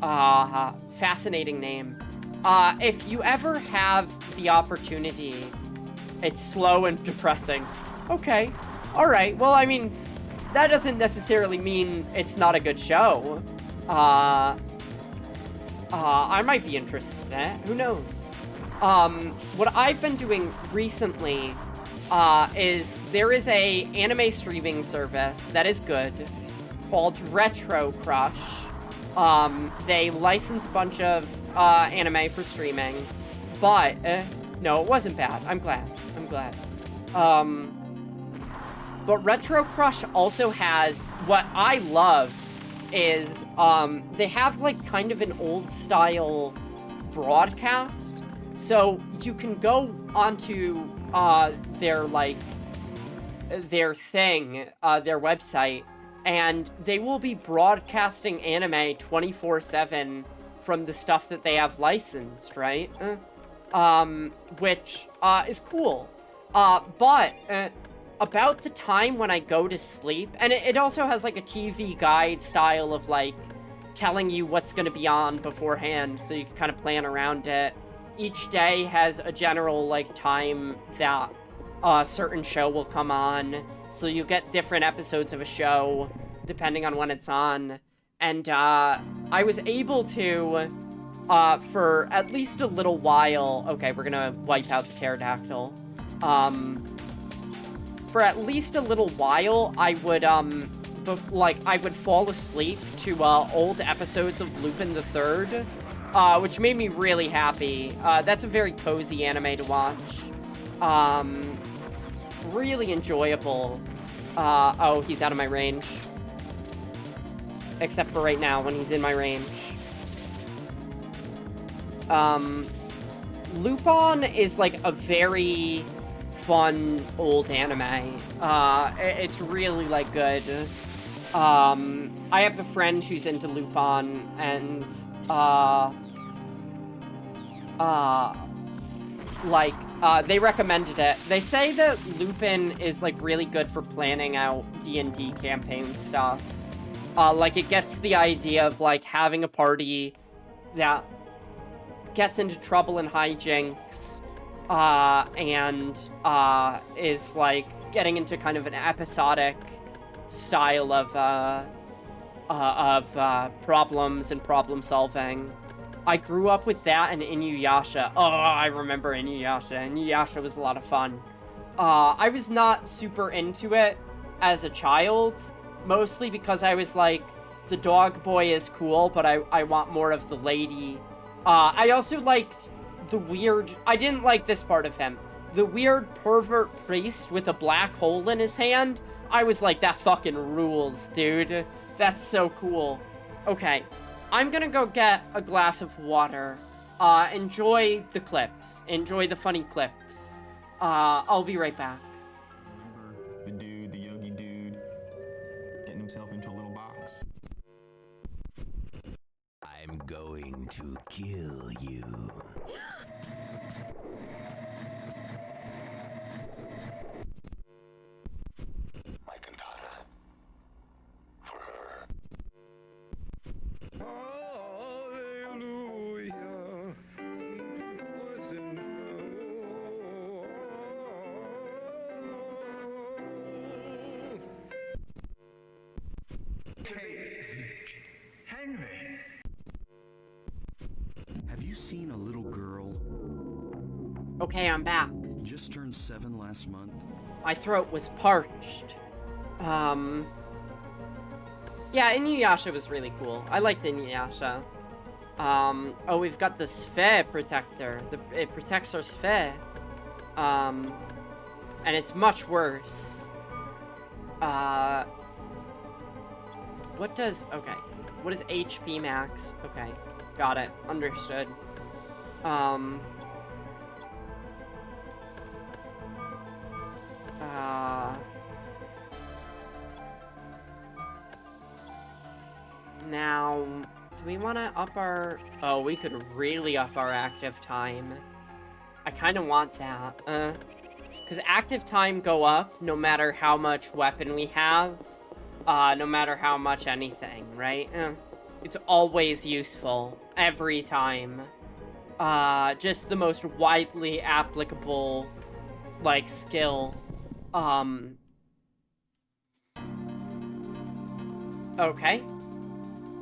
Fascinating name. If you ever have the opportunity, it's slow and depressing. Okay. Alright, well, I mean, that doesn't necessarily mean it's not a good show. I might be interested in it. Who knows? What I've been doing recently, is there is a anime streaming service that is good called Retro Crush. They license a bunch of, anime for streaming, but, no, it wasn't bad. I'm glad. But Retro Crush also has, what I love is, they have, like, kind of an old-style broadcast, so you can go onto, their, like, their thing, their website, and they will be broadcasting anime 24/7 from the stuff that they have licensed, right? Which, is cool. But, about the time when I go to sleep, and it also has, like, a TV guide style of, like, telling you what's gonna be on beforehand, so you can kind of plan around it. Each day has a general, like, time that a certain show will come on, so you get different episodes of a show, depending on when it's on. And, I was able to, for at least a little while... Okay, we're gonna wipe out the pterodactyl. For at least a little while, I would, I would fall asleep to, old episodes of Lupin the Third, which made me really happy. That's a very cozy anime to watch. Really enjoyable. Oh, he's out of my range. Except for right now, when he's in my range. Lupin is, like, a very fun old anime. It's really, like, good. I have a friend who's into Lupin, and, they recommended it. They say that Lupin is, like, really good for planning out D&D campaign stuff. Like, it gets the idea of, like, having a party that gets into trouble and hijinks, and, is, like, getting into kind of an episodic style of problems and problem solving. I grew up with that and Inuyasha. Oh, I remember Inuyasha. Inuyasha was a lot of fun. I was not super into it as a child, mostly because I was like, the dog boy is cool, but I want more of the lady. I also liked the weird... I didn't like this part of him. The weird pervert priest with a black hole in his hand. I was like, that fucking rules, dude. That's so cool. Okay, I'm gonna go get a glass of water. Enjoy the clips. Enjoy the funny clips. I'll be right back. Remember the dude, the yogi dude, getting himself into a little box? I'm going to kill you. My cantata. For her. Hallelujah. Henry. Have you seen a little girl? Okay, I'm back. Just turned 7 last month. My throat was parched. Yeah, Inuyasha was really cool. I liked Inuyasha. Oh, we've got the Sphere Protector. It protects our Sphere. And it's much worse. What does... Okay. What is HP max? Okay. Got it. Understood. Now, Do we want to up our... Oh, we could really up our active time. I kind of want that. Because active time go up no matter how much weapon we have. No matter how much anything, right? It's always useful. Every time. Just the most widely applicable, like, skill. Okay.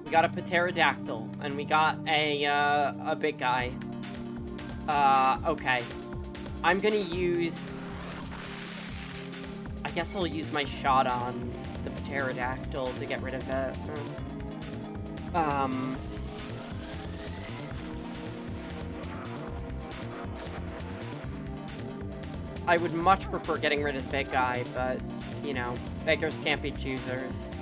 We got a pterodactyl, and we got a big guy. Okay. I'm gonna use... I guess I'll use my shot on the pterodactyl to get rid of it. I would much prefer getting rid of the big guy, but, you know, beggars can't be choosers.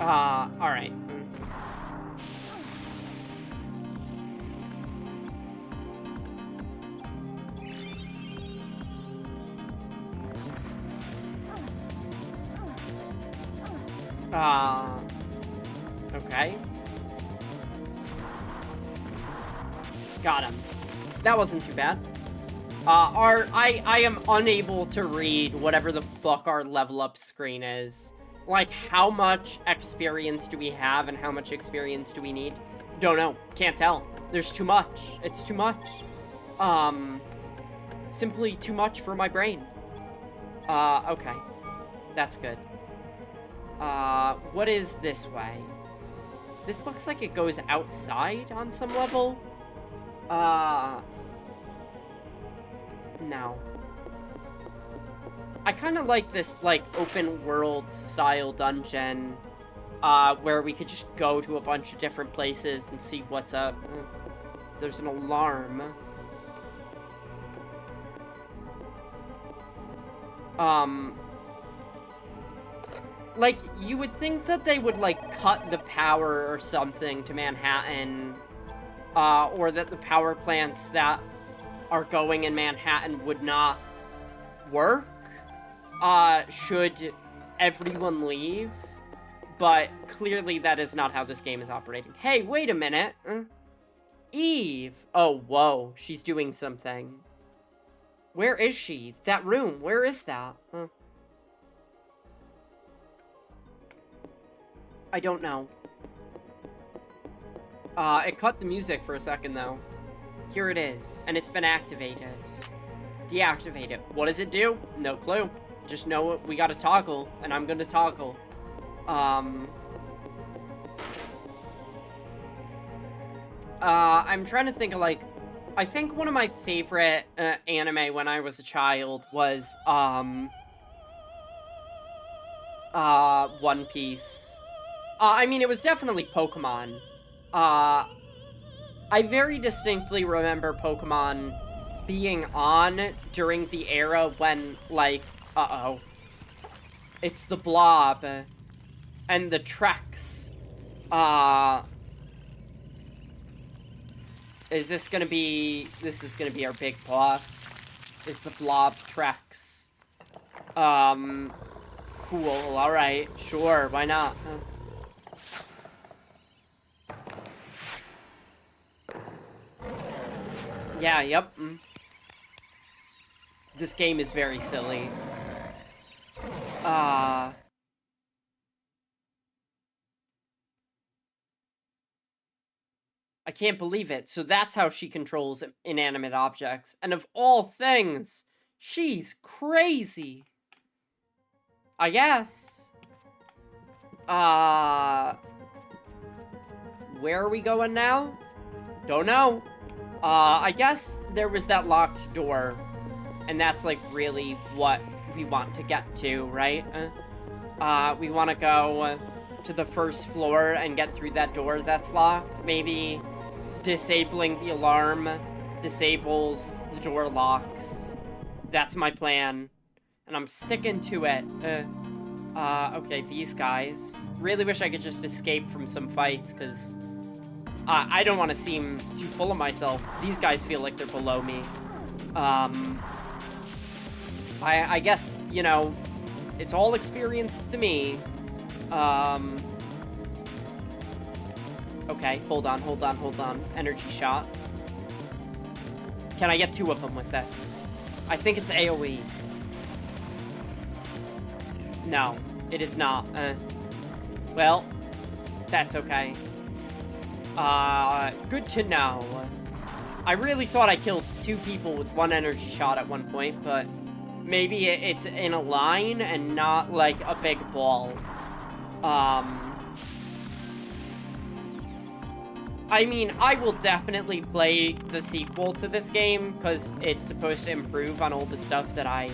Alright. Okay. Got him. That wasn't too bad. I am unable to read whatever the fuck our level up screen is. Like, how much experience do we have and how much experience do we need? Don't know. Can't tell. There's too much. It's too much. Simply too much for my brain. Okay. That's good. What is this way? This looks like it goes outside on some level. No. I kind of like this, like, open world style dungeon, where we could just go to a bunch of different places and see what's up. There's an alarm. Like, you would think that they would, like, cut the power or something to Manhattan, or that the power plants that are going in Manhattan would not work, should everyone leave, but clearly that is not how this game is operating. Hey, wait a minute. Eve. Oh, whoa, she's doing something. Where is she? That room, where is that? I don't know. It cut the music for a second, though. Here it is, and it's been activated. Deactivate it. What does it do? No clue. Just know we gotta toggle, and I'm gonna toggle. I'm trying to think of, like... I think one of my favorite anime when I was a child was, One Piece. I mean, it was definitely Pokemon. I very distinctly remember Pokemon being on during the era when, like, uh-oh. It's the Blob and the Treks. This is gonna be our big boss. Is the Blob Treks. Cool, alright, sure, why not? Yeah, yep. This game is very silly. I can't believe it. So that's how she controls inanimate objects. And of all things, she's crazy. I guess. Where are we going now? Don't know. I guess there was that locked door, and that's, like, really what we want to get to, right? We want to go to the first floor and get through that door that's locked. Maybe disabling the alarm disables the door locks. That's my plan, and I'm sticking to it. Okay, these guys. Really wish I could just escape from some fights, because I don't want to seem too full of myself. These guys feel like they're below me. I guess, you know, it's all experience to me. Okay, hold on. Energy shot. Can I get 2 of them with this? I think it's AoE. No, it is not. Well, that's okay. Good to know. I really thought I killed 2 people with 1 energy shot at one point, but maybe it's in a line and not like a big ball. I mean, I will definitely play the sequel to this game because it's supposed to improve on all the stuff that I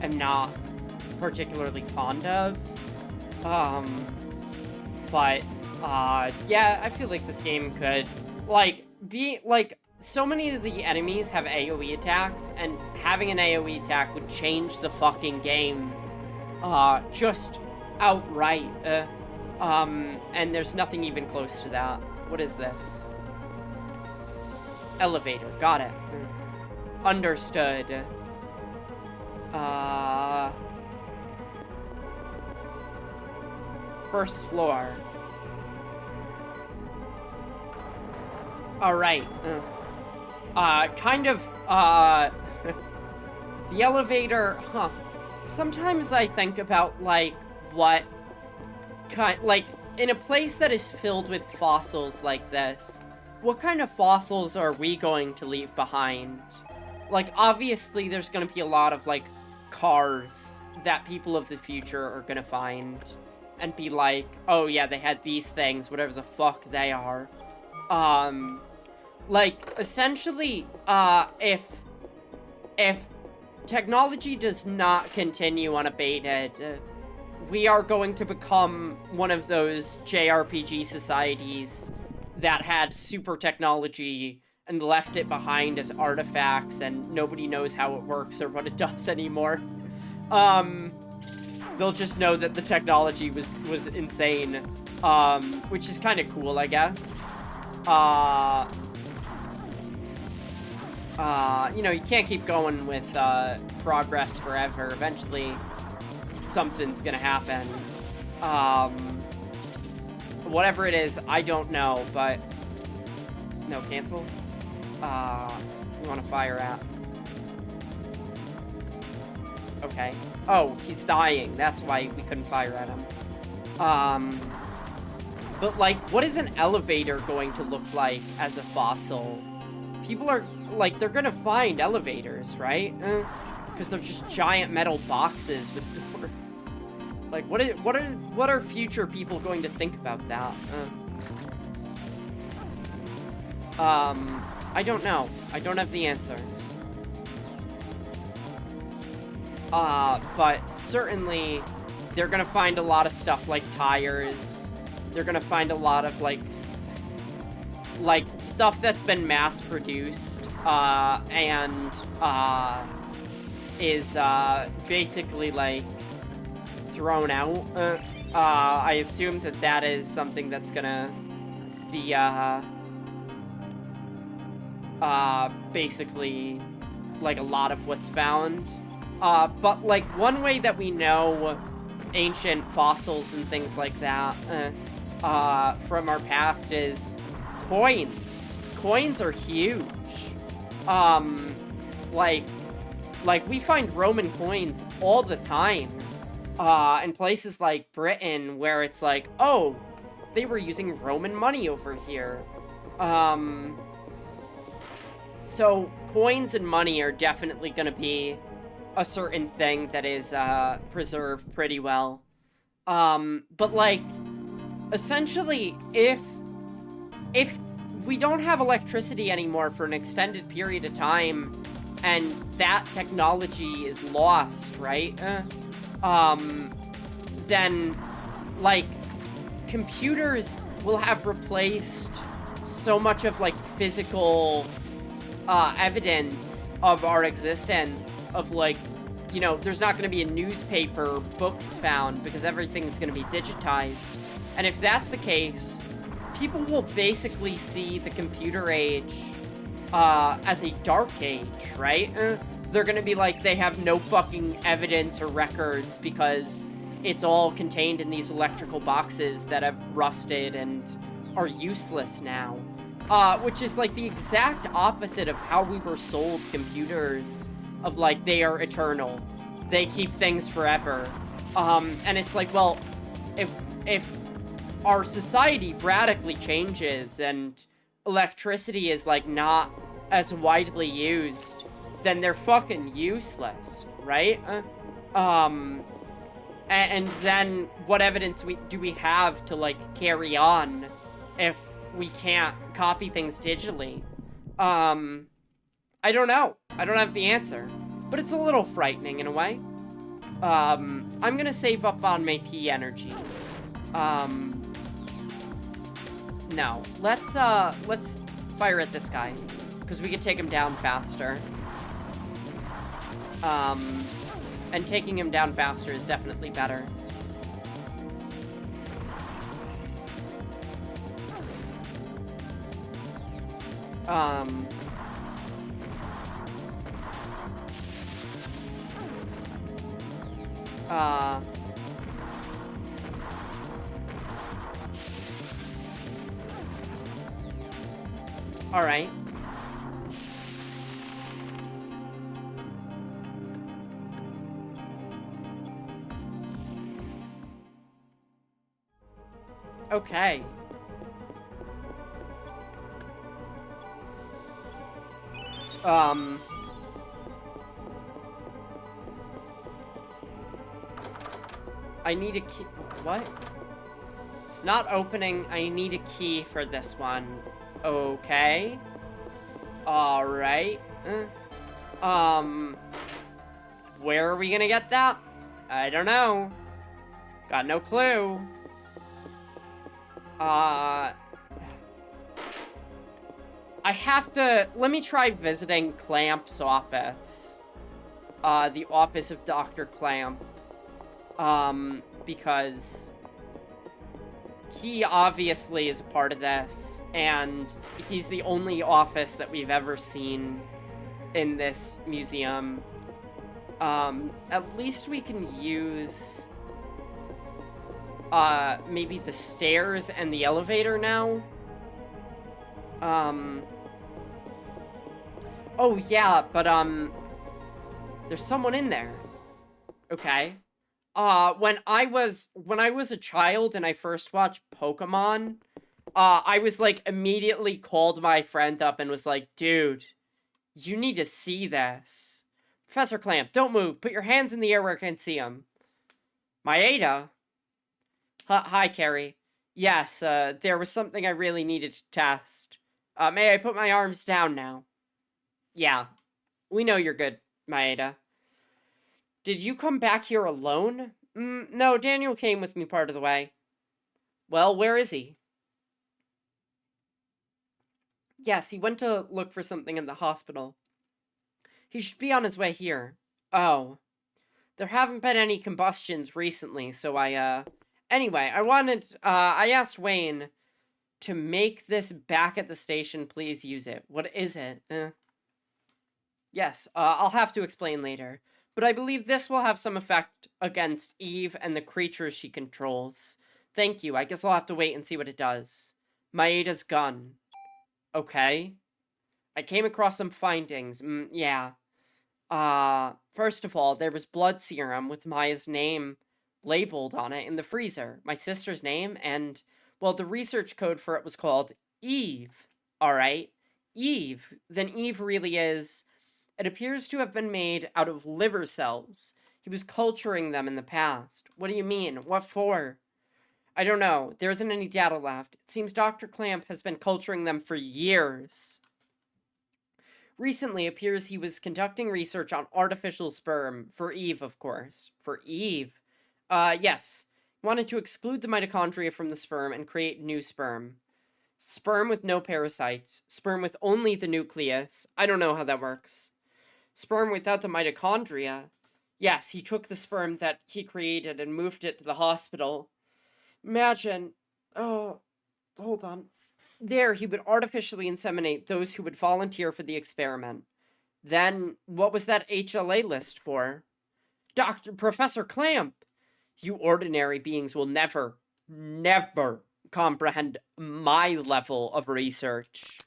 am not particularly fond of. Yeah, I feel like this game could, like, be, like, so many of the enemies have AoE attacks, and having an AoE attack would change the fucking game, just outright. And there's nothing even close to that. What is this? Elevator. Got it. Understood. First floor. Alright. The elevator, Sometimes I think about, like, in a place that is filled with fossils like this, what kind of fossils are we going to leave behind? Like, obviously there's gonna be a lot of, like, cars that people of the future are gonna find and be like, oh yeah, they had these things, whatever the fuck they are. Like, essentially, if technology does not continue unabated, we are going to become one of those JRPG societies that had super technology and left it behind as artifacts and nobody knows how it works or what it does anymore. They'll just know that the technology was insane, which is kind of cool, I guess. You know, you can't keep going with, progress forever. Eventually, something's gonna happen. Whatever it is, I don't know, but... No, cancel? We want to fire at. Okay. Oh, he's dying. That's why we couldn't fire at him. But, like, what is an elevator going to look like as a fossil? People are, like, they're gonna find elevators, right? Because they're just giant metal boxes with doors. Like, what are future people going to think about that? I don't know. I don't have the answers. But certainly they're gonna find a lot of stuff like tires. They're gonna find a lot of, like stuff that's been mass-produced, and, is, basically, like, thrown out. I assume that that is something that's gonna be, basically, like, a lot of what's found. But, like, one way that we know ancient fossils and things like that, from our past is coins. Coins are huge. Like, we find Roman coins all the time, in places like Britain, where it's like, oh, they were using Roman money over here. So, coins and money are definitely gonna be a certain thing that is, preserved pretty well. But, like, essentially, if we don't have electricity anymore for an extended period of time, and that technology is lost, right? Then, like, computers will have replaced so much of, like, physical, evidence of our existence, of, like, you know, there's not gonna be a newspaper, books found, because everything's gonna be digitized. And if that's the case, people will basically see the computer age as a dark age, right? They're gonna be like, they have no fucking evidence or records because it's all contained in these electrical boxes that have rusted and are useless now. Which is like the exact opposite of how we were sold computers, of like, they are eternal. They keep things forever. And it's like, well, if our society radically changes and electricity is like not as widely used, then they're fucking useless, right? And then what evidence do we have to like carry on if we can't copy things digitally? I don't know. I don't have the answer, but it's a little frightening in a way. I'm gonna save up on my P energy. No, let's fire at this guy, because we could take him down faster. And taking him down faster is definitely better. All right. Okay. I need a key. What? It's not opening. I need a key for this one. Okay. Alright. Where are we gonna get that? I don't know. Got no clue. I have to... Let me try visiting Clamp's office. The office of Dr. Clamp. Because he obviously is a part of this, and he's the only office that we've ever seen in this museum. At least we can use maybe the stairs and the elevator now. Oh yeah, but there's someone in there. Okay. When I was a child and I first watched Pokemon, I was like immediately called my friend up and was like, dude, you need to see this. Professor Clamp, don't move. Put your hands in the air where I can see them. Maeda? Hi, Carrie. Yes, there was something I really needed to test. May I put my arms down now? Yeah. We know you're good, Maeda. Did you come back here alone? No, Daniel came with me part of the way. Well, where is he? Yes, he went to look for something in the hospital. He should be on his way here. Oh. There haven't been any combustions recently, so Anyway, I asked Wayne to make this back at the station. Please use it. What is it? Yes, I'll have to explain later. But I believe this will have some effect against Eve and the creatures she controls. Thank you. I guess I'll have to wait and see what it does. Maeda's gun. Okay. I came across some findings. Yeah. First of all, there was blood serum with Maya's name labeled on it in the freezer. My sister's name, and, well, the research code for it was called Eve. Alright? Eve. Then Eve really is... It appears to have been made out of liver cells. He was culturing them in the past. What do you mean? What for? I don't know. There isn't any data left. It seems Dr. Clamp has been culturing them for years. Recently, it appears he was conducting research on artificial sperm. For Eve, of course. For Eve? Yes. He wanted to exclude the mitochondria from the sperm and create new sperm. Sperm with no parasites. Sperm with only the nucleus. I don't know how that works. Sperm without the mitochondria. Yes, he took the sperm that he created and moved it to the hospital. Imagine. Oh. hold on. There, he would artificially inseminate those who would volunteer for the experiment. Then, what was that HLA list for? Professor Clamp! You ordinary beings will never comprehend my level of research.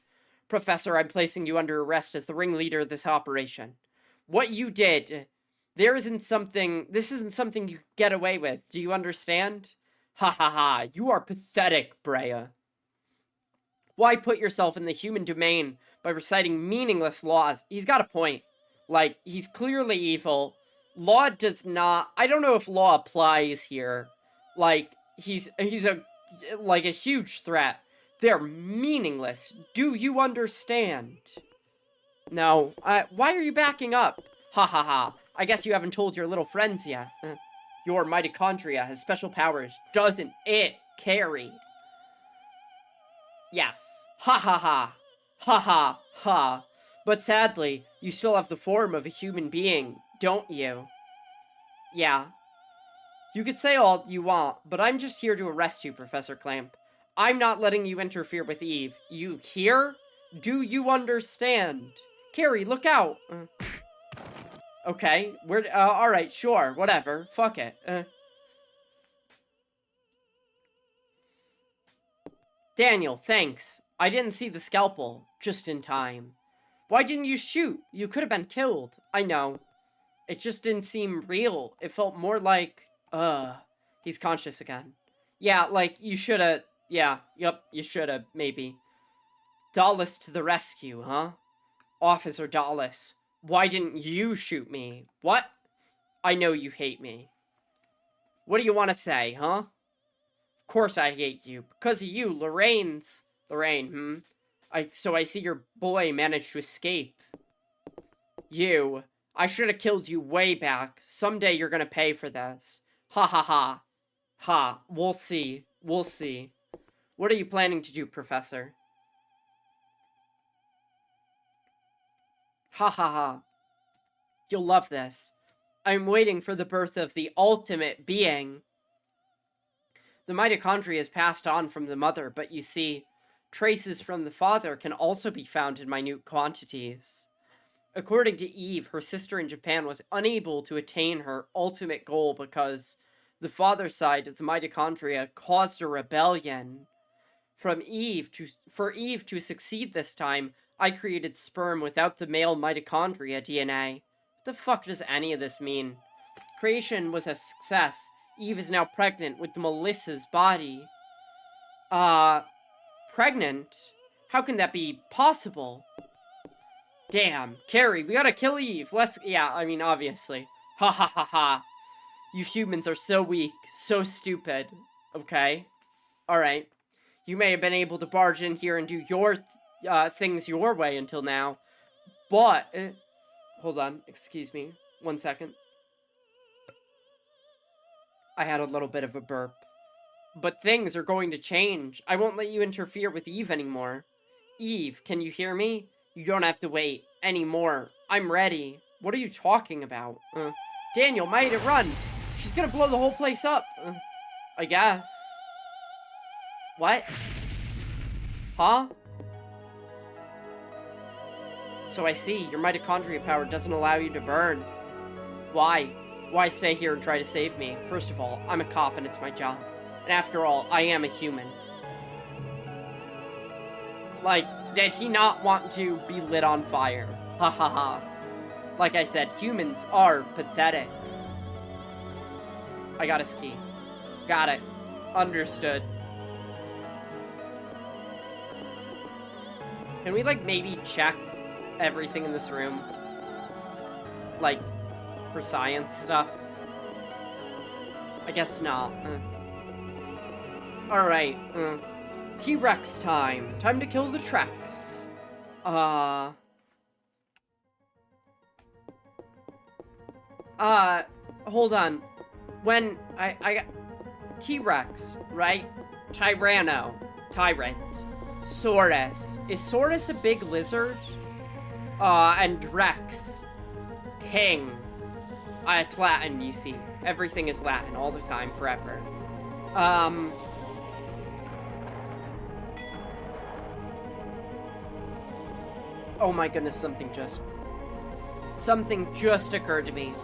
Professor, I'm placing you under arrest as the ringleader of this operation. What you did, this isn't something you get away with. Do you understand? Ha ha ha, you are pathetic, Brea. Why put yourself in the human domain by reciting meaningless laws? He's got a point. Like, he's clearly evil. Law does not... I don't know if law applies here. Like, he's a huge threat. They're meaningless. Do you understand? No. Why are you backing up? Ha ha ha. I guess you haven't told your little friends yet. Your mitochondria has special powers, doesn't it, Carrie? Yes. Ha ha ha. Ha ha ha. But sadly, you still have the form of a human being, don't you? Yeah. You could say all you want, but I'm just here to arrest you, Professor Clamp. I'm not letting you interfere with Eve. You hear? Do you understand? Carrie, look out! Okay, alright, sure, whatever. Fuck it. Daniel, thanks. I didn't see the scalpel. Just in time. Why didn't you shoot? You could have been killed. I know. It just didn't seem real. It felt more like... He's conscious again. Yeah, like, you should've... Yeah, yep, you should've, maybe. Dallas to the rescue, huh? Officer Dallas. Why didn't you shoot me? What? I know you hate me. What do you want to say, huh? Of course I hate you. Because of you, Lorraine, So I see your boy managed to escape. You. I should have killed you way back. Someday you're gonna pay for this. Ha ha ha. Ha. We'll see. We'll see. What are you planning to do, Professor? Ha ha ha. You'll love this. I'm waiting for the birth of the ultimate being. The mitochondria is passed on from the mother, but you see, traces from the father can also be found in minute quantities. According to Eve, her sister in Japan was unable to attain her ultimate goal because the father side of the mitochondria caused a rebellion. For Eve to succeed this time, I created sperm without the male mitochondria DNA. What the fuck does any of this mean? Creation was a success. Eve is now pregnant with Melissa's body. Pregnant? How can that be possible? Damn, Carrie, we gotta kill Eve. Yeah, I mean, obviously. Ha ha ha ha. You humans are so weak, so stupid. Okay? Alright. You may have been able to barge in here and do your things your way until now, but... hold on, excuse me. 1 second. I had a little bit of a burp. But things are going to change. I won't let you interfere with Eve anymore. Eve, can you hear me? You don't have to wait anymore. I'm ready. What are you talking about? Daniel, Maida, run! She's gonna blow the whole place up. I guess. What? Huh? So I see, your mitochondria power doesn't allow you to burn. Why? Why stay here and try to save me? First of all, I'm a cop and it's my job. And after all, I am a human. Like, did he not want to be lit on fire? Ha ha ha. Like I said, humans are pathetic. I got his key. Got it. Understood. Can we, like, maybe check everything in this room? Like, for science stuff? I guess not. Alright. T-Rex time. Time to kill the Trex. Hold on. When I got T-Rex, right? Tyranno. Tyrant. Saurus. Is Saurus a big lizard? And Rex. King. It's Latin, you see. Everything is Latin all the time, forever. Oh my goodness, something just occurred to me.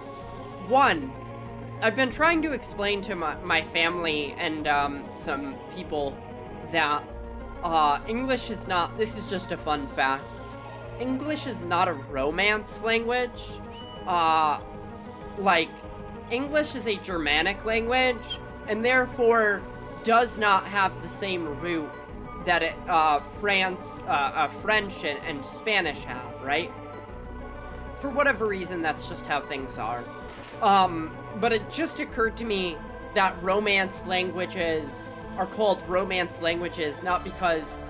One, I've been trying to explain to my family and some people that English is not, this is just a fun fact, English is not a romance language. Like, English is a Germanic language, and therefore does not have the same root that French and Spanish have, right? For whatever reason, that's just how things are. But it just occurred to me that romance languages are called romance languages not because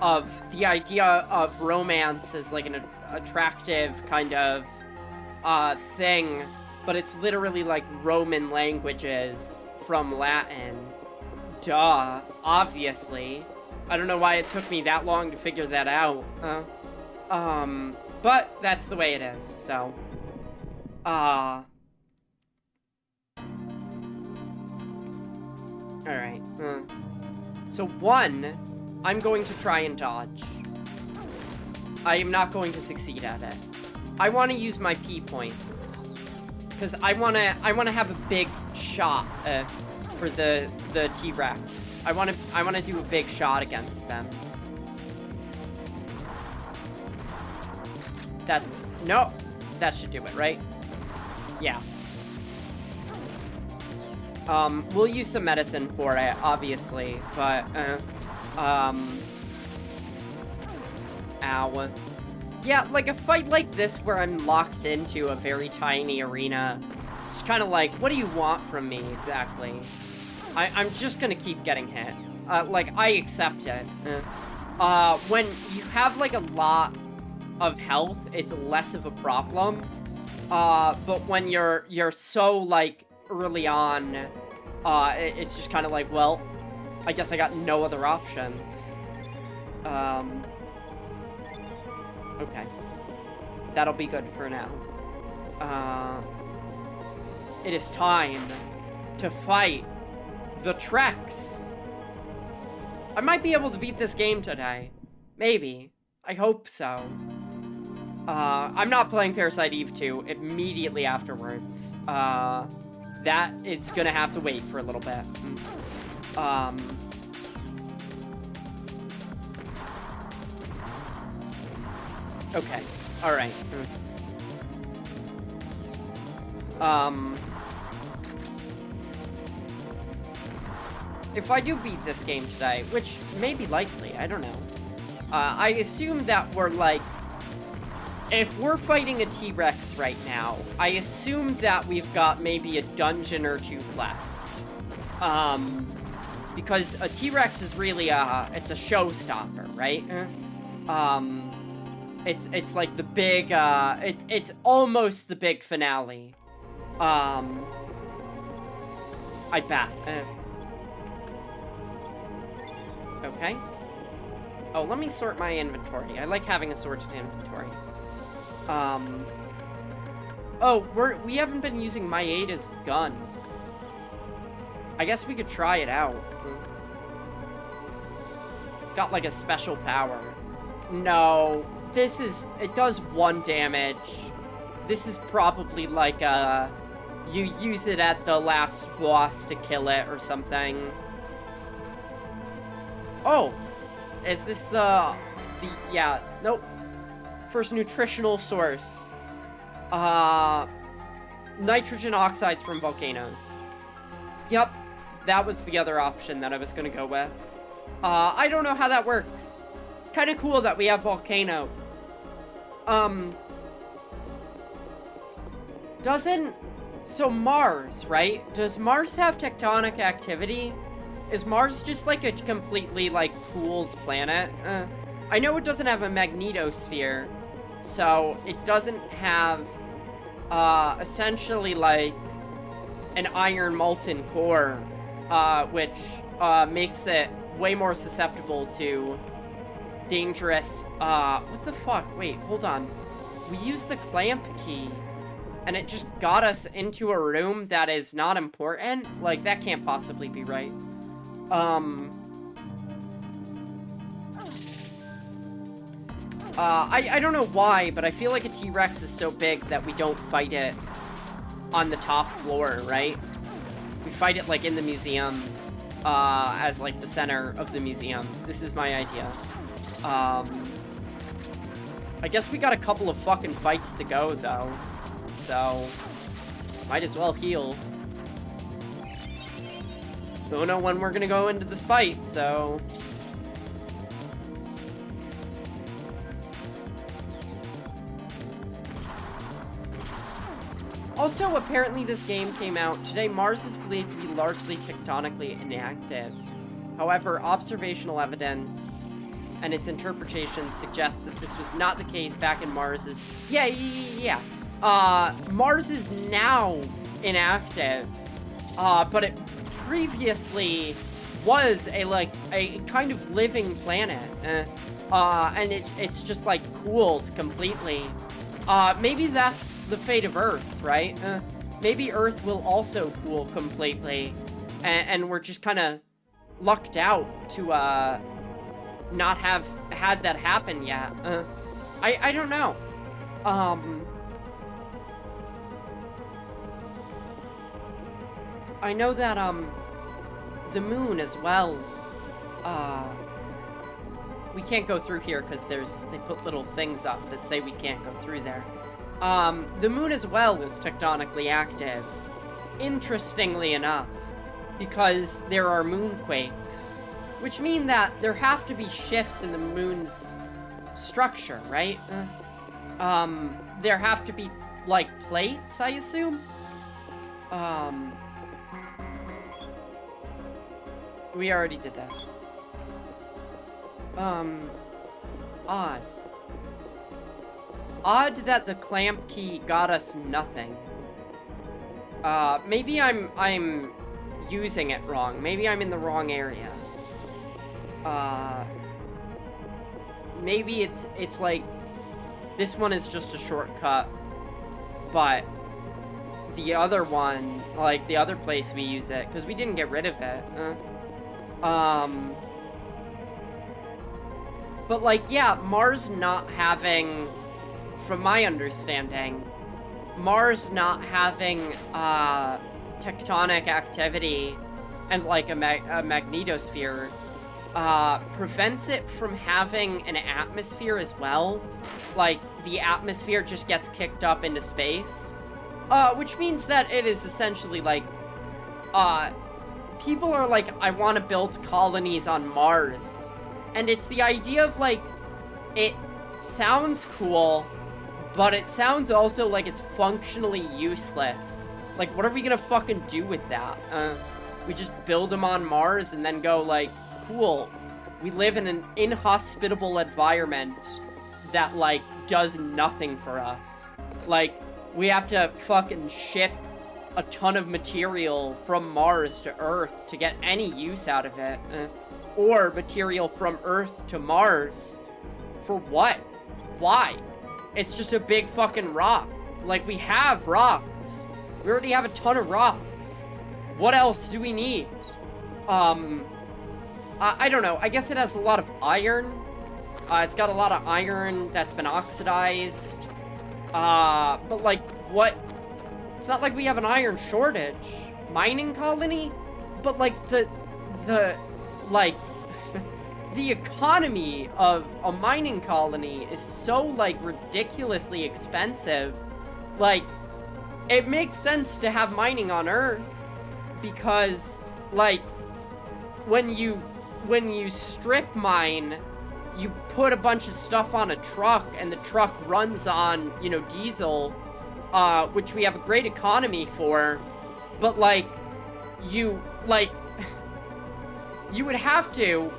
of the idea of romance as like an attractive kind of thing, but it's literally like Roman languages from Latin. Duh, obviously. I don't know why it took me that long to figure that out. But that's the way it is, so. Alright, So one, I'm going to try and dodge. I am not going to succeed at it. I want to use my P points. Because I want to have a big shot, for the T-Rex. I want to do a big shot against them. No, that should do it, right? Yeah. We'll use some medicine for it, obviously, but, ow. Yeah, like a fight like this where I'm locked into a very tiny arena, it's kind of like, what do you want from me, exactly? I'm just gonna keep getting hit. Like, I accept it. When you have, like, a lot of health, it's less of a problem. But when you're so, like, early on, it's just kind of like, well, I guess I got no other options. Okay. That'll be good for now. It is time to fight the Trex. I might be able to beat this game today. Maybe. I hope so. I'm not playing Parasite Eve 2 immediately afterwards. That it's gonna have to wait for a little bit. Okay. Alright. If I do beat this game today, which may be likely, I don't know. I assume that we're like, if we're fighting a T-Rex right now, I assume that we've got maybe a dungeon or two left. Because a T-Rex is really it's a showstopper, right? It's like the big, it's almost the big finale. I bet. Okay. Oh, let me sort my inventory. I like having a sorted inventory. Oh, we haven't been using Maeda's gun. I guess we could try it out. It's got like a special power. No, it does 1 damage. This is probably like you use it at the last boss to kill it or something. Oh, is this yeah, nope. First nutritional source. Nitrogen oxides from volcanoes. Yep, that was the other option that I was gonna go with. I don't know how that works. It's kind of cool that we have volcanoes. So Mars, right? Does Mars have tectonic activity? Is Mars just like a completely, like, cooled planet? I know it doesn't have a magnetosphere, so it doesn't have, essentially, like, an iron molten core, which, makes it way more susceptible to dangerous, what the fuck? Wait, hold on. We used the clamp key, and it just got us into a room that is not important? Like, that can't possibly be right. I don't know why, but I feel like a T-Rex is so big that we don't fight it on the top floor, right? We fight it, like, in the museum, as, like, the center of the museum. This is my idea. I guess we got a couple of fucking fights to go, though. So, might as well heal. Don't know when we're gonna go into this fight, so... Also, apparently this game came out today. Mars is believed to be largely tectonically inactive. However, observational evidence and its interpretation suggests that this was not the case back in Mars's... Yeah. Mars is now inactive, but it previously was a kind of living planet, and it's just, like, cooled completely. Maybe that's the fate of Earth, right? Maybe Earth will also cool completely, and we're just kind of lucked out to, not have had that happen yet. I don't know. I know that, the moon as well, we can't go through here because they put little things up that say we can't go through there. The moon as well is tectonically active, interestingly enough, because there are moonquakes, which mean that there have to be shifts in the moon's structure, right? There have to be, like, plates, I assume? We already did this. Odd. Odd that the clamp key got us nothing. Maybe I'm using it wrong. Maybe I'm in the wrong area. Maybe it's like, this one is just a shortcut, but the other one, like, the other place we use it, because we didn't get rid of it, but, like, yeah, Mars not having, from my understanding, Mars not having, tectonic activity and, like, a magnetosphere, prevents it from having an atmosphere as well. Like, the atmosphere just gets kicked up into space. Which means that it is essentially, like, people are like, I want to build colonies on Mars. And it's the idea of, like, it sounds cool, but it sounds also like it's functionally useless. Like, what are we gonna fucking do with that? We just build them on Mars and then go, like, cool. We live in an inhospitable environment that, like, does nothing for us. Like, we have to fucking ship a ton of material from Mars to Earth to get any use out of it. Or material from Earth to Mars. For what? Why? It's just a big fucking rock. Like, we have rocks. We already have a ton of rocks. What else do we need? I don't know. I guess it has a lot of iron. It's got a lot of iron that's been oxidized. But, like, what? It's not like we have an iron shortage. Mining colony? But, like, like, the economy of a mining colony is so, like, ridiculously expensive. Like, it makes sense to have mining on Earth because, like, when you strip mine, you put a bunch of stuff on a truck and the truck runs on, you know, diesel, which we have a great economy for, but, like, you would have to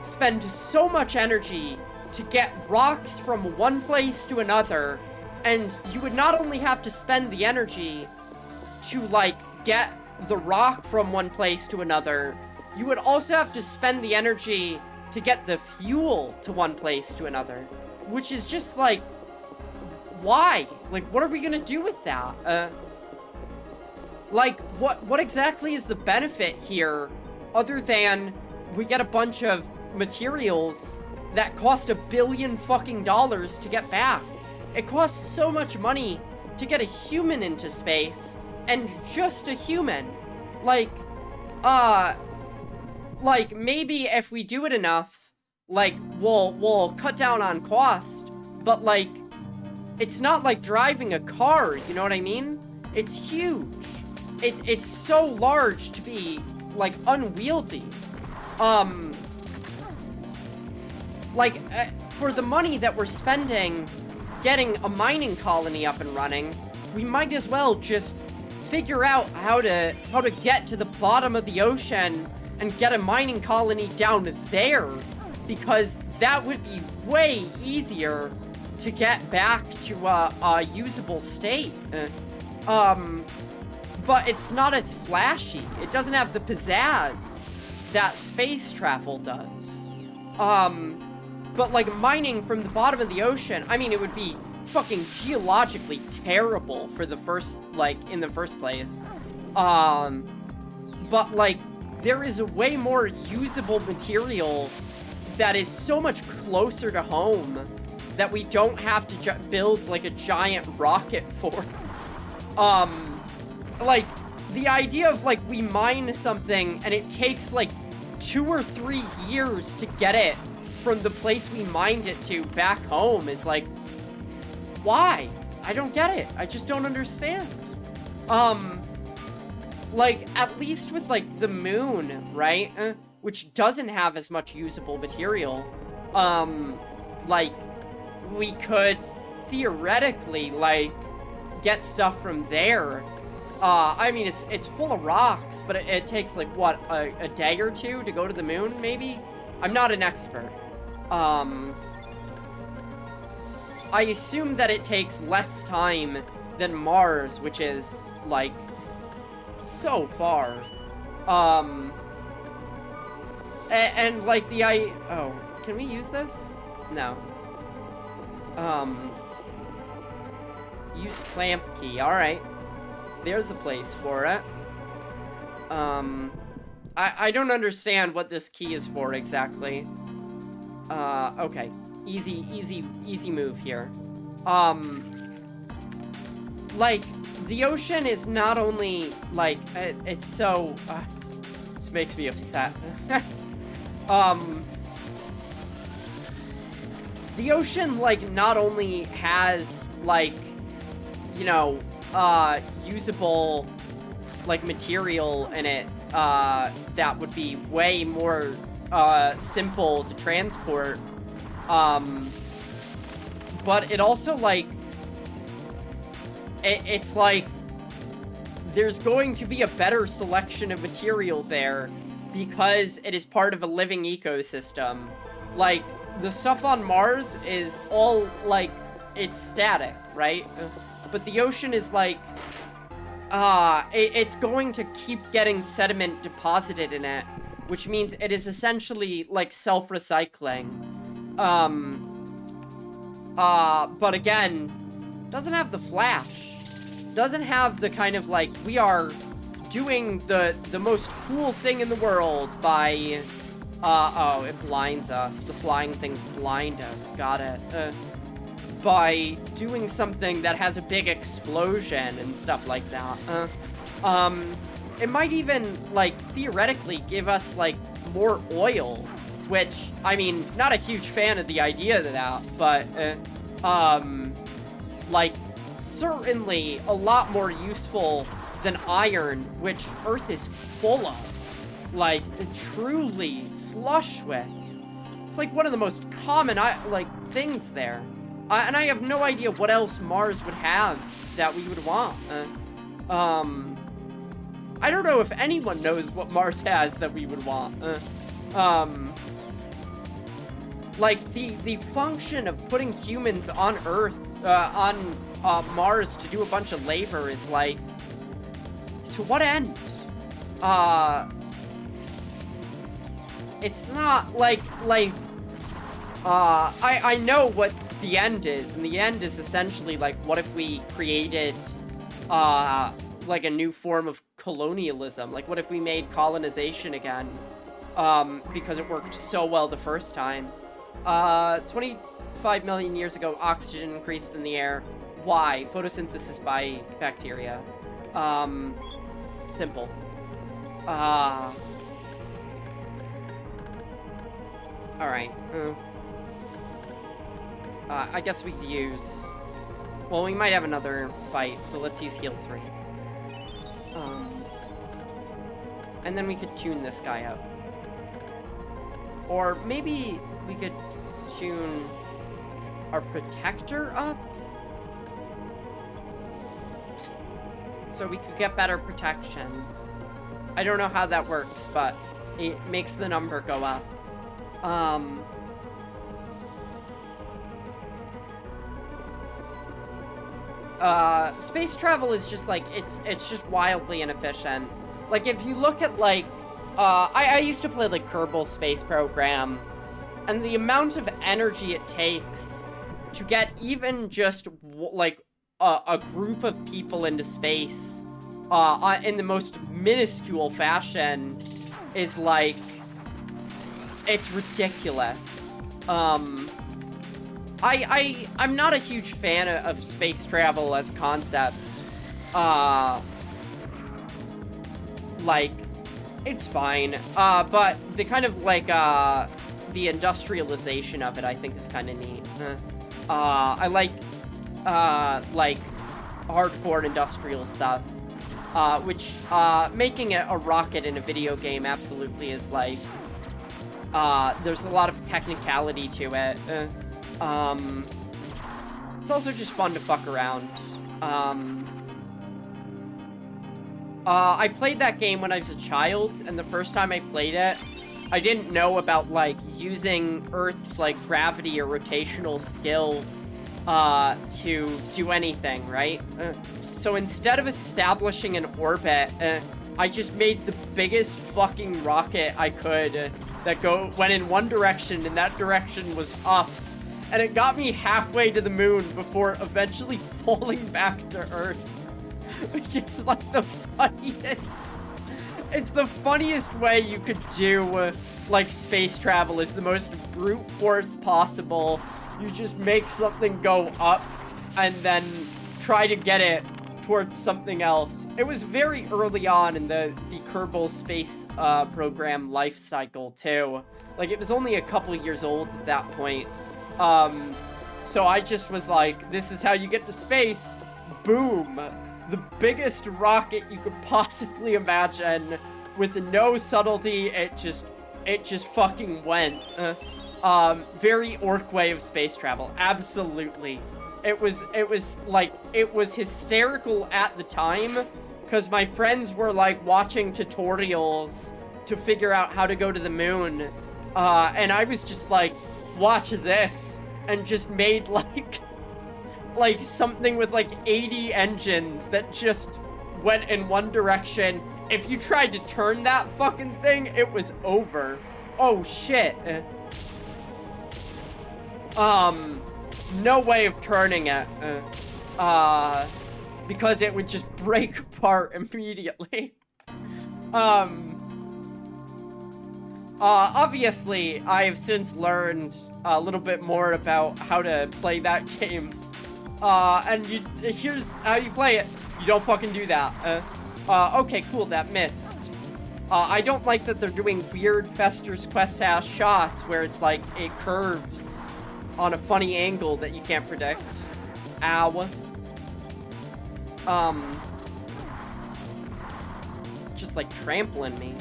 spend so much energy to get rocks from one place to another, and you would not only have to spend the energy to, like, get the rock from one place to another, you would also have to spend the energy to get the fuel to one place to another, which is just, like, why? Like, what are we gonna do with that? Like, what exactly is the benefit here, other than we get a bunch of materials that cost $1 billion fucking dollars to get back. It costs so much money to get a human into space, and just a human. Like maybe if we do it enough, like, we'll cut down on cost, but, like, it's not like driving a car, you know what I mean? It's huge. It's so large to be, like, unwieldy. For the money that we're spending getting a mining colony up and running, we might as well just figure out how to get to the bottom of the ocean and get a mining colony down there, because that would be way easier to get back to a usable state. But it's not as flashy. It doesn't have the pizzazz that space travel does. But, like, mining from the bottom of the ocean, I mean, it would be fucking geologically terrible for the first, like, in the first place. But, like, there is a way more usable material that is so much closer to home that we don't have to build, like, a giant rocket for. Like, the idea of, like, we mine something and it takes, like, 2 or 3 years to get it from the place we mined it to back home is, like, why? I don't get it. I just don't understand. Like, at least with, like, the moon, right? Which doesn't have as much usable material. Like, we could theoretically, like, get stuff from there. I mean, it's full of rocks, but it takes, like, what, a day or two to go to the moon, maybe? I'm not an expert. I assume that it takes less time than Mars, which is, like, so far. And like, oh, can we use this? No. Use clamp key, alright. There's a place for it. I don't understand what this key is for exactly. Okay. Easy move here. Like, the ocean is not only, like, it's so, this makes me upset. The ocean, like, not only has, like, you know, usable, like, material in it, that would be way more, simple to transport, but it also, like, it's like, there's going to be a better selection of material there because it is part of a living ecosystem. Like, the stuff on Mars is all, like, it's static, right? But the ocean is, like, it's going to keep getting sediment deposited in it, which means it is essentially, like, self-recycling. But again, doesn't have the flash. Doesn't have the kind of, like, we are doing the most cool thing in the world by, oh, it blinds us. The flying things blind us. Got it. By doing something that has a big explosion and stuff like that. It might even, like, theoretically give us, like, more oil, which, I mean, not a huge fan of the idea of that, but, like, certainly a lot more useful than iron, which Earth is full of. Like, truly flush with. It's, like, one of the most common, like, things there. And I have no idea what else Mars would have that we would want. I don't know if anyone knows what Mars has that we would want. Like, the function of putting humans on Earth, on Mars to do a bunch of labor is, like, to what end? It's not, like, I know what the end is, and the end is essentially, like, what if we created, like, a new form of colonialism? Like, what if we made colonization again, because it worked so well the first time? 25 million years ago, oxygen increased in the air. Why? Photosynthesis by bacteria. Simple. Alright. I guess we could use... Well, we might have another fight, so let's use heal 3. And then we could tune this guy up. Or maybe we could tune our protector up? So we could get better protection. I don't know how that works, but it makes the number go up. Space travel is just like, it's just wildly inefficient. Like, if you look at, like, I used to play, like, Kerbal Space Program, and the amount of energy it takes to get even just, like, a group of people into space, in the most minuscule fashion is, like, it's ridiculous. I'm not a huge fan of space travel as a concept. Like, it's fine. But the kind of, like, the industrialization of it, I think, is kind of neat. I like hardcore industrial stuff. Which, making it a rocket in a video game absolutely is, like, there's a lot of technicality to it. It's also just fun to fuck around. I played that game when I was a child, and the first time I played it, I didn't know about, like, using Earth's, like, gravity or rotational skill, to do anything, right? So instead of establishing an orbit, I just made the biggest fucking rocket I could that went in one direction, and that direction was up. And it got me halfway to the moon before eventually falling back to Earth. Which is like the funniest... It's the funniest way you could do, like, space travel. Is the most brute force possible. You just make something go up and then try to get it towards something else. It was very early on in the Kerbal Space Program life cycle, too. Like, it was only a couple years old at that point. So I just was like, this is how you get to space. Boom. The biggest rocket you could possibly imagine with no subtlety. It just fucking went. Very orc way of space travel. Absolutely. It was hysterical at the time because my friends were like watching tutorials to figure out how to go to the moon. And I was just like, watch this, and just made like something with like 80 engines that just went in one direction. If you tried to turn that fucking thing, it was over. Oh shit. No way of turning it. Because it would just break apart immediately. Obviously, I have since learned a little bit more about how to play that game. And here's how you play it. You don't fucking do that. Okay, cool, that missed. I don't like that they're doing weird Fester's Quest-ass shots where it's like, it curves on a funny angle that you can't predict. Ow. Just like trampling me.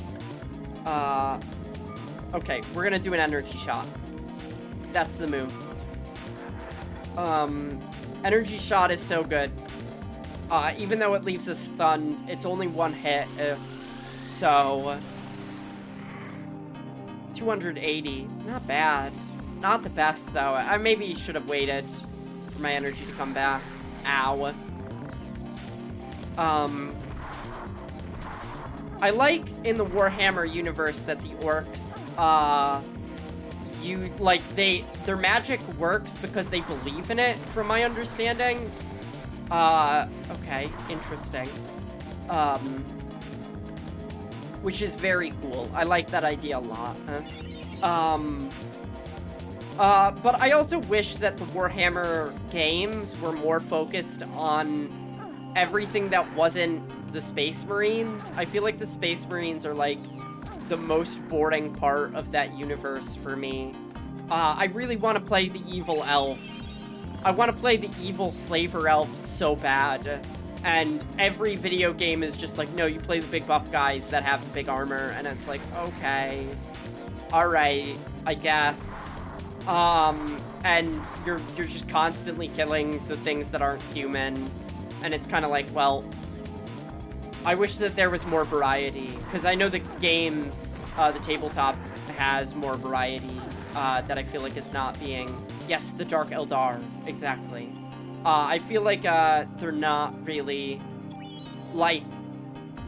Okay, we're gonna do an energy shot. That's the move. Energy shot is so good. Even though it leaves us stunned, it's only one hit. So 280. Not bad. Not the best, though. I maybe should have waited for my energy to come back. Ow. I like in the Warhammer universe that the orcs, their magic works because they believe in it, from my understanding. Okay, interesting. Which is very cool. I like that idea a lot. But I also wish that the Warhammer games were more focused on everything that wasn't the Space Marines. I feel like the Space Marines are, like, the most boring part of that universe for me. I really want to play the evil elves. I want to play the evil slaver elves so bad. And every video game is just like, no, you play the big buff guys that have the big armor. And it's like, okay. Alright, I guess. And you're just constantly killing the things that aren't human. And it's kind of like, well, I wish that there was more variety. Because I know the games, the tabletop has more variety. That I feel like is not being... Yes, the Dark Eldar. Exactly. I feel like, they're not really... Like...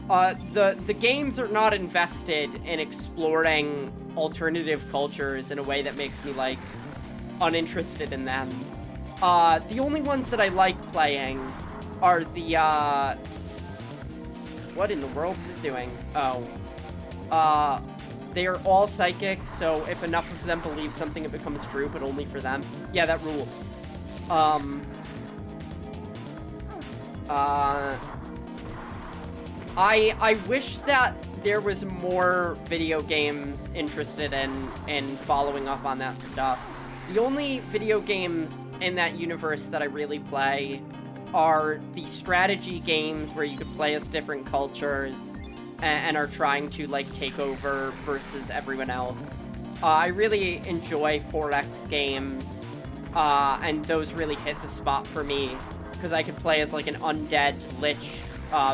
The games are not invested in exploring alternative cultures in a way that makes me, like, uninterested in them. The only ones that I like playing are the, What in the world is it doing? Oh. They are all psychic, so if enough of them believe something, it becomes true, but only for them. Yeah, that rules. I wish that there was more video games interested in following up on that stuff. The only video games in that universe that I really play are the strategy games where you could play as different cultures and are trying to, like, take over versus everyone else. I really enjoy 4X games, and those really hit the spot for me, because I could play as, like, an undead lich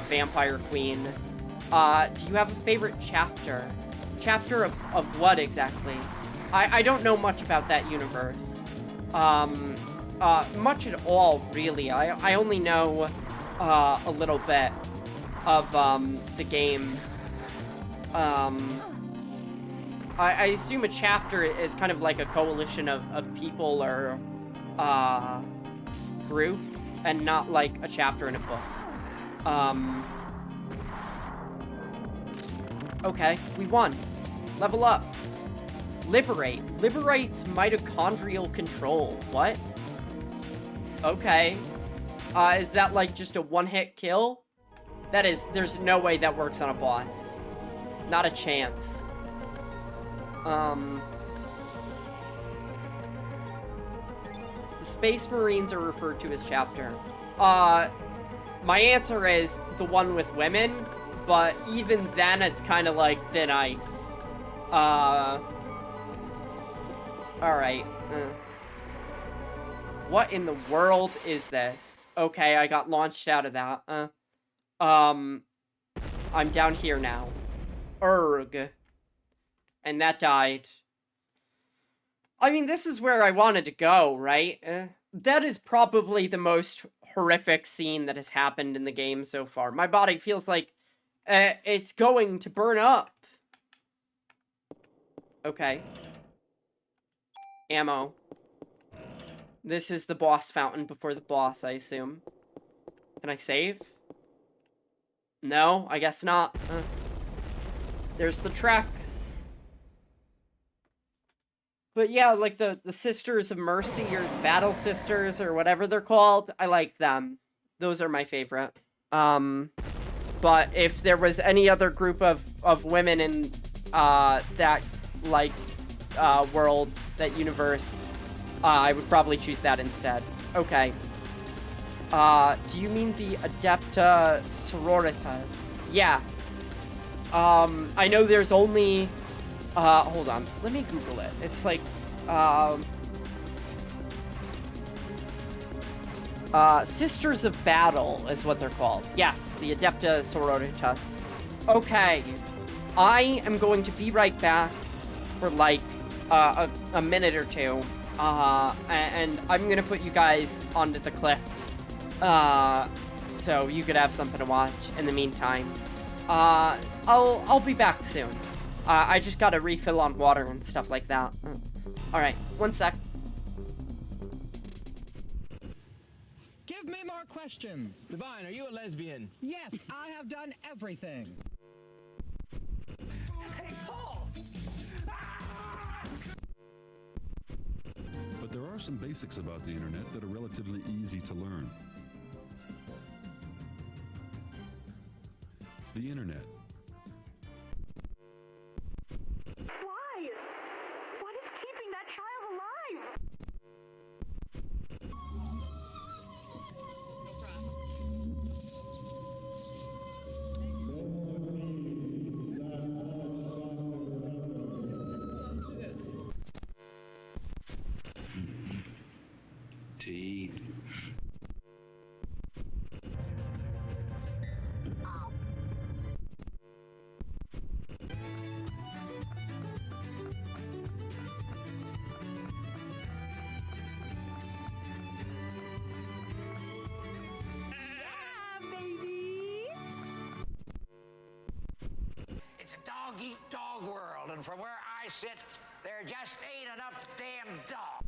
vampire queen. Do you have a favorite chapter? Chapter of what exactly? I don't know much about that universe. Much at all, really. I only know a little bit of the games. I assume a chapter is kind of like a coalition of people or group, and not like a chapter in a book. Okay, we won. Level up. Liberate. Liberates mitochondrial control. What? Okay. Is that like just a one-hit kill? That is, there's no way that works on a boss. Not a chance. The Space Marines are referred to as chapter. My answer is the one with women, but even then it's kind of like thin ice. Alright. What in the world is this? Okay, I got launched out of that. I'm down here now. Erg. And that died. I mean, this is where I wanted to go, right? That is probably the most horrific scene that has happened in the game so far. My body feels like it's going to burn up. Okay. Ammo. This is the boss fountain before the boss, I assume. Can I save? No, I guess not. There's the tracks. But yeah, like the Sisters of Mercy or the Battle Sisters or whatever they're called, I like them. Those are my favorite. But if there was any other group of women in that, like, world, that universe, I would probably choose that instead. Okay. Do you mean the Adepta Sororitas? Yes. I know there's only... hold on. Let me Google it. It's like, Sisters of Battle is what they're called. Yes, the Adepta Sororitas. Okay. I am going to be right back for, like, a minute or two. And I'm gonna put you guys onto the cliffs. So you could have something to watch in the meantime. I'll be back soon. I just gotta refill on water and stuff like that. Alright, one sec. Give me more questions. Divine, are you a lesbian? Yes, I have done everything. Hey, Paul! There are some basics about the internet that are relatively easy to learn. The internet. Why? What is keeping that child alive? To eat. It's a dog-eat-dog world, and from where I sit, there just ain't enough damn dogs.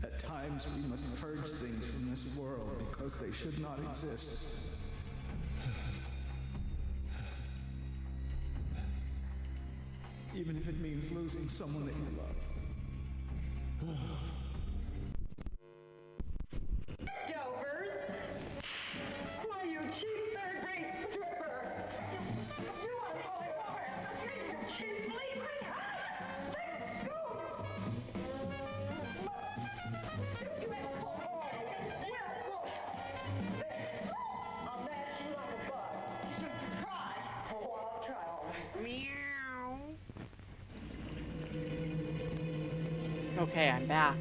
At times, we must purge things from this world because they should not exist. Even if it means losing someone that you love. Dovers? Why, you cheap third-rate stripper! You want to call it over? You cheap bleeding! Let go! You ain't pulled I'll mash you like a bug. You shouldn't try. Oh, I'll try all right. Meow. Okay, I'm back.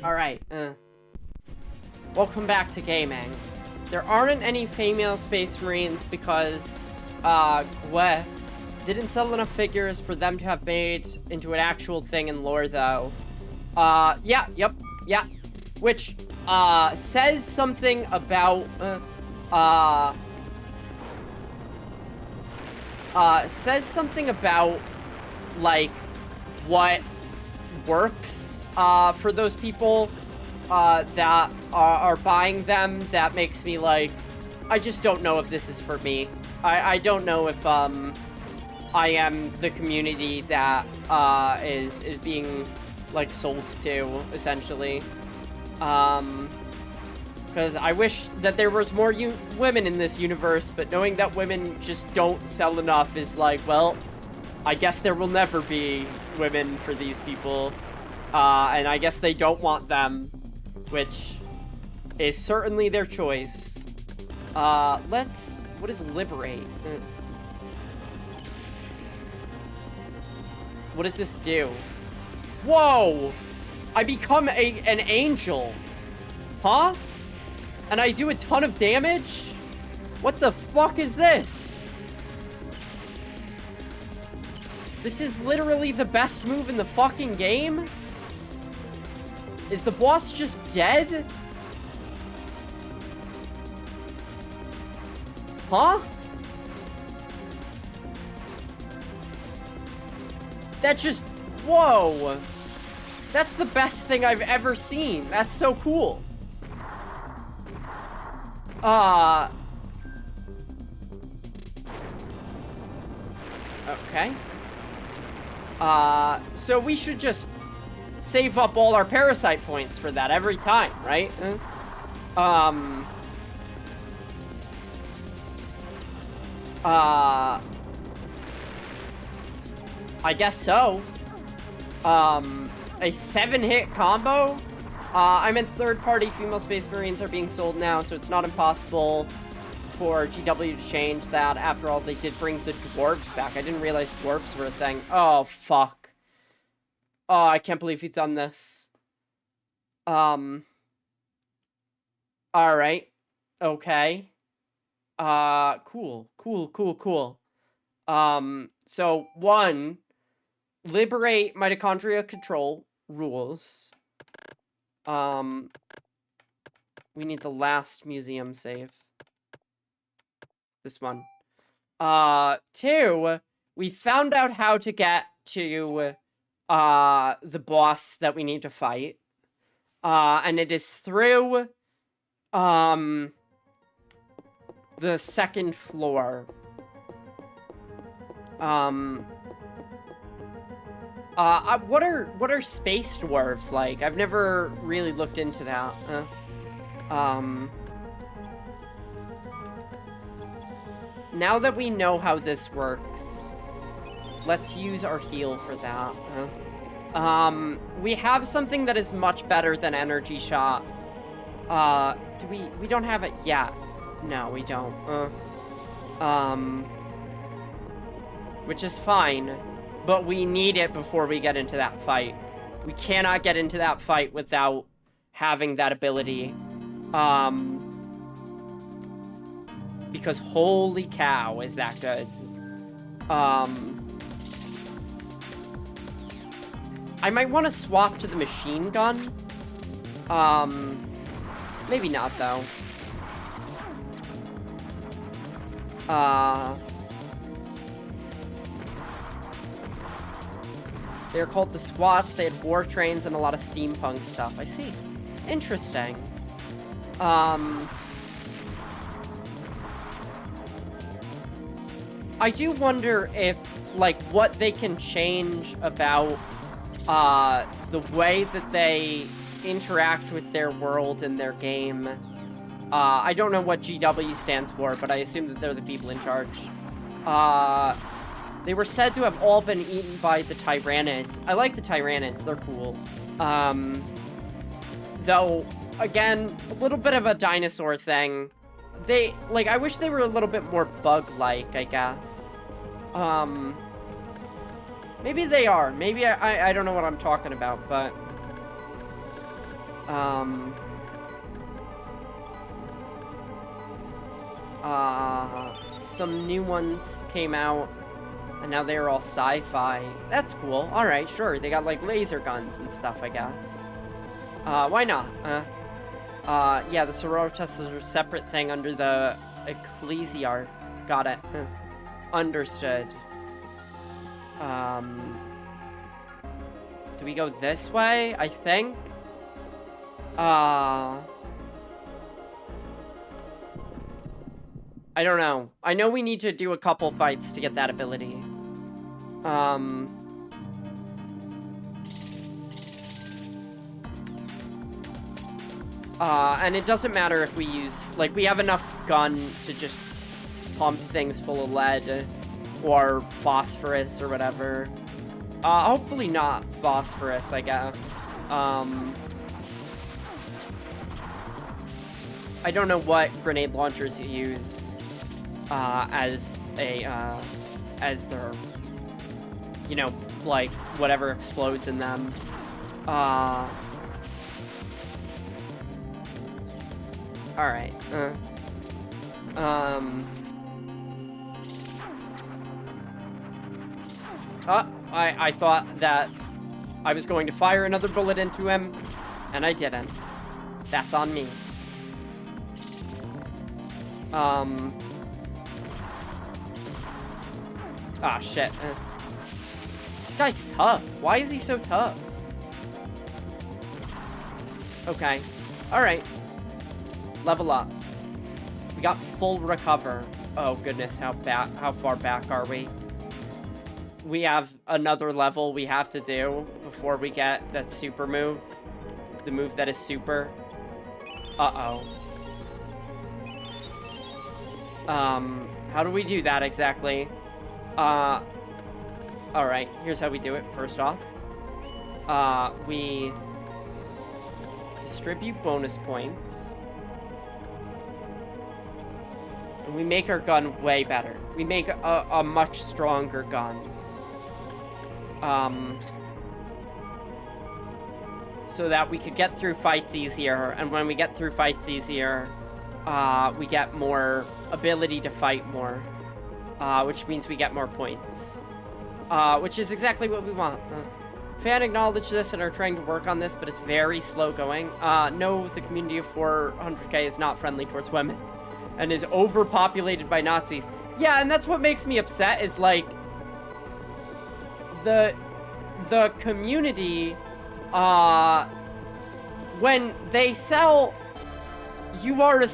Alright, welcome back to gaming. There aren't any female Space Marines because, Gue didn't sell enough figures for them to have made into an actual thing in lore, though. Yeah. Which, says something about, says something about, like, what works, for those people, that are buying them. That makes me, like, I just don't know if this is for me. I don't know if, I am the community that, is being, like, sold to, essentially. Because I wish that there was more women in this universe, but knowing that women just don't sell enough is like, well, I guess there will never be women for these people. And I guess they don't want them, which is certainly their choice. What is liberate? What does this do? Whoa! I become an angel. Huh? And I do a ton of damage? What the fuck is this? This is literally the best move in the fucking game? Is the boss just dead? Huh? That just... Whoa! That's the best thing I've ever seen. That's so cool. Okay. So we should just save up all our Parasite points for that every time, right? I guess so. A 7-hit combo? I meant third-party female Space Marines are being sold now, so it's not impossible for GW to change that. After all, they did bring the dwarves back. I didn't realize dwarves were a thing. Oh, fuck. Oh, I can't believe he's done this. Alright. Okay. Cool. So, 1, liberate mitochondria control rules. We need the last museum save. This one. 2, we found out how to get to, the boss that we need to fight. And it is through, the second floor. What are space dwarves like? I've never really looked into that. Now that we know how this works, let's use our heal for that. We have something that is much better than energy shot. We don't have it yet. No, we don't. Which is fine, but we need it before we get into that fight. We cannot get into that fight without having that ability. Because holy cow, is that good. I might want to swap to the machine gun. Maybe not, though. They're called the Squats. They had war trains and a lot of steampunk stuff. I see. Interesting. I do wonder if, like, what they can change about the way that they interact with their world and their game. I don't know what GW stands for, but I assume that they're the people in charge. They were said to have all been eaten by the Tyranids. I like the Tyranids, they're cool. Though, again, a little bit of a dinosaur thing. They, like, I wish they were a little bit more bug-like, I guess. Maybe they are. Maybe I don't know what I'm talking about, but... some new ones came out, and now they're all sci-fi. That's cool. Alright, sure. They got, like, laser guns and stuff, I guess. Why not? Yeah, the Sororitas is a separate thing under the Ecclesiarch. Got it. Understood. Do we go this way? I think? I don't know. I know we need to do a couple fights to get that ability. And it doesn't matter if we use... Like, we have enough gun to just pump things full of lead or phosphorus or whatever. Hopefully not phosphorus, I guess. I don't know what grenade launchers you use as their, you know, like, whatever explodes in them. Alright. I thought that I was going to fire another bullet into him, and I didn't. That's on me. Ah, shit. This guy's tough. Why is he so tough? Okay. Alright. Level up. We got full recover. Oh, goodness. How far back are we? We have another level we have to do before we get that super move. The move that is super. Uh-oh. How do we do that exactly? Alright, here's how we do it, first off. We distribute bonus points. And we make our gun way better. We make a much stronger gun. So that we could get through fights easier, and when we get through fights easier, we get more ability to fight more, which means we get more points, which is exactly what we want. Fan acknowledged this and are trying to work on this, but it's very slow going. No, the community of 400k is not friendly towards women and is overpopulated by Nazis. Yeah, and that's what makes me upset, is like the community, when they sell, you are a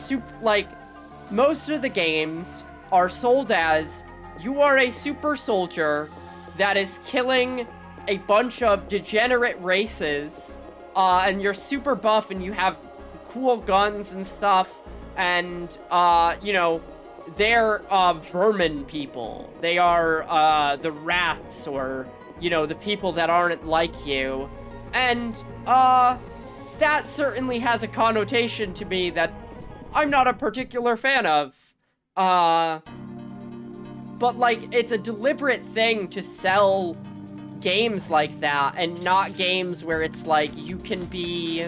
most of the games are sold as you are a super soldier that is killing a bunch of degenerate races, and you're super buff and you have cool guns and stuff, and, you know, they're, vermin people. They are, the rats, or, you know, the people that aren't like you. And, that certainly has a connotation to me that I'm not a particular fan of. But, like, it's a deliberate thing to sell games like that, and not games where it's like, you can be,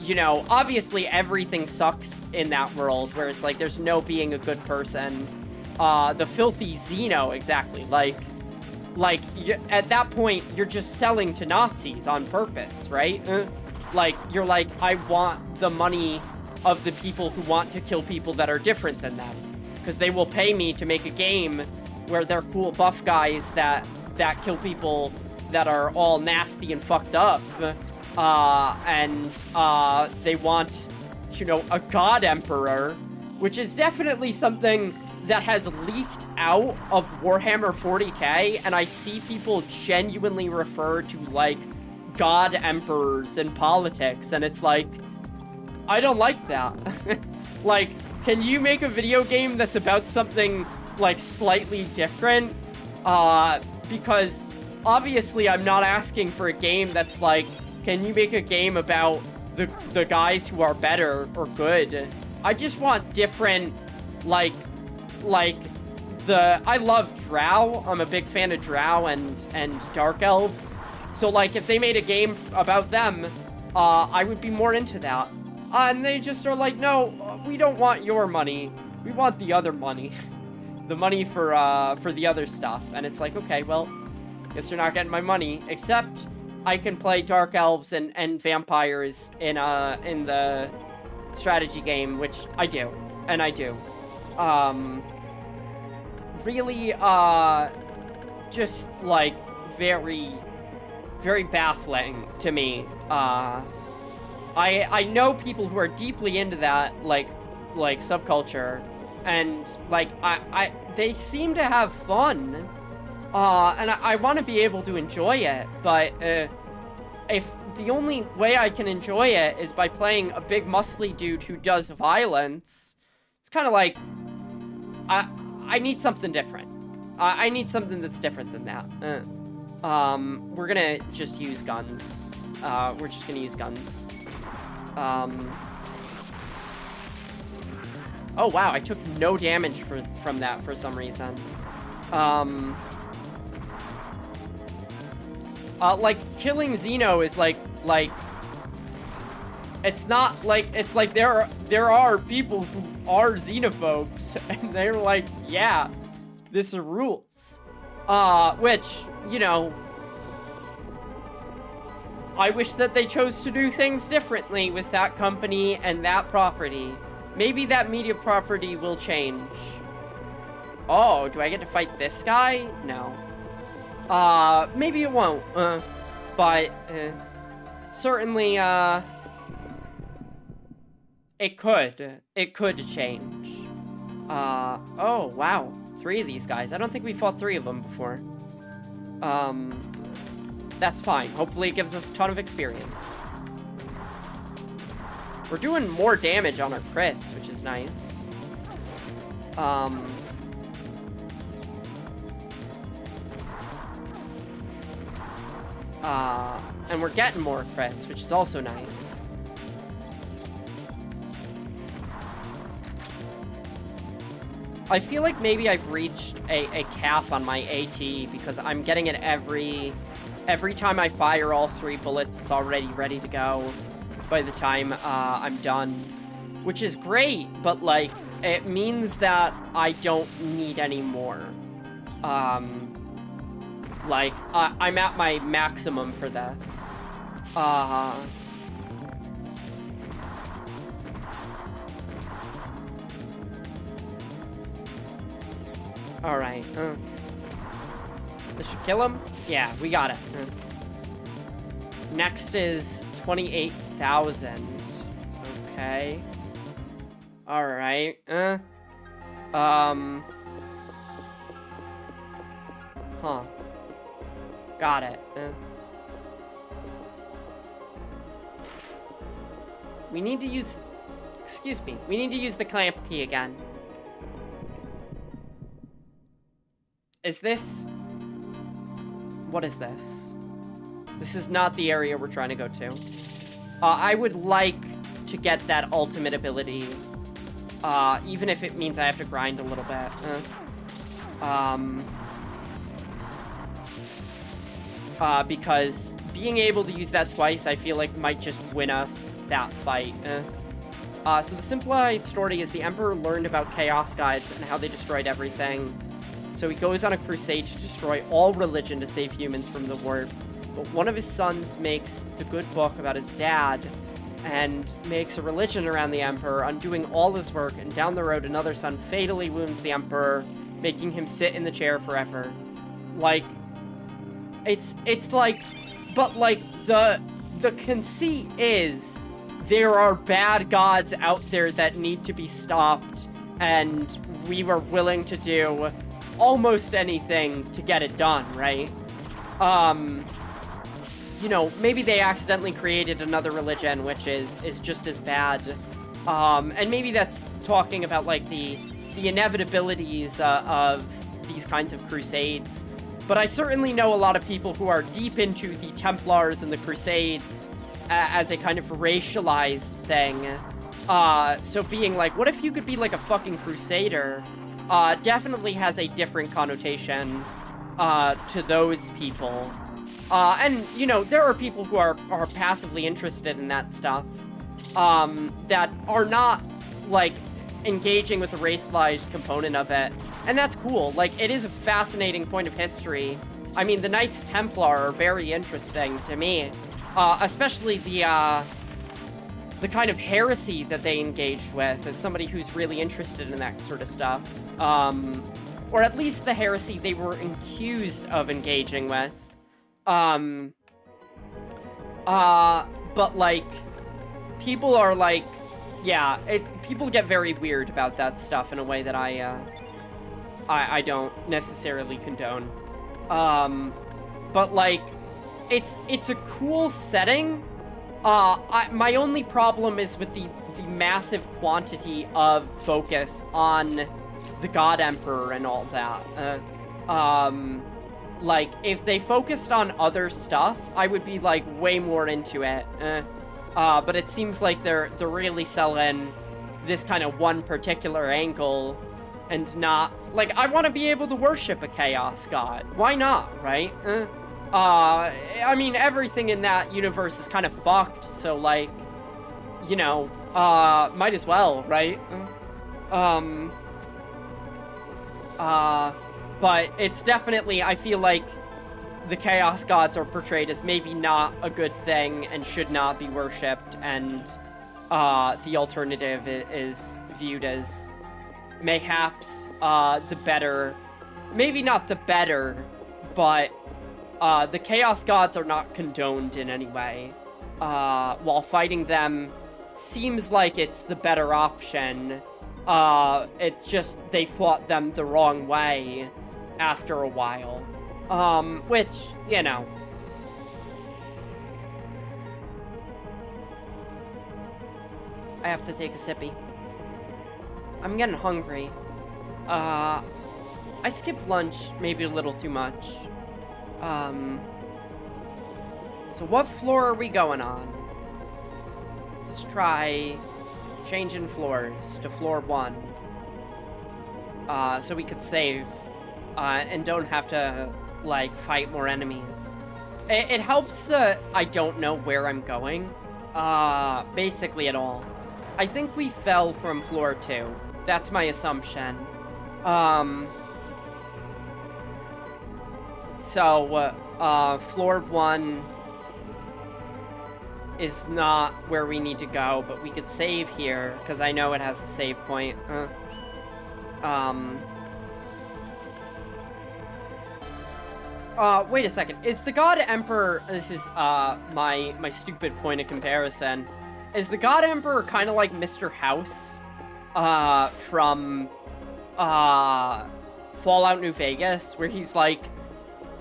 you know, obviously everything sucks in that world, where it's like, there's no being a good person. The filthy Xeno, exactly, like, at that point, you're just selling to Nazis on purpose, right? Like, you're like, I want the money of the people who want to kill people that are different than them, because they will pay me to make a game where they're cool buff guys that kill people that are all nasty and fucked up, and they want, you know, a god emperor, which is definitely something that has leaked out of Warhammer 40k, and I see people genuinely refer to, like, god emperors in politics, and it's like, I don't like that. Like, can you make a video game that's about something, like, slightly different? Because obviously I'm not asking for a game that's like, can you make a game about the guys who are better or good? I just want different, like, I love Drow. I'm a big fan of Drow and Dark Elves. So, like, if they made a game about them, I would be more into that. And they just are like, no, we don't want your money. We want the other money. The money for the other stuff. And it's like, okay, well, guess you're not getting my money. Except I can play Dark Elves and vampires in the strategy game, which I do. And I do. Really, just, like, very, very baffling to me. I know people who are deeply into that, like subculture, and, like, they seem to have fun, and I want to be able to enjoy it, but, if the only way I can enjoy it is by playing a big muscly dude who does violence, it's kind of like, I need something different. I need something that's different than that. We're gonna just use guns. We're just gonna use guns. Oh wow, I took no damage from that for some reason. Like, killing Xeno is like, it's not like, it's like there are people who are xenophobes, and they're like, yeah, this rules. Which, you know, I wish that they chose to do things differently with that company and that property. Maybe that media property will change. Oh, do I get to fight this guy? No. Maybe it won't, but, certainly, it could change. Oh, wow. 3 of these guys. I don't think we fought 3 of them before. That's fine. Hopefully it gives us a ton of experience. We're doing more damage on our crits, which is nice. And we're getting more crits, which is also nice. I feel like maybe I've reached a cap on my AT, because I'm getting it every time I fire all 3 bullets. It's already ready to go by the time I'm done, which is great, but, like, it means that I don't need any more. Like, I'm at my maximum for this. Alright, this should kill him? Yeah, we got it. Next is 28,000. Okay. Alright, Huh. Got it. We need to use... Excuse me. We need to use the clamp key again. Is this... What is this? This is not the area we're trying to go to. I would like to get that ultimate ability. Even if it means I have to grind a little bit. Because being able to use that twice, I feel like might just win us that fight. So the simplified story is the Emperor learned about Chaos Gods and how they destroyed everything. So he goes on a crusade to destroy all religion to save humans from the warp. But one of his sons makes the good book about his dad and makes a religion around the Emperor, undoing all his work, and down the road another son fatally wounds the Emperor, making him sit in the chair forever. Like, it's like, but like, the conceit is there are bad gods out there that need to be stopped, and we were willing to do almost anything to get it done, right? You know, maybe they accidentally created another religion, which is just as bad. And maybe that's talking about, like, the inevitabilities of these kinds of crusades. But I certainly know a lot of people who are deep into the Templars and the Crusades as a kind of racialized thing. So being like, what if you could be, like, a fucking crusader? Definitely has a different connotation to those people. And, you know, there are people who are passively interested in that stuff, that are not, like, engaging with the racialized component of it. And that's cool. Like, it is a fascinating point of history. I mean, the Knights Templar are very interesting to me, especially the kind of heresy that they engaged with, as somebody who's really interested in that sort of stuff. Or at least the heresy they were accused of engaging with. But, like, people are, like, yeah, people get very weird about that stuff in a way that I don't necessarily condone. But, like, it's a cool setting. My only problem is with the massive quantity of focus on the God Emperor and all that. Like, if they focused on other stuff, I would be, like, way more into it. But it seems like they're really selling this kind of one particular angle and not... Like, I want to be able to worship a Chaos God. Why not, right? I mean, everything in that universe is kind of fucked, so, like, you know, might as well, right? But it's definitely, I feel like the Chaos Gods are portrayed as maybe not a good thing and should not be worshipped, and the alternative is viewed as mayhaps the better, maybe not the better, but the Chaos Gods are not condoned in any way. While fighting them seems like it's the better option, it's just they fought them the wrong way after a while. Which, you know. I have to take a sippy. I'm getting hungry. I skipped lunch maybe a little too much. So what floor are we going on? Let's try changing floors to floor 1. So we could save, and don't have to, like, fight more enemies. It helps that I don't know where I'm going, basically at all. I think we fell from floor 2. That's my assumption. So, floor 1 is not where we need to go, but we could save here, because I know it has a save point. Wait a second. Is the God Emperor... This is, my stupid point of comparison. Is the God Emperor kind of like Mr. House, from Fallout New Vegas, where he's like,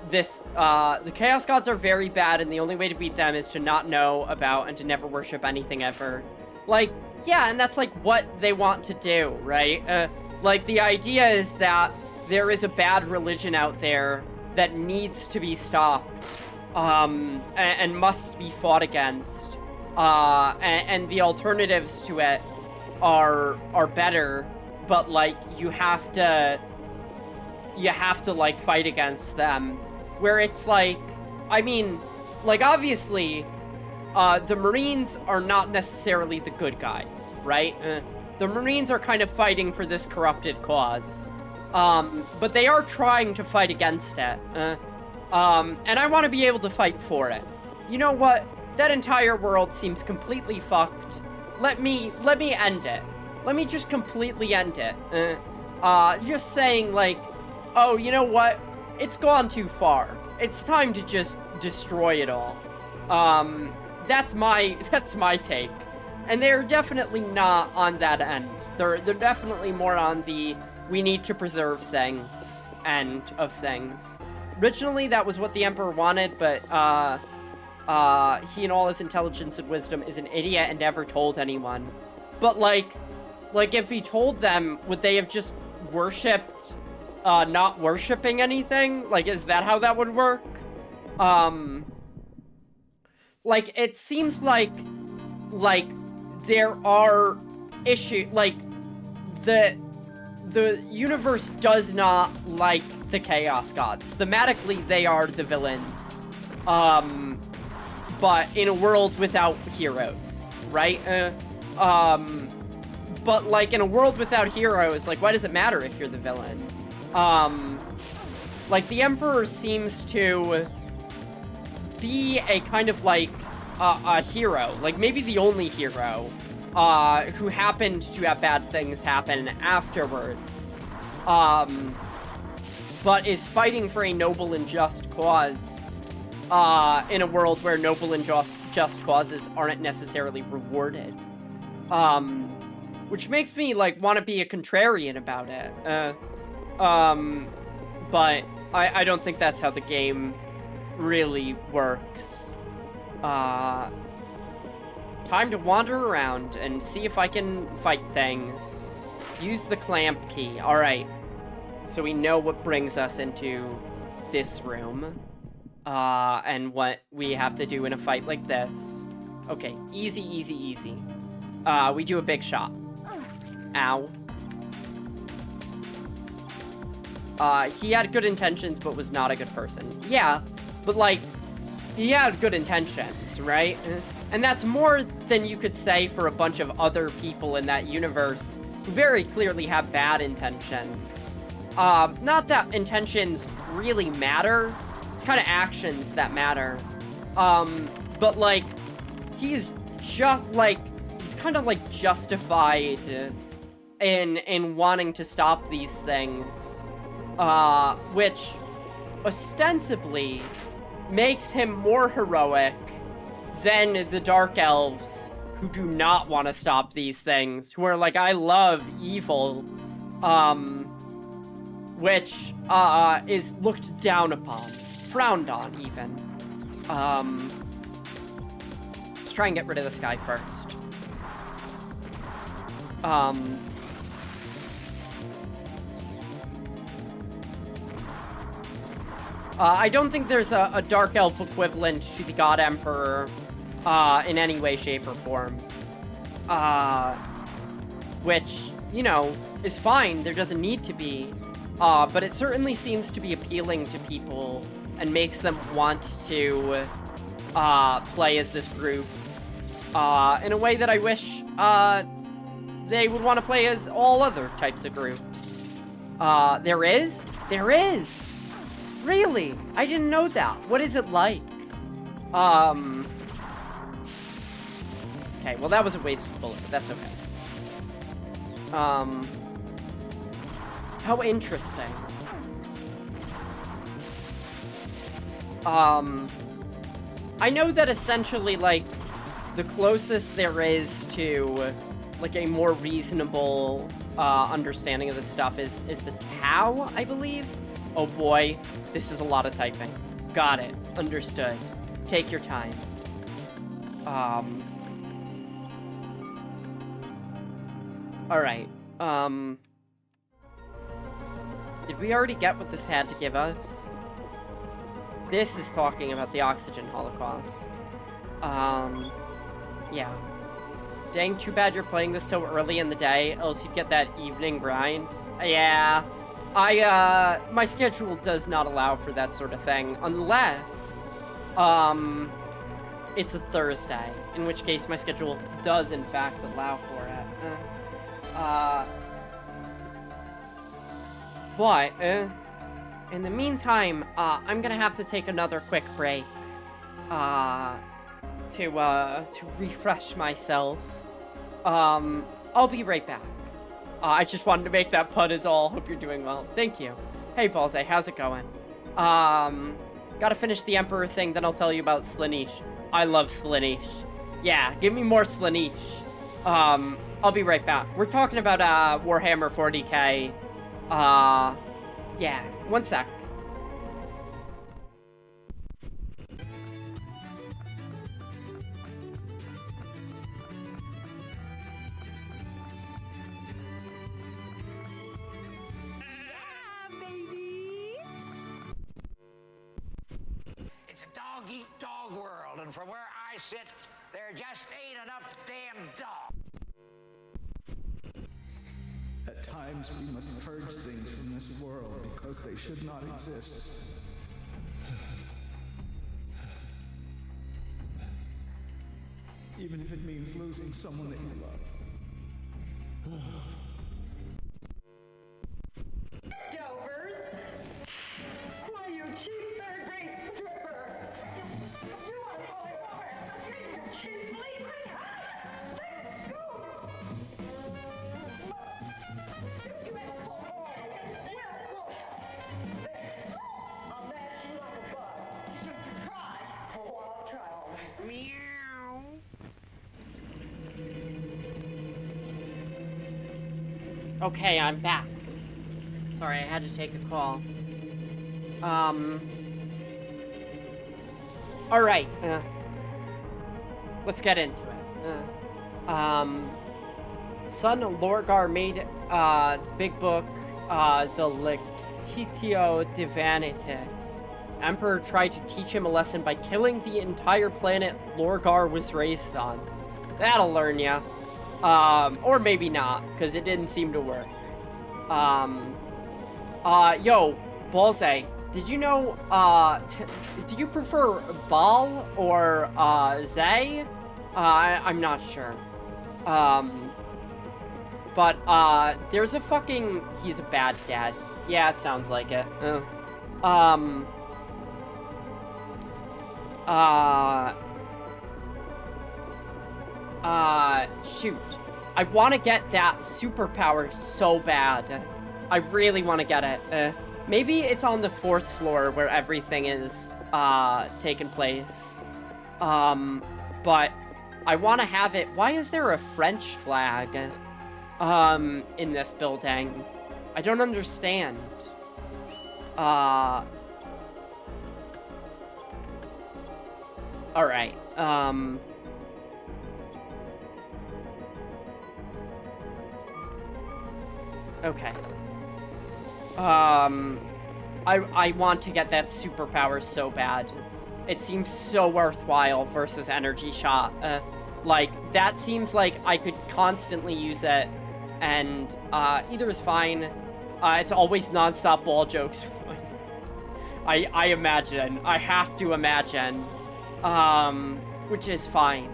the Chaos Gods are very bad, and the only way to beat them is to not know about and to never worship anything ever. Like, yeah, and that's like what they want to do, right? Like, the idea is that there is a bad religion out there that needs to be stopped, and must be fought against, and the alternatives to it are better, but, like, you have to, like, fight against them, where it's like, I mean, like, obviously, the Marines are not necessarily the good guys, right? The Marines are kind of fighting for this corrupted cause, but they are trying to fight against it, and I want to be able to fight for it. You know what? That entire world seems completely fucked. Let me end it. Let me just completely end it. Just saying, like, oh, you know what? It's gone too far. It's time to just destroy it all. That's my take. And they're definitely not on that end. They're definitely more on the we need to preserve things end of things. Originally, that was what the Emperor wanted, but he in all his intelligence and wisdom is an idiot and never told anyone. But like if he told them, would they have just worshipped, not worshipping anything? Like, is that how that would work? Like, it seems like there are issues, like, the universe does not like the Chaos Gods. Thematically, they are the villains. But in a world without heroes, right? But, like, in a world without heroes, like, why does it matter if you're the villain? Like, the Emperor seems to be a kind of, like, a hero. Like, maybe the only hero, who happened to have bad things happen afterwards. But is fighting for a noble and just cause, in a world where noble and just causes aren't necessarily rewarded. Which makes me, like, want to be a contrarian about it. But I don't think that's how the game really works. Time to wander around and see if I can fight things. Use the clamp key. Alright. So we know what brings us into this room. And what we have to do in a fight like this. Okay, easy, easy, easy. We do a big shot. Ow. He had good intentions, but was not a good person. Yeah, but, like, he had good intentions, right? And that's more than you could say for a bunch of other people in that universe who very clearly have bad intentions. Not that intentions really matter. It's kind of actions that matter. But, like, he's just, like, he's kind of, like, justified in wanting to stop these things. Which ostensibly makes him more heroic than the Dark Elves, who do not want to stop these things, who are like, I love evil, which, is looked down upon, frowned on, even. Let's try and get rid of this guy first. I don't think there's a Dark Elf equivalent to the God Emperor, in any way, shape, or form. Which, you know, is fine, there doesn't need to be. But it certainly seems to be appealing to people and makes them want to, play as this group, in a way that I wish, they would want to play as all other types of groups. There is? There is! Really? I didn't know that. What is it like? Okay, well that was a wasted bullet, but that's okay. How interesting. I know that essentially, like, the closest there is to, like, a more reasonable understanding of this stuff is the Tau, I believe. Oh boy, this is a lot of typing. Got it. Understood. Take your time. Alright. Did we already get what this had to give us? This is talking about the oxygen holocaust. Yeah. Dang, too bad you're playing this so early in the day, else you'd get that evening grind. Yeah. My schedule does not allow for that sort of thing, unless, it's a Thursday, in which case my schedule does, in fact, allow for it. But, in the meantime, I'm gonna have to take another quick break, to refresh myself. I'll be right back. I just wanted to make that pun is all. Hope you're doing well. Thank you. Hey, Balze, how's it going? Gotta finish the Emperor thing, then I'll tell you about Slaanesh. I love Slaanesh. Yeah, give me more Slaanesh. I'll be right back. We're talking about, Warhammer 40k. Yeah, one sec. It's a dog-eat-dog world, and from where I sit, there just ain't enough damn dogs. At times, we must purge things from this world because they should not exist. Even if it means losing someone that you love. Dovers? Why, you cheap third-rate stripper! You want to call it over? You cheap bleeding high! Let go! Look, you better pull oil. There, I'll mash you like a bug. You shouldn't try. Oh, I'll try all right. Meow. Okay, I'm back. Sorry, I had to take a call. Alright, let's get into it. Son Lorgar made, the big book, the Lectitio Divanitas. Emperor tried to teach him a lesson by killing the entire planet Lorgar was raised on. That'll learn ya. Or maybe not, because it didn't seem to work. Yo, Balze, did you know, do you prefer Bal or, Zay? I'm not sure. But, there's a fucking, he's a bad dad. Yeah, it sounds like it. Shoot. I want to get that superpower so bad. I really want to get it. Maybe it's on the 4th floor where everything is, taking place. But I want to have it. Why is there a French flag, in this building? I don't understand. Alright, okay. I want to get that superpower so bad. It seems so worthwhile versus energy shot. Like, that seems like I could constantly use it, and, either is fine. It's always non-stop ball jokes. I imagine. I have to imagine. Which is fine.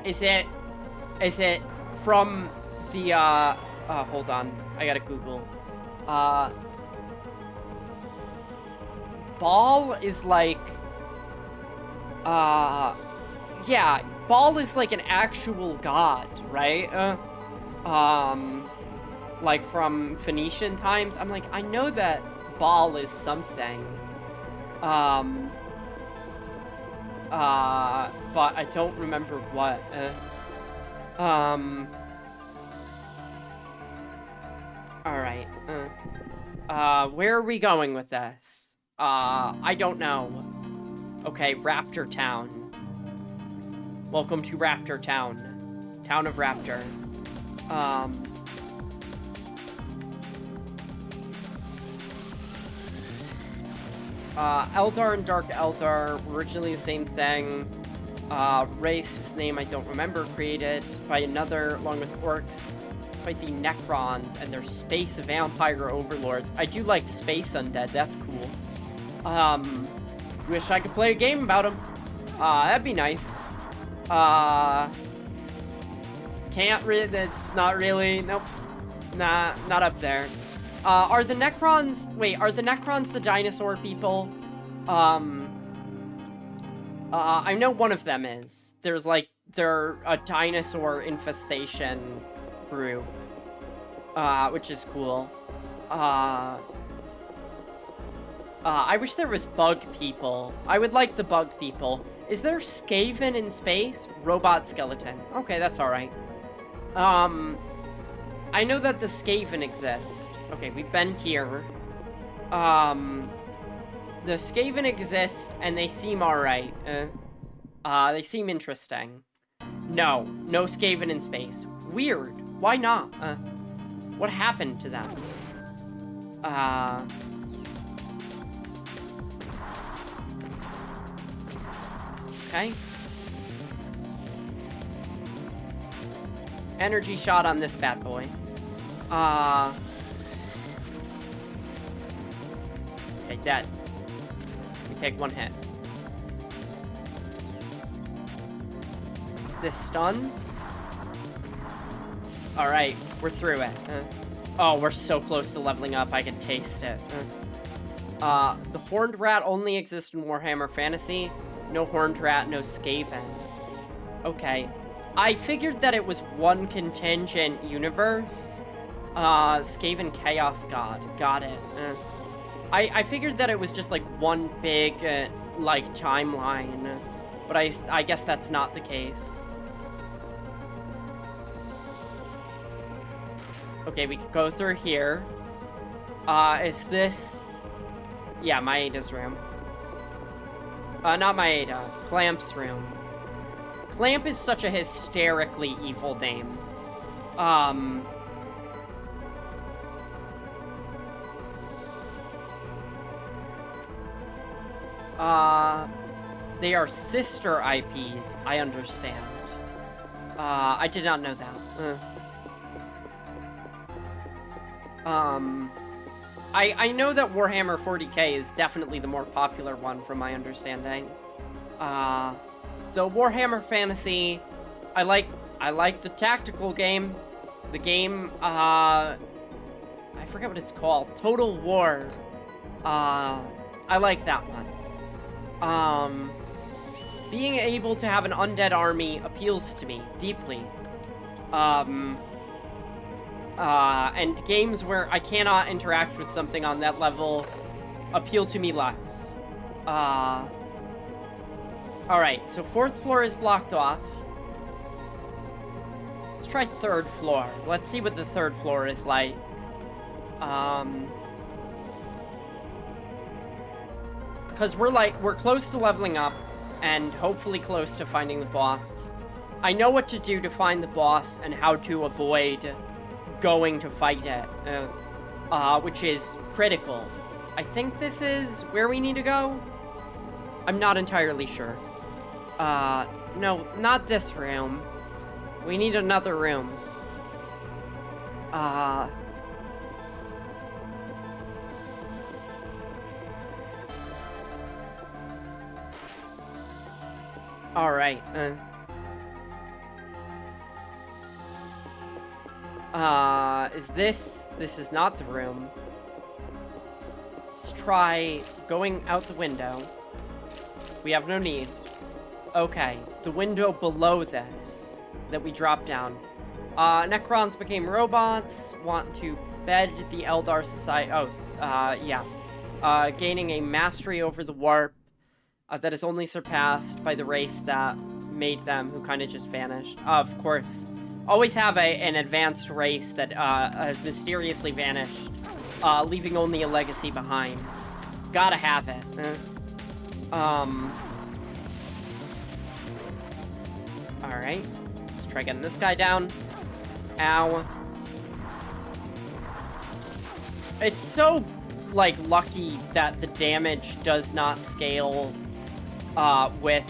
Is it from the, hold on. I gotta Google. Baal is like, yeah, Baal is like an actual god, right? Like from Phoenician times. I'm like, I know that Baal is something. But I don't remember what. Alright, where are we going with this? I don't know. Okay, Raptor Town. Welcome to Raptor Town. Town of Raptor. Eldar and Dark Eldar were originally the same thing. Race, whose name I don't remember, created by another, along with orcs. Fight the Necrons and their space vampire overlords. I do like space undead, that's cool. Wish I could play a game about them. That'd be nice. Can't really, that's not really, nope. Nah, not up there. Are the Necrons, wait, are the Necrons the dinosaur people? I know one of them is. There's like, they're a dinosaur infestation group. Which is cool. I wish there was bug people. I would like the bug people. Is there Skaven in space? Robot skeleton. Okay, that's alright. I know that the Skaven exist. Okay, we've been here. The Skaven exist, and they seem alright. They seem interesting. No Skaven in space. Weird. Why not? What happened to them? Okay. Energy shot on this bad boy. Okay, dead. We take one hit. This stuns. Alright, we're through it. Oh, we're so close to leveling up, I can taste it. The Horned Rat only exists in Warhammer Fantasy. No Horned Rat, no Skaven. Okay. I figured that it was one contingent universe. Skaven Chaos God. Got it. I figured that it was just like one big, like, timeline. But I guess that's not the case. Okay, we could go through here. Is this... Yeah, Maeda's room. Not Maeda. Clamp's room. Clamp is such a hysterically evil name. They are sister IPs, I understand. I did not know that. I know that Warhammer 40k is definitely the more popular one from my understanding. The Warhammer Fantasy, I like the tactical game. The game, I forget what it's called. Total War. I like that one. Being able to have an undead army appeals to me deeply. And games where I cannot interact with something on that level appeal to me less. Alright, so 4th floor is blocked off. Let's try 3rd floor. Let's see what the 3rd floor is like. Because we're close to leveling up, and hopefully close to finding the boss. I know what to do to find the boss, and how to avoid going to fight it, which is critical. I think this is where we need to go? I'm not entirely sure. No, not this room. We need another room. Alright, this is not the room. Let's try going out the window. We have no need. Okay, the window below this, that we dropped down. Necrons became robots, want to bed the Eldar society, yeah. Gaining a mastery over the warp, that is only surpassed by the race that made them, who kind of just vanished. Of course, always have an advanced race that has mysteriously vanished, leaving only a legacy behind. Gotta have it. Alright. Let's try getting this guy down. Ow. It's so, like, lucky that the damage does not scale with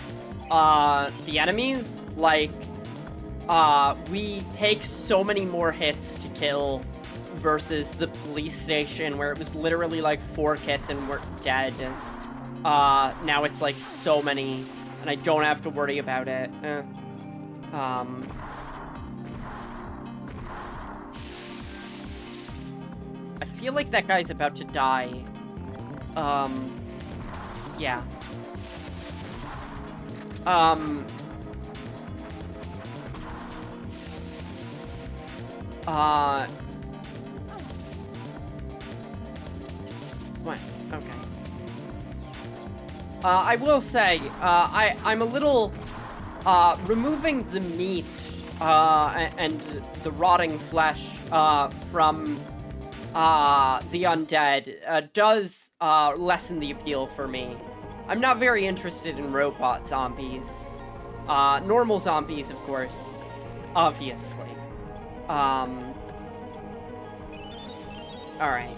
the enemies. Like, we take so many more hits to kill versus the police station where it was literally like 4 hits and we're dead. Now it's like so many, and I don't have to worry about it. I feel like that guy's about to die. Yeah. What? Okay. I will say, I'm a little, removing the meat, and the rotting flesh, from, the undead, does, lessen the appeal for me. I'm not very interested in robot zombies. Normal zombies, of course. Obviously. Alright.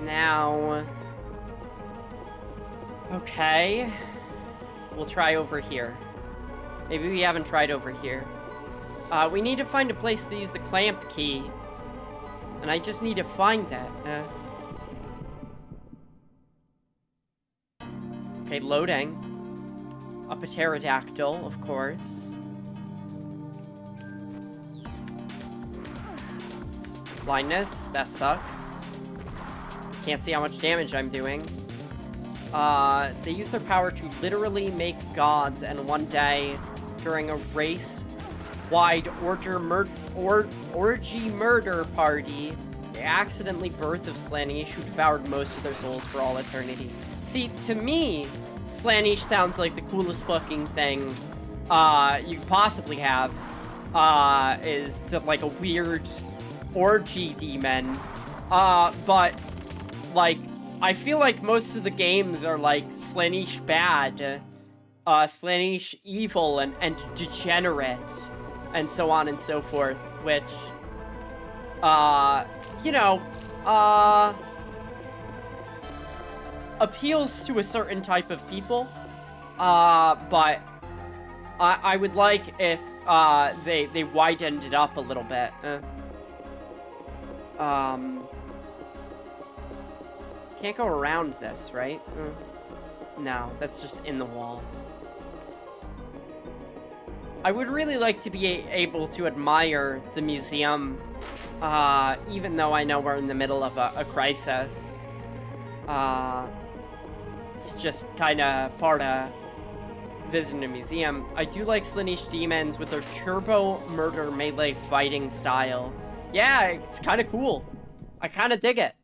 Now... Okay. We'll try over here. Maybe we haven't tried over here. We need to find a place to use the clamp key. And I just need to find that. Okay, loading. Up a pterodactyl, of course. Blindness, that sucks. Can't see how much damage I'm doing. They use their power to literally make gods, and one day, during a race-wide orgy murder party, they accidentally birthed of Slaanesh, who devoured most of their souls for all eternity. See, to me, Slaanesh sounds like the coolest fucking thing you could possibly have. Is like a weird orgy demon. But, like, I feel like most of the games are like Slaanesh bad, Slaanesh evil and degenerate, and so on and so forth, which, you know, appeals to a certain type of people, but I would like if, they widened it up a little bit. Can't go around this, right? No, that's just in the wall. I would really like to be able to admire the museum, even though I know we're in the middle of a crisis. It's just kind of part of visiting a museum. I do like Slaanesh demons with their turbo murder melee fighting style. Yeah, it's kind of cool. I kind of dig it.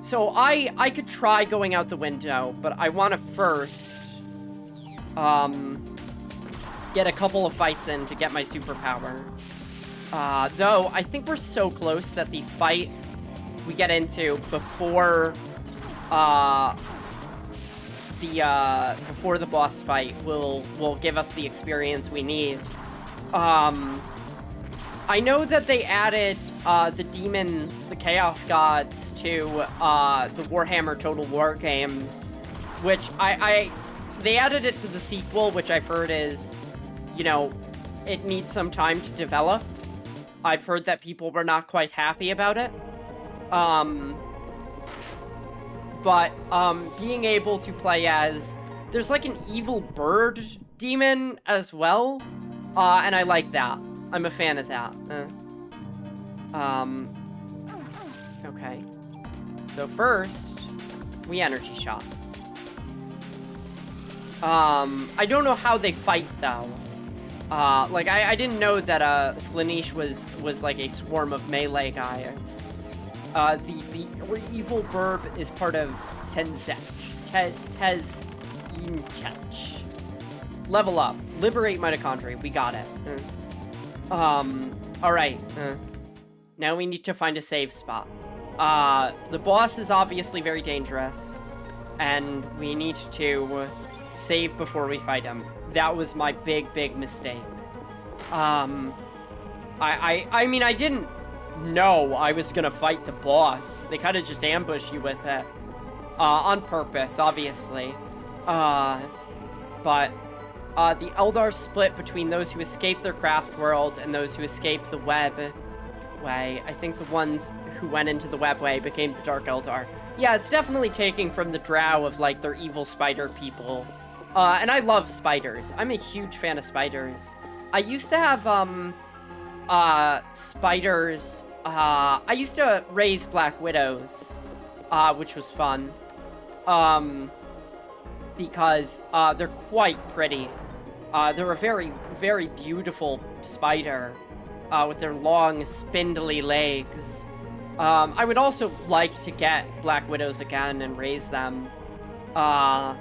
So I could try going out the window, but I want to first, get a couple of fights in to get my superpower. Though, I think we're so close that the fight we get into before, before the boss fight will give us the experience we need. I know that they added, the demons, the Chaos Gods, to, the Warhammer Total War games, which they added it to the sequel, which I've heard is, you know, it needs some time to develop. I've heard that people were not quite happy about it. But, being able to play as, there's like an evil bird demon as well, and I like that. I'm a fan of that. Okay. So first, we energy shot. I don't know how they fight, though. Like, I didn't know that, Slaanesh was like a swarm of melee guys. The evil burb is part of Tenzech. Tez-in-tech. Level up. Liberate mitochondria. We got it. Alright. Now we need to find a save spot. The boss is obviously very dangerous. And we need to save before we fight him. That was my big mistake. I mean, I didn't know I was gonna fight the boss. They kind of just ambush you with it. On purpose, obviously. But the Eldar split between those who escape their craft world and those who escape the web way. I think the ones who went into the web way became the Dark Eldar. Yeah, it's definitely taking from the drow of, like, their evil spider people. And I love spiders. I'm a huge fan of spiders. I used to have, spiders, I used to raise Black Widows, which was fun. Because, they're quite pretty. They're a very beautiful spider, with their long, spindly legs. I would also like to get Black Widows again and raise them. Yeah,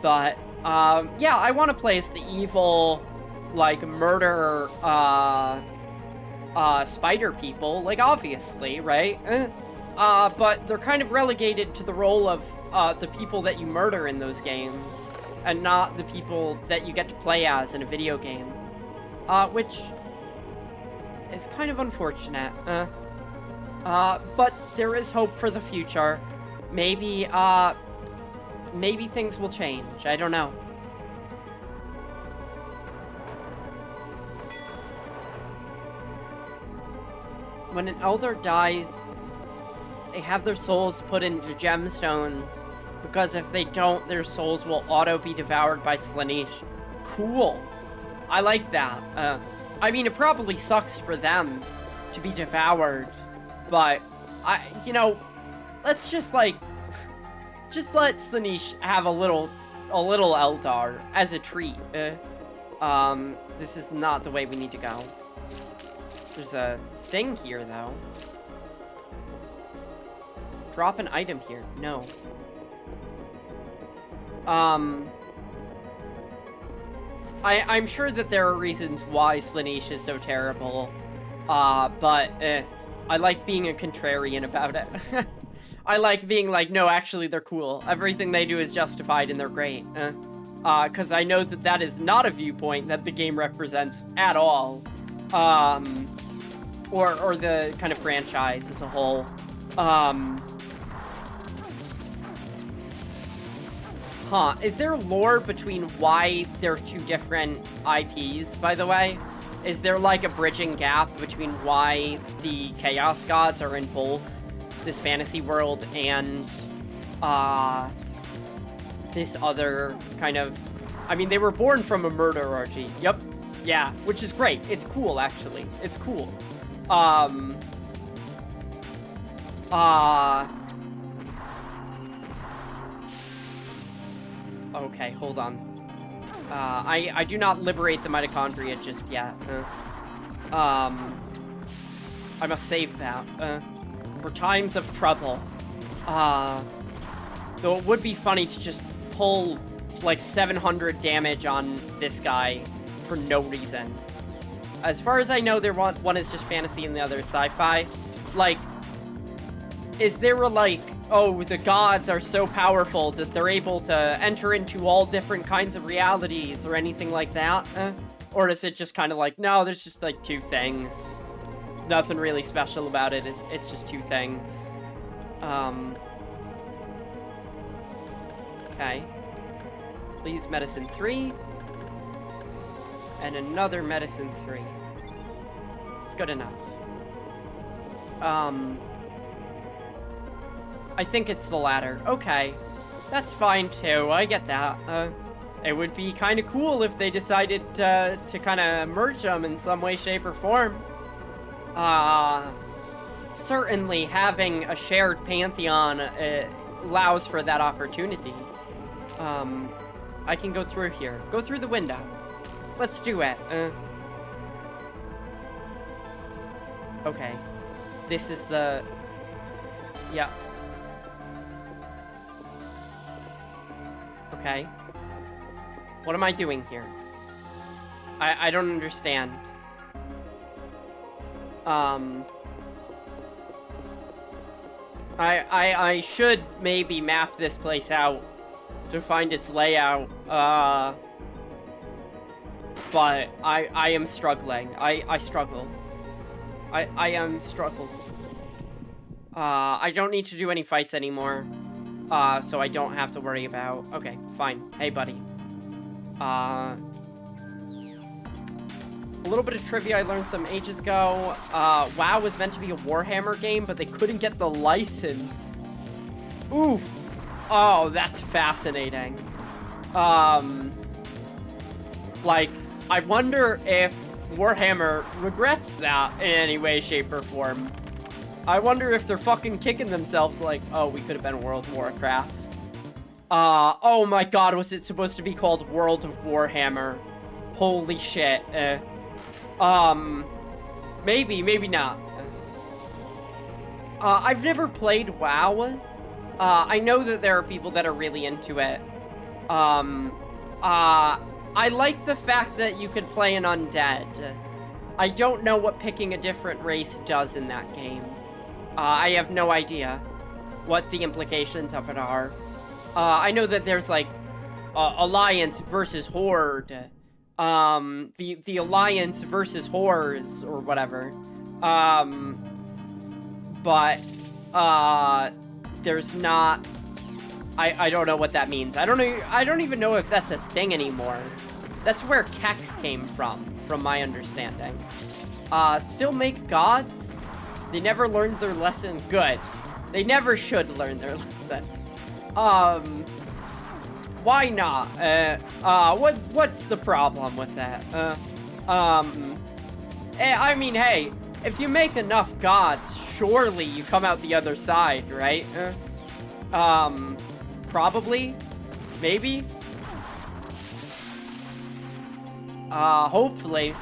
I want to play as the evil, like, murder, spider people, like, obviously, right? But they're kind of relegated to the role of, the people that you murder in those games, and not the people that you get to play as in a video game. Which is kind of unfortunate, but there is hope for the future. Maybe things will change. I don't know. When an Elder dies, they have their souls put into gemstones, because if they don't, their souls will be devoured by Slaanesh. Cool. I like that. I mean, it probably sucks for them to be devoured, but you know, let's just let Slaanesh have a little Eldar as a treat. This is not the way we need to go. There's a thing here, though. Drop an item here. No. I'm sure that there are reasons why Slaanesh is so terrible. But I like being a contrarian about it. I like being like, no, actually, they're cool. Everything they do is justified and they're great. Because I know that that is not a viewpoint that the game represents at all. Or the kind of franchise as a whole. Is there lore between why they're two different IPs, by the way? Is there, like, a bridging gap between why the Chaos Gods are in both this fantasy world and, this other kind of... I mean, they were born from a murder orgy. Yep. Yeah, which is great. It's cool, actually. It's cool. Okay, hold on. I do not liberate the mitochondria just yet. I must save that. For times of trouble. Though it would be funny to just pull, like, 700 damage on this guy for no reason. As far as I know, one is just fantasy and the other is sci-fi. Like, is there a, like, oh, the gods are so powerful that they're able to enter into all different kinds of realities or anything like that? Or is it just kind of like, no, there's just, like, two things. There's nothing really special about it. It's just two things. Okay. We'll use medicine 3. And another medicine 3. It's good enough. I think it's the latter. Okay. That's fine, too. I get that. It would be kind of cool if they decided to kind of merge them in some way, shape, or form. Certainly having a shared pantheon allows for that opportunity. I can go through here. Go through the window. Let's do it. Okay. This is the... Yeah. Okay. What am I doing here? I don't understand. I should maybe map this place out to find its layout. But I am struggling. I struggle. I am struggled. I don't need to do any fights anymore. So I don't have to worry about... Okay, fine. Hey, buddy. A little bit of trivia I learned some ages ago. WoW was meant to be a Warhammer game, but they couldn't get the license. Oof. Oh, that's fascinating. Like, I wonder if Warhammer regrets that in any way, shape, or form. I wonder if they're fucking kicking themselves like, oh, we could have been World of Warcraft. Oh my god, was it supposed to be called World of Warhammer? Holy shit. Maybe, maybe not. I've never played WoW. I know that there are people that are really into it. I like the fact that you could play an undead. I don't know what picking a different race does in that game. I have no idea what the implications of it are. I know that there's, like, Alliance versus Horde. The Alliance versus Whores, or whatever. But, there's not... I don't know what that means. I don't even know if that's a thing anymore. That's where Kek came from my understanding. Still make gods? They never learned their lesson. Good. They never should learn their lesson. Why not? What's the problem with that? I mean, hey, if you make enough gods, surely you come out the other side, right? Probably? Maybe? Hopefully.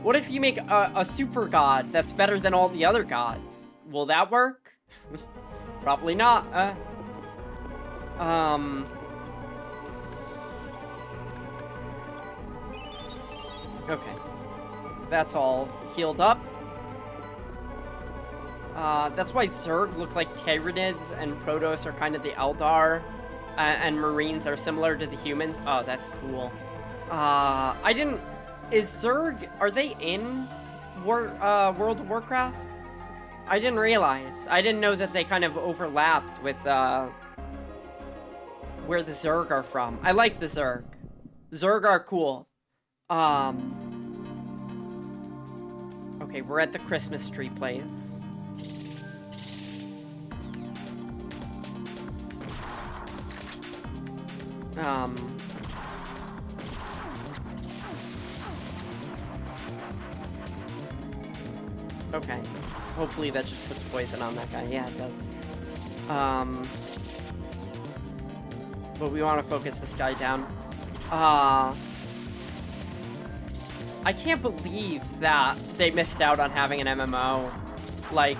What if you make a super god that's better than all the other gods? Will that work? Probably not, Okay. That's all healed up. That's why Zerg look like Tyranids and Protoss are kind of the Eldar, and Marines are similar to the humans. Oh, that's cool. Is Zerg, are they in World of Warcraft? I didn't realize. I didn't know that they kind of overlapped with, where the Zerg are from. I like the Zerg. Zerg are cool. Okay, we're at the Christmas tree place. Okay. Hopefully that just puts poison on that guy. Yeah, it does. But we want to focus this guy down. I can't believe that they missed out on having an MMO. Like,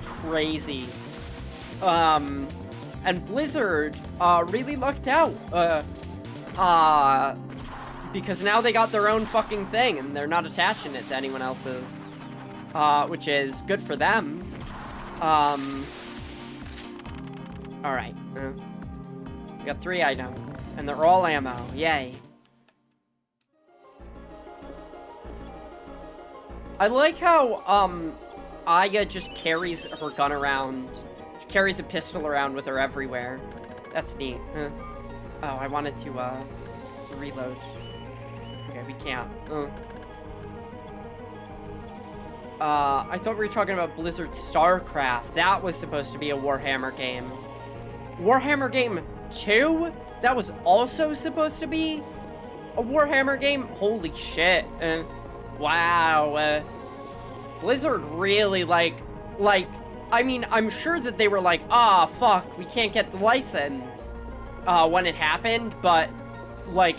crazy. And Blizzard, really lucked out. Because now they got their own fucking thing, and they're not attaching it to anyone else's. Which is good for them. Alright. We got 3 items, and they're all ammo. Yay. I like how, Aya just carries her gun around. She carries a pistol around with her everywhere. That's neat. Oh, I wanted to, reload. Okay, we can't. I thought we were talking about Blizzard StarCraft. That was supposed to be a Warhammer game. Warhammer game 2? That was also supposed to be a Warhammer game? Holy shit. Wow. Blizzard really, like, I mean, I'm sure that they were like, ah, fuck, we can't get the license, when it happened, but like,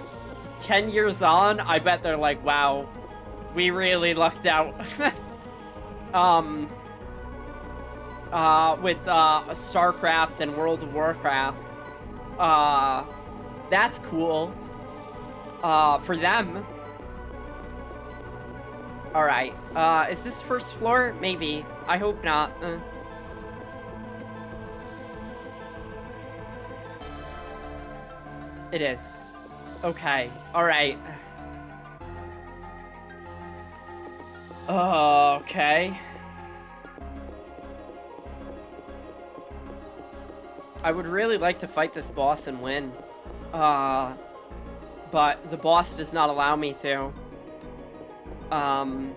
10 years on, I bet they're like, wow, we really lucked out. With, StarCraft and World of Warcraft. That's cool. For them. Alright, is this first floor? Maybe. I hope not. It is. Okay, alright. Okay. I would really like to fight this boss and win. But the boss does not allow me to. I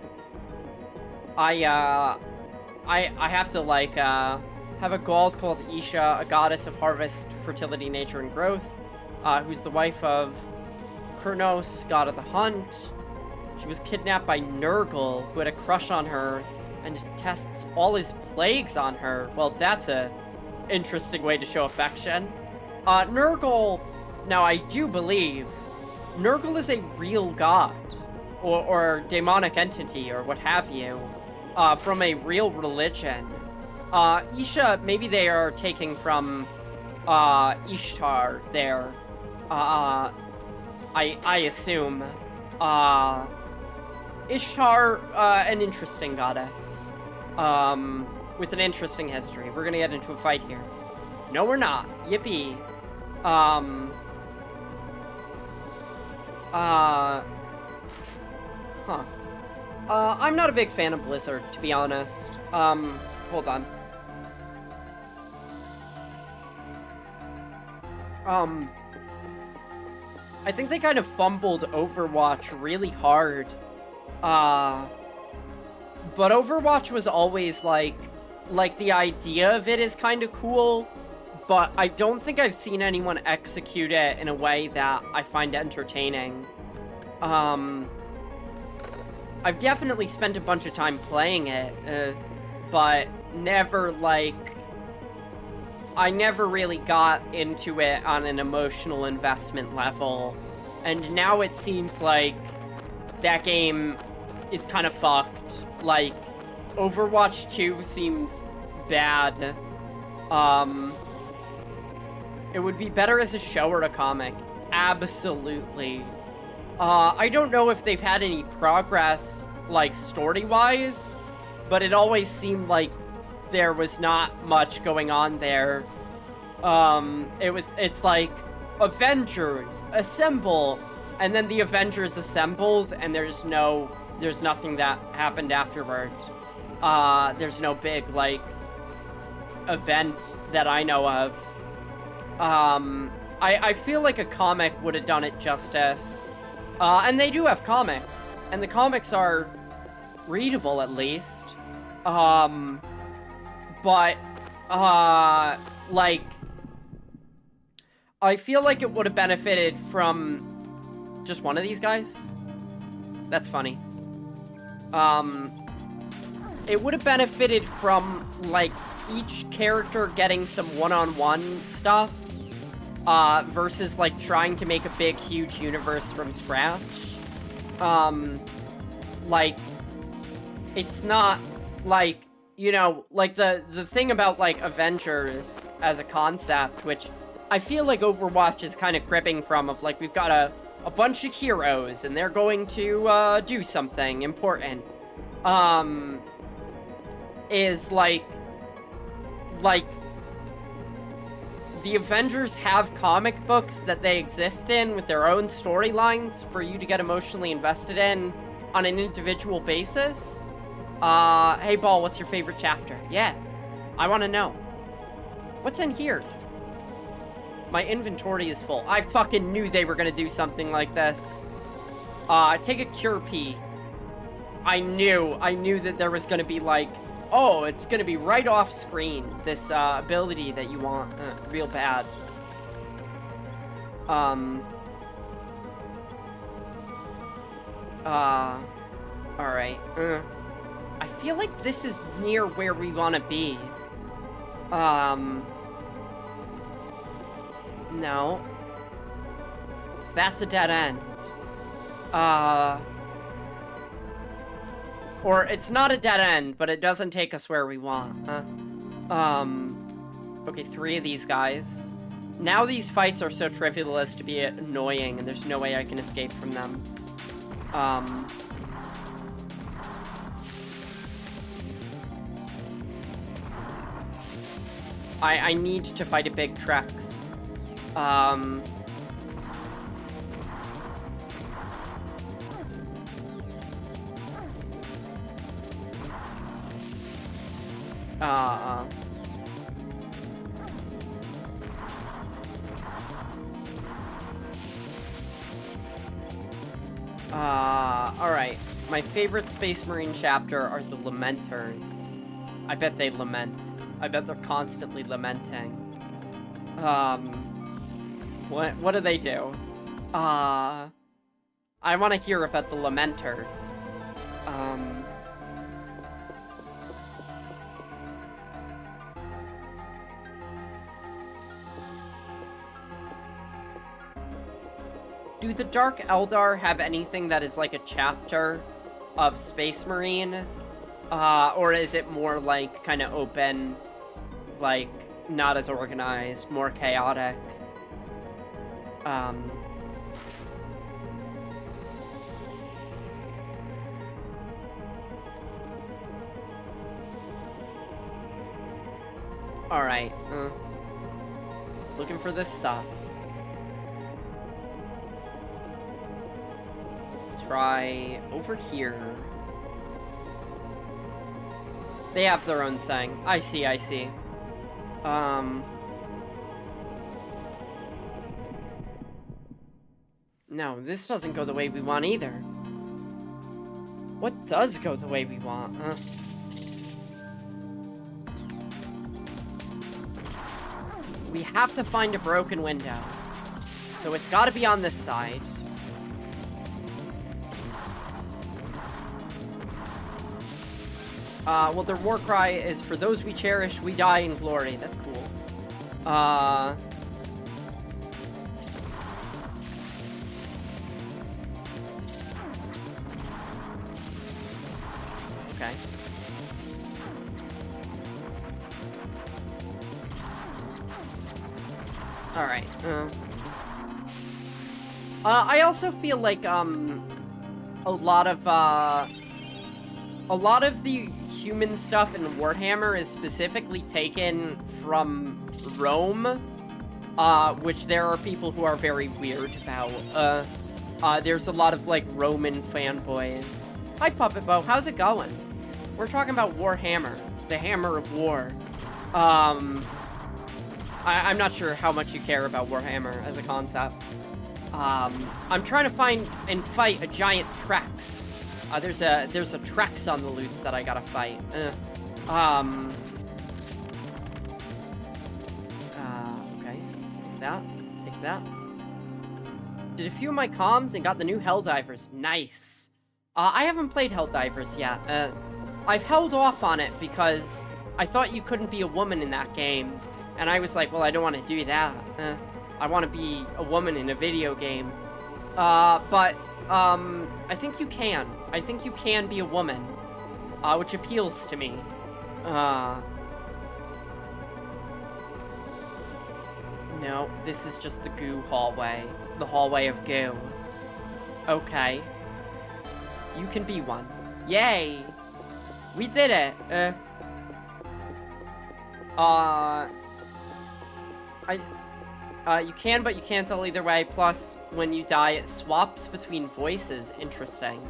have to, like, have a goal called Isha, a goddess of harvest, fertility, nature, and growth, who's the wife of Kurnos, god of the hunt. She was kidnapped by Nurgle, who had a crush on her, and tests all his plagues on her. Well, that's a interesting way to show affection. Nurgle, now I do believe, Nurgle is a real god, or demonic entity, or what have you, from a real religion. Isha, maybe they are taking from, Ishtar there. I assume. Ishtar, an interesting goddess. With an interesting history. We're gonna get into a fight here. No, we're not. Yippee. I'm not a big fan of Blizzard, to be honest. Hold on. I think they kind of fumbled Overwatch really hard. But Overwatch was always like the idea of it is kind of cool, but I don't think I've seen anyone execute it in a way that I find entertaining. I've definitely spent a bunch of time playing it, but never, like, I never really got into it on an emotional investment level, and now it seems like that game is kind of fucked. Like, Overwatch 2 seems bad. It would be better as a show or a comic. Absolutely. I don't know if they've had any progress, like, story-wise, but it always seemed like there was not much going on there. It's like, Avengers, assemble, and then the Avengers assembled, and there's nothing that happened afterward. There's no big, like, event that I know of. I feel like a comic would have done it justice. And they do have comics, and the comics are readable, at least. But, like, I feel like it would have benefited from just one of these guys. That's funny. It would have benefited from, like, each character getting some one-on-one stuff, versus, like, trying to make a big, huge universe from scratch. Like, it's not, like, you know, like, the thing about, like, Avengers as a concept, which I feel like Overwatch is kind of cribbing from, of, like, we've got a bunch of heroes, and they're going to, do something important, is, like, the Avengers have comic books that they exist in with their own storylines for you to get emotionally invested in on an individual basis. Hey, Ball, what's your favorite chapter? Yeah, I want to know. What's in here? My inventory is full. I fucking knew they were gonna do something like this. Take a cure P. I knew that there was gonna be, like, oh, it's gonna be right off screen, this, ability that you want, real bad. Alright, I feel like this is near where we wanna be. No. So that's a dead end. Or it's not a dead end, but it doesn't take us where we want. Okay, 3 of these guys. Now these fights are so trivial as to be annoying, and there's no way I can escape from them. I need to fight a big Trex. Alright. My favorite Space Marine chapter are the Lamenters. I bet they lament. I bet they're constantly lamenting. What do they do? I want to hear about the Lamenters. Do the Dark Eldar have anything that is like a chapter of Space Marine? Or is it more like kind of open, like not as organized, more chaotic? Alright, looking for this stuff. Try over here. They have their own thing. I see. No, this doesn't go the way we want either. What does go the way we want, huh? We have to find a broken window. So it's gotta be on this side. Well, their war cry is, for those we cherish, we die in glory. That's cool. Okay. Alright, I also feel like, a lot of the human stuff in Warhammer is specifically taken from Rome, which there are people who are very weird about. There's a lot of, like, Roman fanboys. Hi, Puppet Bow, how's it going? We're talking about Warhammer, the Hammer of War. I'm not sure how much you care about Warhammer as a concept. I'm trying to find and fight a giant Trex. There's a Trex on the loose that I gotta fight. Okay. Take that. Did a few of my comms and got the new Helldivers. Nice. I haven't played Helldivers yet. I've held off on it because I thought you couldn't be a woman in that game. And I was like, well, I don't want to do that. I want to be a woman in a video game. But I think you can. I think you can be a woman, which appeals to me. No, this is just the goo hallway. The hallway of goo. Okay. You can be one. Yay! We did it! You can, but you can't tell either way. Plus, when you die, it swaps between voices. Interesting.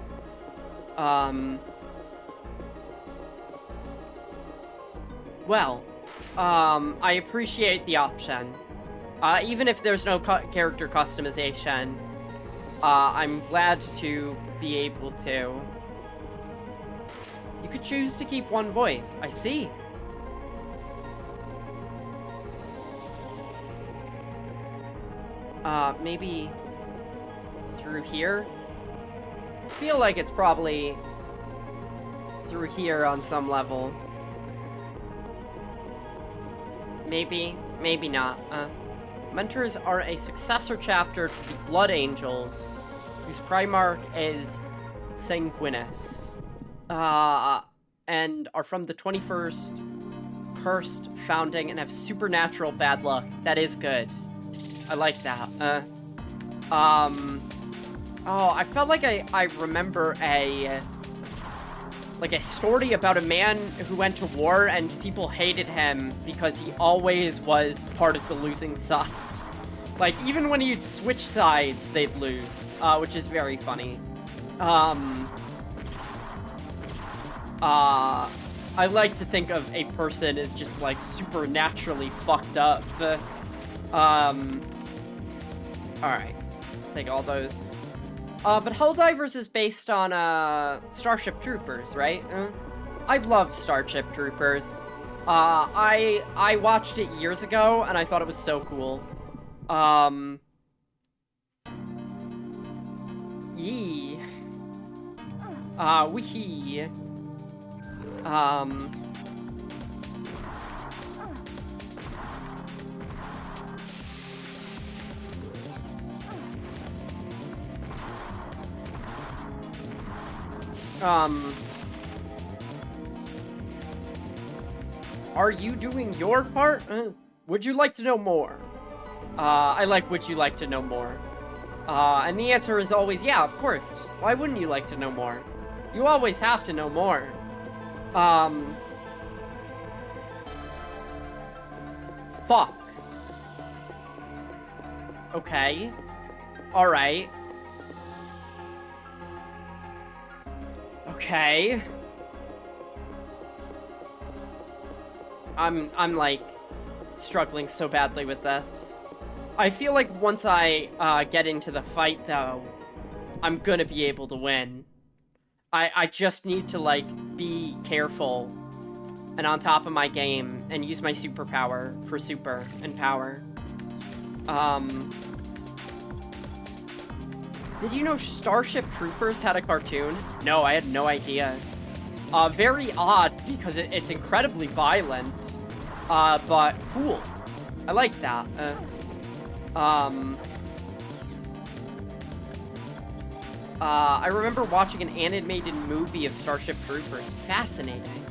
Well, I appreciate the option. Even if there's no character customization, I'm glad to be able to. You could choose to keep one voice. I see. Maybe through here? I feel like it's probably through here on some level. Maybe, maybe not. Mentors are a successor chapter to the Blood Angels, whose Primarch is Sanguinus, and are from the 21st Cursed Founding and have supernatural bad luck. That is good. I like that. Oh, I felt like I remember a story about a man who went to war and people hated him because he always was part of the losing side. Like, even when he'd switch sides, they'd lose, which is very funny. I like to think of a person as just, like, supernaturally fucked up. Alright. Take all those. But Helldivers is based on, Starship Troopers, right? I love Starship Troopers. I watched it years ago, and I thought it was so cool. Yee. Wee. Are you doing your part? Would you like to know more? I like would you like to know more? And the answer is always, yeah, of course. Why wouldn't you like to know more? You always have to know more. Fuck. Okay. Alright. Okay. I'm like struggling so badly with this. I feel like once I get into the fight though, I'm gonna be able to win. I just need to like be careful and on top of my game and use my superpower for super and power. Did you know Starship Troopers had a cartoon? No, I had no idea. Very odd, because it's incredibly violent. But cool. I like that. I remember watching an animated movie of Starship Troopers. Fascinating.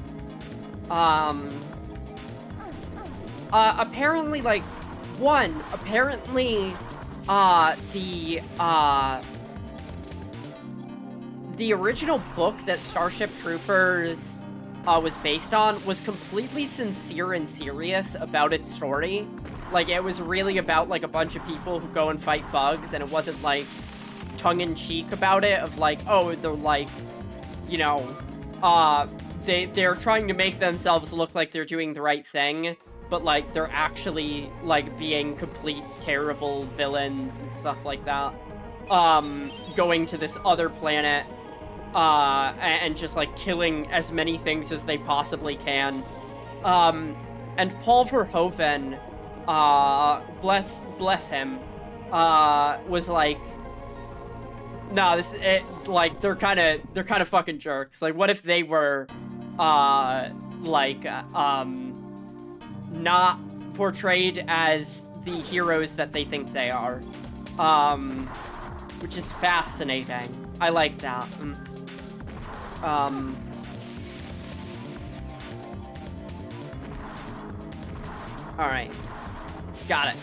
Apparently, like, apparently, the original book that Starship Troopers was based on was completely sincere and serious about its story. Like, it was really about, like, a bunch of people who go and fight bugs, and it wasn't, like, tongue-in-cheek about it, of, like, oh, they're, like, you know, they're trying to make themselves look like they're doing the right thing, but, like, they're actually, like, being complete terrible villains and stuff like that. Going to this other planet, and just, like, killing as many things as they possibly can. And Paul Verhoeven, bless him, was like, nah, they're kind of fucking jerks. Like, what if they were, not portrayed as the heroes that they think they are? Which is fascinating. I like that. Alright. Got it.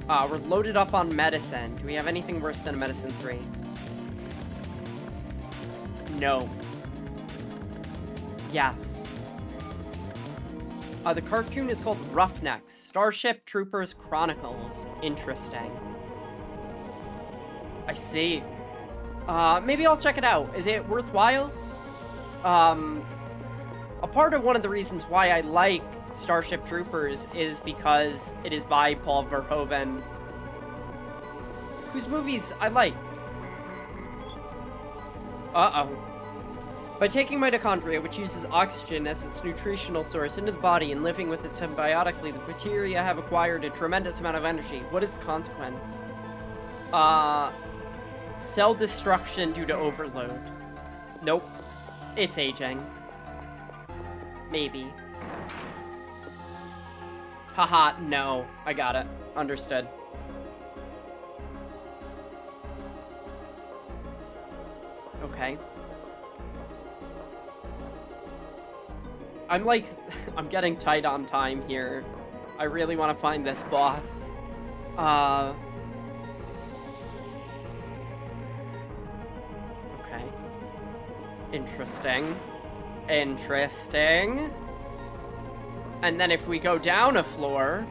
We're loaded up on medicine. Do we have anything worse than a medicine 3? No. Yes. The cartoon is called Roughnecks, Starship Troopers Chronicles. Interesting. I see. Maybe I'll check it out. Is it worthwhile? A part of one of the reasons why I like Starship Troopers is because it is by Paul Verhoeven, whose movies I like. Uh-oh. By taking mitochondria, which uses oxygen as its nutritional source, into the body and living with it symbiotically, the bacteria have acquired a tremendous amount of energy. What is the consequence? Cell destruction due to overload. Nope. It's aging. Maybe. Haha, no. I got it. Understood. Okay. I'm like, I'm getting tight on time here. I really want to find this boss. Okay. Interesting. Interesting. And then if we go down a floor,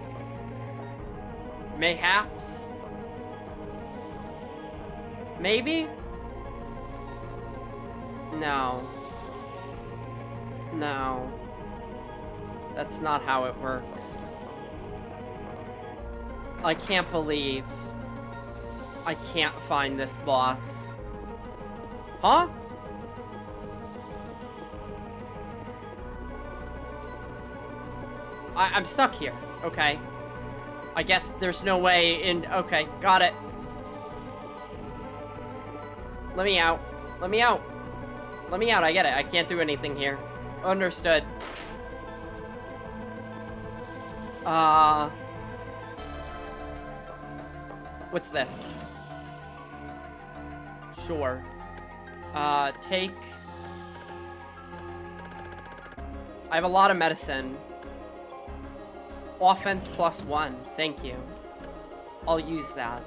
mayhaps, maybe? No. No. That's not how it works. I can't believe I can't find this boss. Huh? I'm stuck here. Okay. I guess there's no way in... Okay, got it. Let me out. Let me out. Let me out, I get it. I can't do anything here. Understood. What's this? Sure. Take... I have a lot of medicine. Offense +1. Thank you. I'll use that.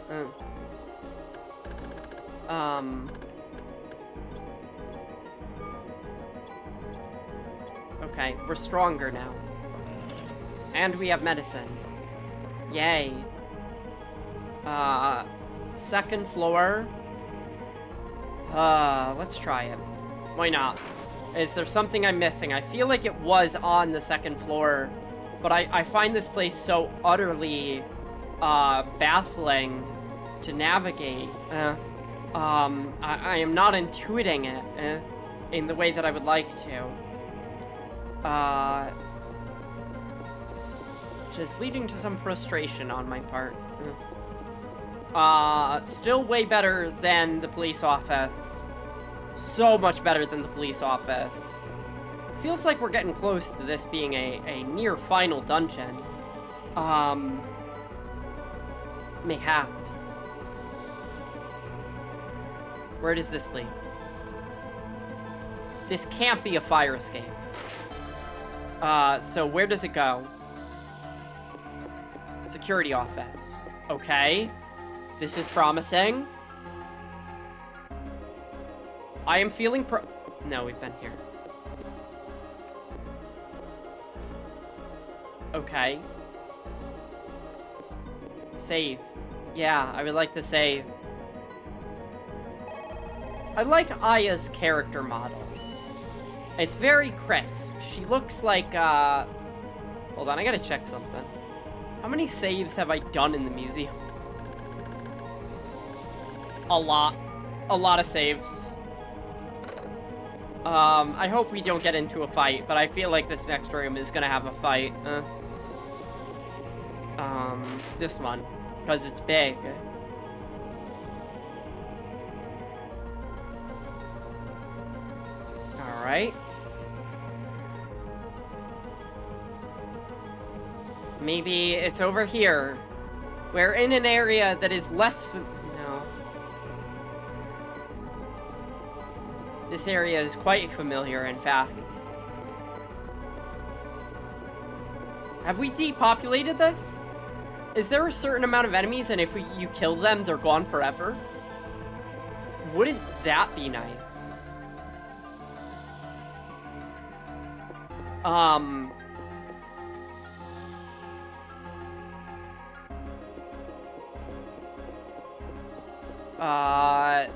Okay, we're stronger now. And we have medicine. Yay. Second floor. Let's try it. Why not? Is there something I'm missing? I feel like it was on the second floor, but I find this place so utterly, baffling to navigate. I am not intuiting it, in the way that I would like to. Which is leading to some frustration on my part. Still way better than the police office. So much better than the police office. Feels like we're getting close to this being a near final dungeon. Mayhaps. Where does this lead? This can't be a fire escape. So where does it go? Security office. Okay. This is promising. I am feeling No, we've been here. Okay. Save. Yeah, I would like to save. I like Aya's character model. It's very crisp. She looks like, Hold on, I gotta check something. How many saves have I done in the museum? A lot. A lot of saves. I hope we don't get into a fight, but I feel like this next room is gonna have a fight. This one. Because it's big. Alright. Maybe it's over here. We're in an area that is less no. This area is quite familiar, in fact. Have we depopulated this? Is there a certain amount of enemies, and if you kill them, they're gone forever? Wouldn't that be nice?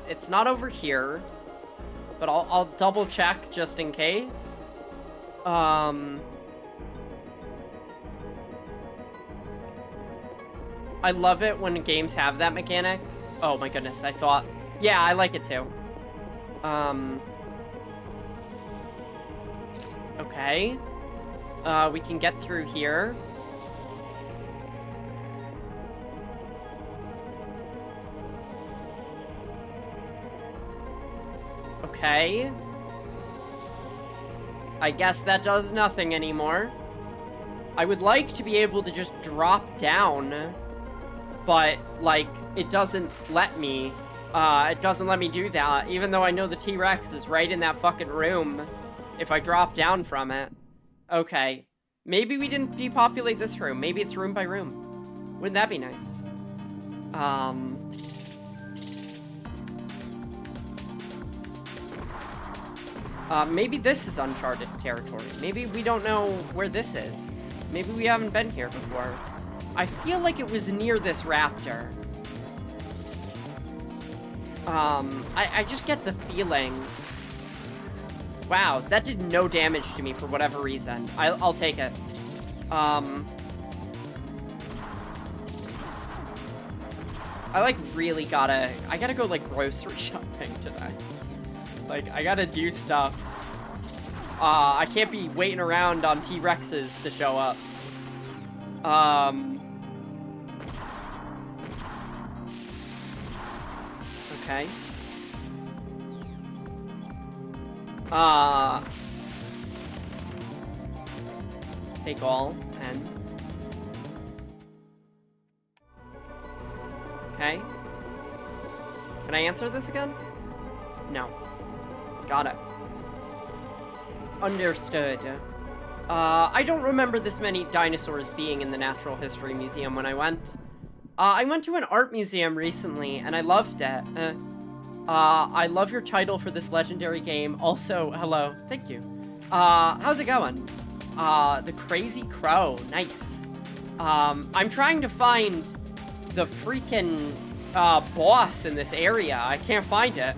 It's not over here, but I'll double check just in case. I love it when games have that mechanic. Oh my goodness, I thought... Yeah, I like it too. Okay. We can get through here. Okay. I guess that does nothing anymore. I would like to be able to just drop down, but, like, it doesn't let me. It doesn't let me do that, even though I know the T-Rex is right in that fucking room if I drop down from it. Okay. Maybe we didn't depopulate this room. Maybe it's room by room. Wouldn't that be nice? Maybe this is uncharted territory. Maybe we don't know where this is. Maybe we haven't been here before. I feel like it was near this raptor. I just get the feeling. Wow, that did no damage to me for whatever reason. I'll take it. I like really I gotta go like grocery shopping today. Like, I gotta do stuff. I can't be waiting around on T-Rexes to show up. Okay. Take all, 10. Okay. Can I answer this again? No. Got it. Understood. I don't remember this many dinosaurs being in the Natural History Museum when I went. I went to an art museum recently, and I loved it. I love your title for this legendary game. Also, hello. Thank you. How's it going? The Crazy Crow. Nice. I'm trying to find the freaking, boss in this area. I can't find it.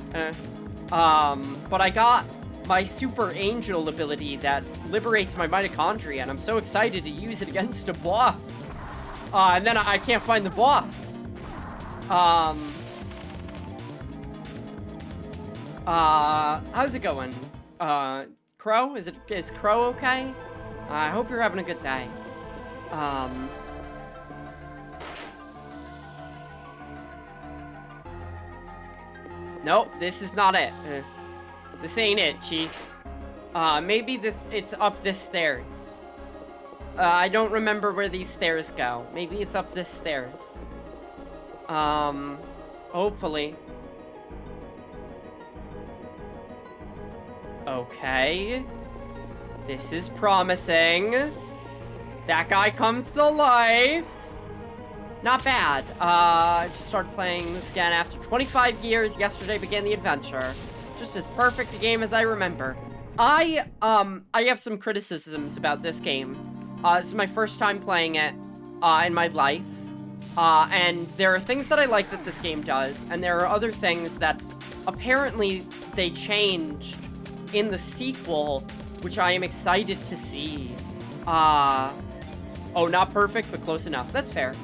But I got my Super Angel ability that liberates my mitochondria, and I'm so excited to use it against a boss. And then I can't find the boss. How's it going? Crow? Is Crow okay? I hope you're having a good day. Nope, this is not it. This ain't it, Chief. Maybe it's up this stairs. I don't remember where these stairs go. Maybe it's up this stairs. Hopefully. Okay. This is promising. That guy comes to life. Not bad. Just started playing this again after 25 years. Yesterday began the adventure. Just as perfect a game as I remember. I have some criticisms about this game. This is my first time playing it, in my life. And there are things that I like that this game does, and there are other things that apparently they changed in the sequel, which I am excited to see. Oh, not perfect, but close enough. That's fair.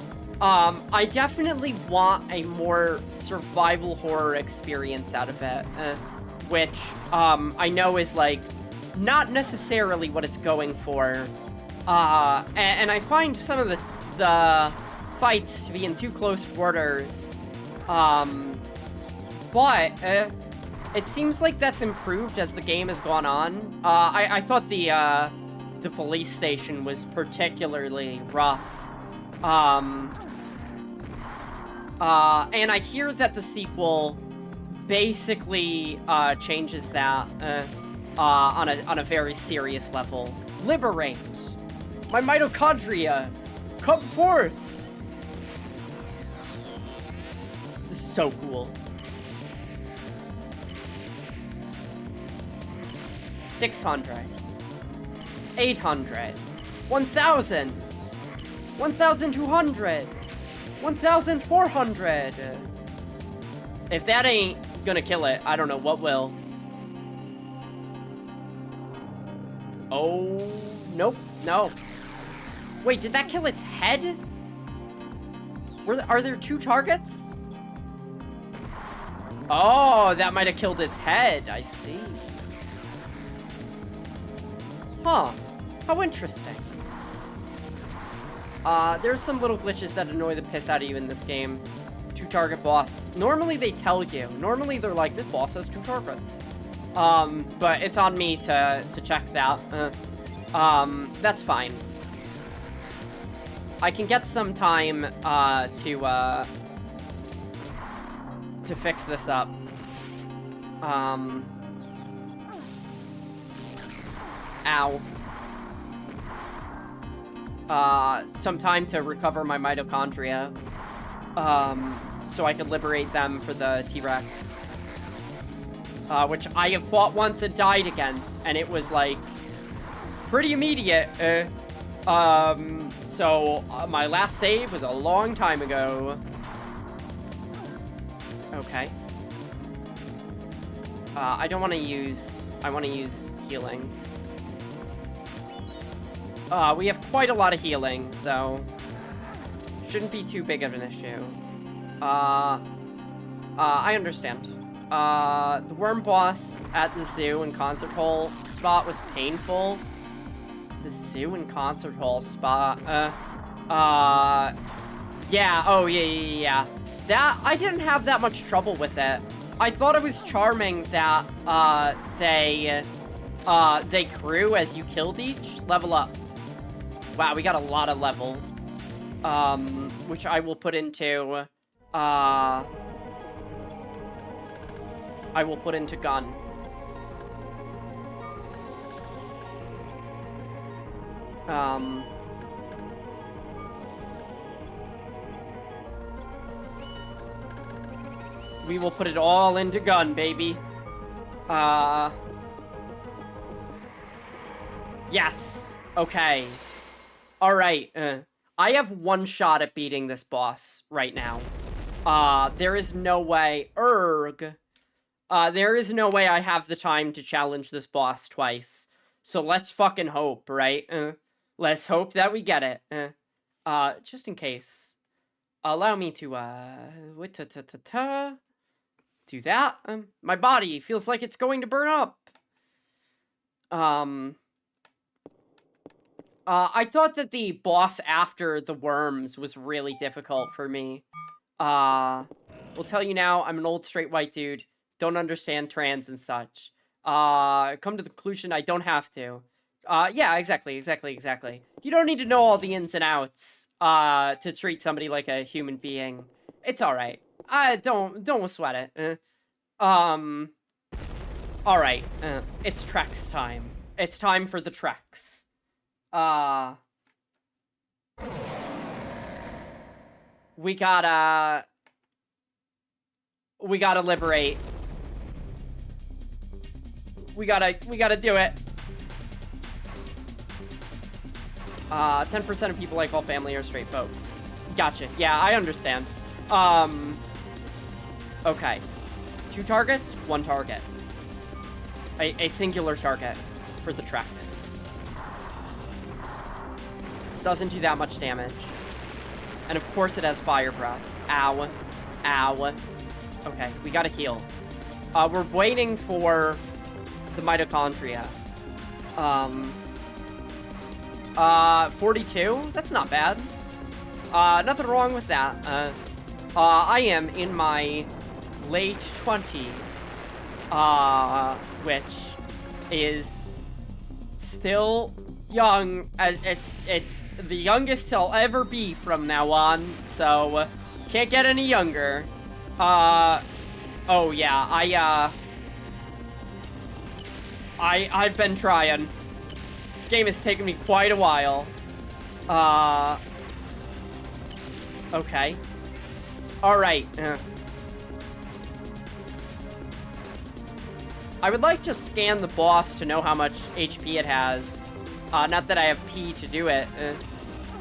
I definitely want a more survival horror experience out of it, which, I know is, like, not necessarily what it's going for. And I find some of the fights to be in too close quarters. But, it seems like that's improved as the game has gone on. I thought the police station was particularly rough. And I hear that the sequel basically changes that on a very serious level. Liberate my mitochondria, come forth. This is so cool. 600, 800, 1,000, 1,200. 1,400! If that ain't gonna kill it, I don't know what will. Oh, nope, no. Wait, did that kill its head? Are there two targets? Oh, that might have killed its head, I see. Huh, how interesting. There's some little glitches that annoy the piss out of you in this game. 2-target boss. Normally they tell you. Normally they're like, this boss has 2 targets. But it's on me to check that. That's fine. I can get some time, to fix this up. Ow. Some time to recover my mitochondria. So I could liberate them for the T-Rex. Which I have fought once and died against, and it was, like, pretty immediate. So my last save was a long time ago. Okay. I don't want to use... I want to use healing. We have quite a lot of healing, so... shouldn't be too big of an issue. I understand. The worm boss at the zoo and concert hall spot was painful. The zoo and concert hall spot, yeah, oh, yeah. That, I didn't have that much trouble with it. I thought it was charming that, they grew as you killed each. Level up. Wow, we got a lot of level. Which I will put into, I will put into gun. We will put it all into gun, baby. Yes. Okay. Alright, I have one shot at beating this boss right now. There is no way... there is no way I have the time to challenge this boss twice. So let's fucking hope, right? Let's hope that we get it. Just in case. Allow me to, do that. My body feels like it's going to burn up. I thought that the boss after the worms was really difficult for me. Will tell you now, I'm an old straight white dude. Don't understand trans and such. Come to the conclusion I don't have to. Yeah, exactly. You don't need to know all the ins and outs, to treat somebody like a human being. It's alright. Don't sweat it. Alright, it's Trex time. It's time for the Trex. We gotta liberate. We gotta do it. 10% of people I call family are straight folk. Gotcha. Yeah, I understand. Okay. 2 targets, 1 target. A singular target for the Trex. Doesn't do that much damage. And of course it has fire breath. Ow. Ow. Okay, we gotta heal. We're waiting for the mitochondria. 42? That's not bad. Nothing wrong with that. I am in my late 20s. Which is still young, as it's the youngest I'll ever be from now on, so can't get any younger. Oh yeah, I've been trying. This game has taken me quite a while. Okay. Alright. I would like to scan the boss to know how much HP it has. Not that I have P to do it.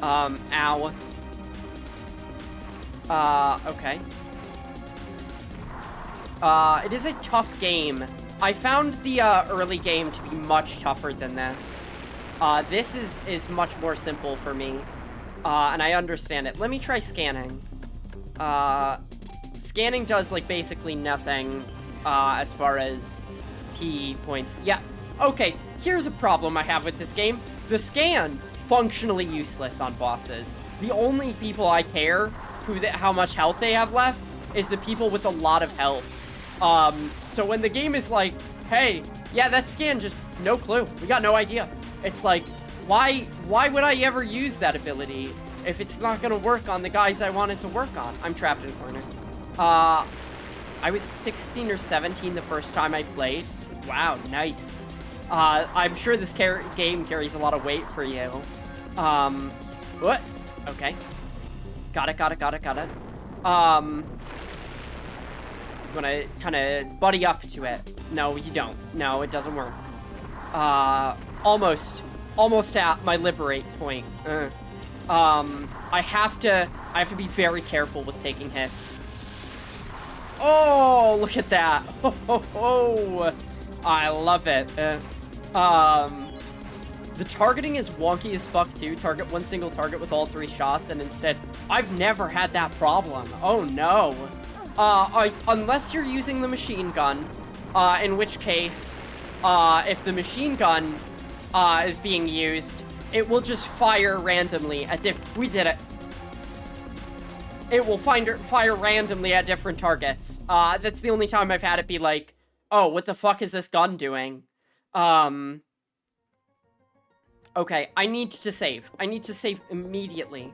Ow. Okay. It is a tough game. I found the, early game to be much tougher than this. This is much more simple for me. And I understand it. Let me try scanning. Scanning does, like, basically nothing, as far as P points. Yeah, okay, here's a problem I have with this game. The scan, functionally useless on bosses. The only people I care how much health they have left is the people with a lot of health. So when the game is like, hey, yeah, that scan, just no clue. We got no idea. It's like, why would I ever use that ability if it's not gonna work on the guys I want it to work on. I'm trapped in a corner. I was 16 or 17 the first time I played. Wow, nice. I'm sure this game carries a lot of weight for you. What? Okay. Got it. You wanna kind of buddy up to it. No, you don't. No, it doesn't work. Almost at my liberate point. I have to be very careful with taking hits. Oh, look at that. Oh, I love it. The targeting is wonky as fuck too. Target one single target with all 3 shots, and instead, I've never had that problem. Oh no. Unless you're using the machine gun, in which case, if the machine gun is being used, it will just fire randomly at we did it. It will fire randomly at different targets. That's the only time I've had it be like, oh, what the fuck is this gun doing? Okay, I need to save. I need to save immediately.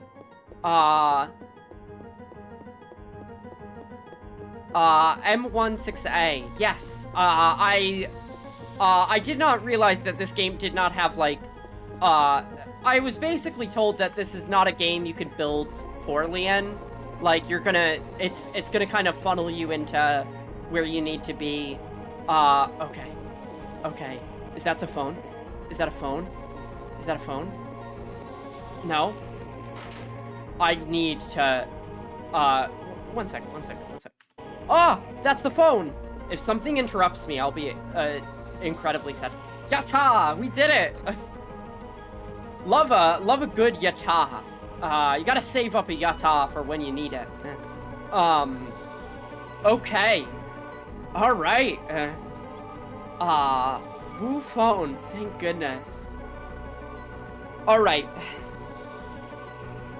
M16A. Yes. I did not realize that this game did not have, like, I was basically told that this is not a game you can build poorly in. Like, it's gonna kind of funnel you into where you need to be. Okay. Okay. Is that the phone? Is that a phone? Is that a phone? No? I need to, one second. Oh, that's the phone! If something interrupts me, I'll be, incredibly sad. Yatta! We did it! love a good yatta. You gotta save up a yatta for when you need it. Okay. Alright. Woo phone, thank goodness. Alright.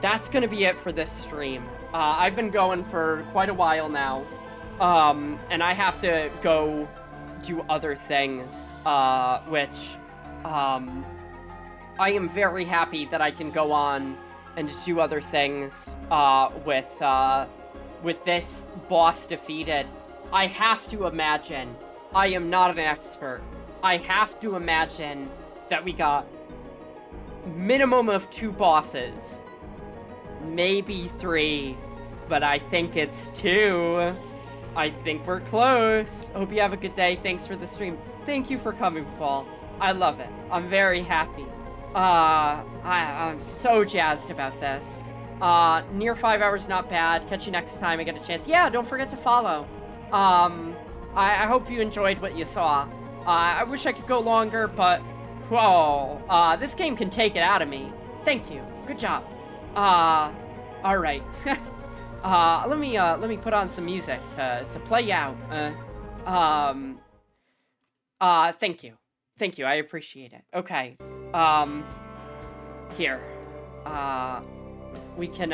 That's gonna be it for this stream. I've been going for quite a while now. And I have to go do other things, which, I am very happy that I can go on and do other things, with this boss defeated. I have to imagine, I am not an expert, I have to imagine that we got minimum of 2 bosses, maybe 3, but I think it's 2. I think we're close. Hope you have a good day. Thanks for the stream. Thank you for coming, Paul. I love it. I'm very happy. I'm so jazzed about this. Near 5 hours, not bad. Catch you next time I get a chance. Yeah, don't forget to follow. I hope you enjoyed what you saw. I wish I could go longer, but whoa, this game can take it out of me. Thank you. Good job. All right. Let me put on some music to play out. Thank you. Thank you. I appreciate it. Okay. Here. We can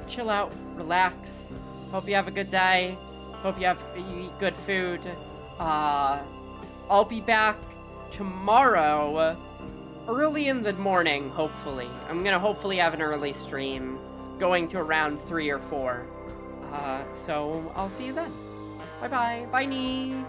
chill out, relax. Hope you have a good day. Hope you eat good food. I'll be back tomorrow, early in the morning, hopefully. I'm gonna hopefully have an early stream, going to around 3 or 4. So I'll see you then. Bye-bye. Bye, Nee.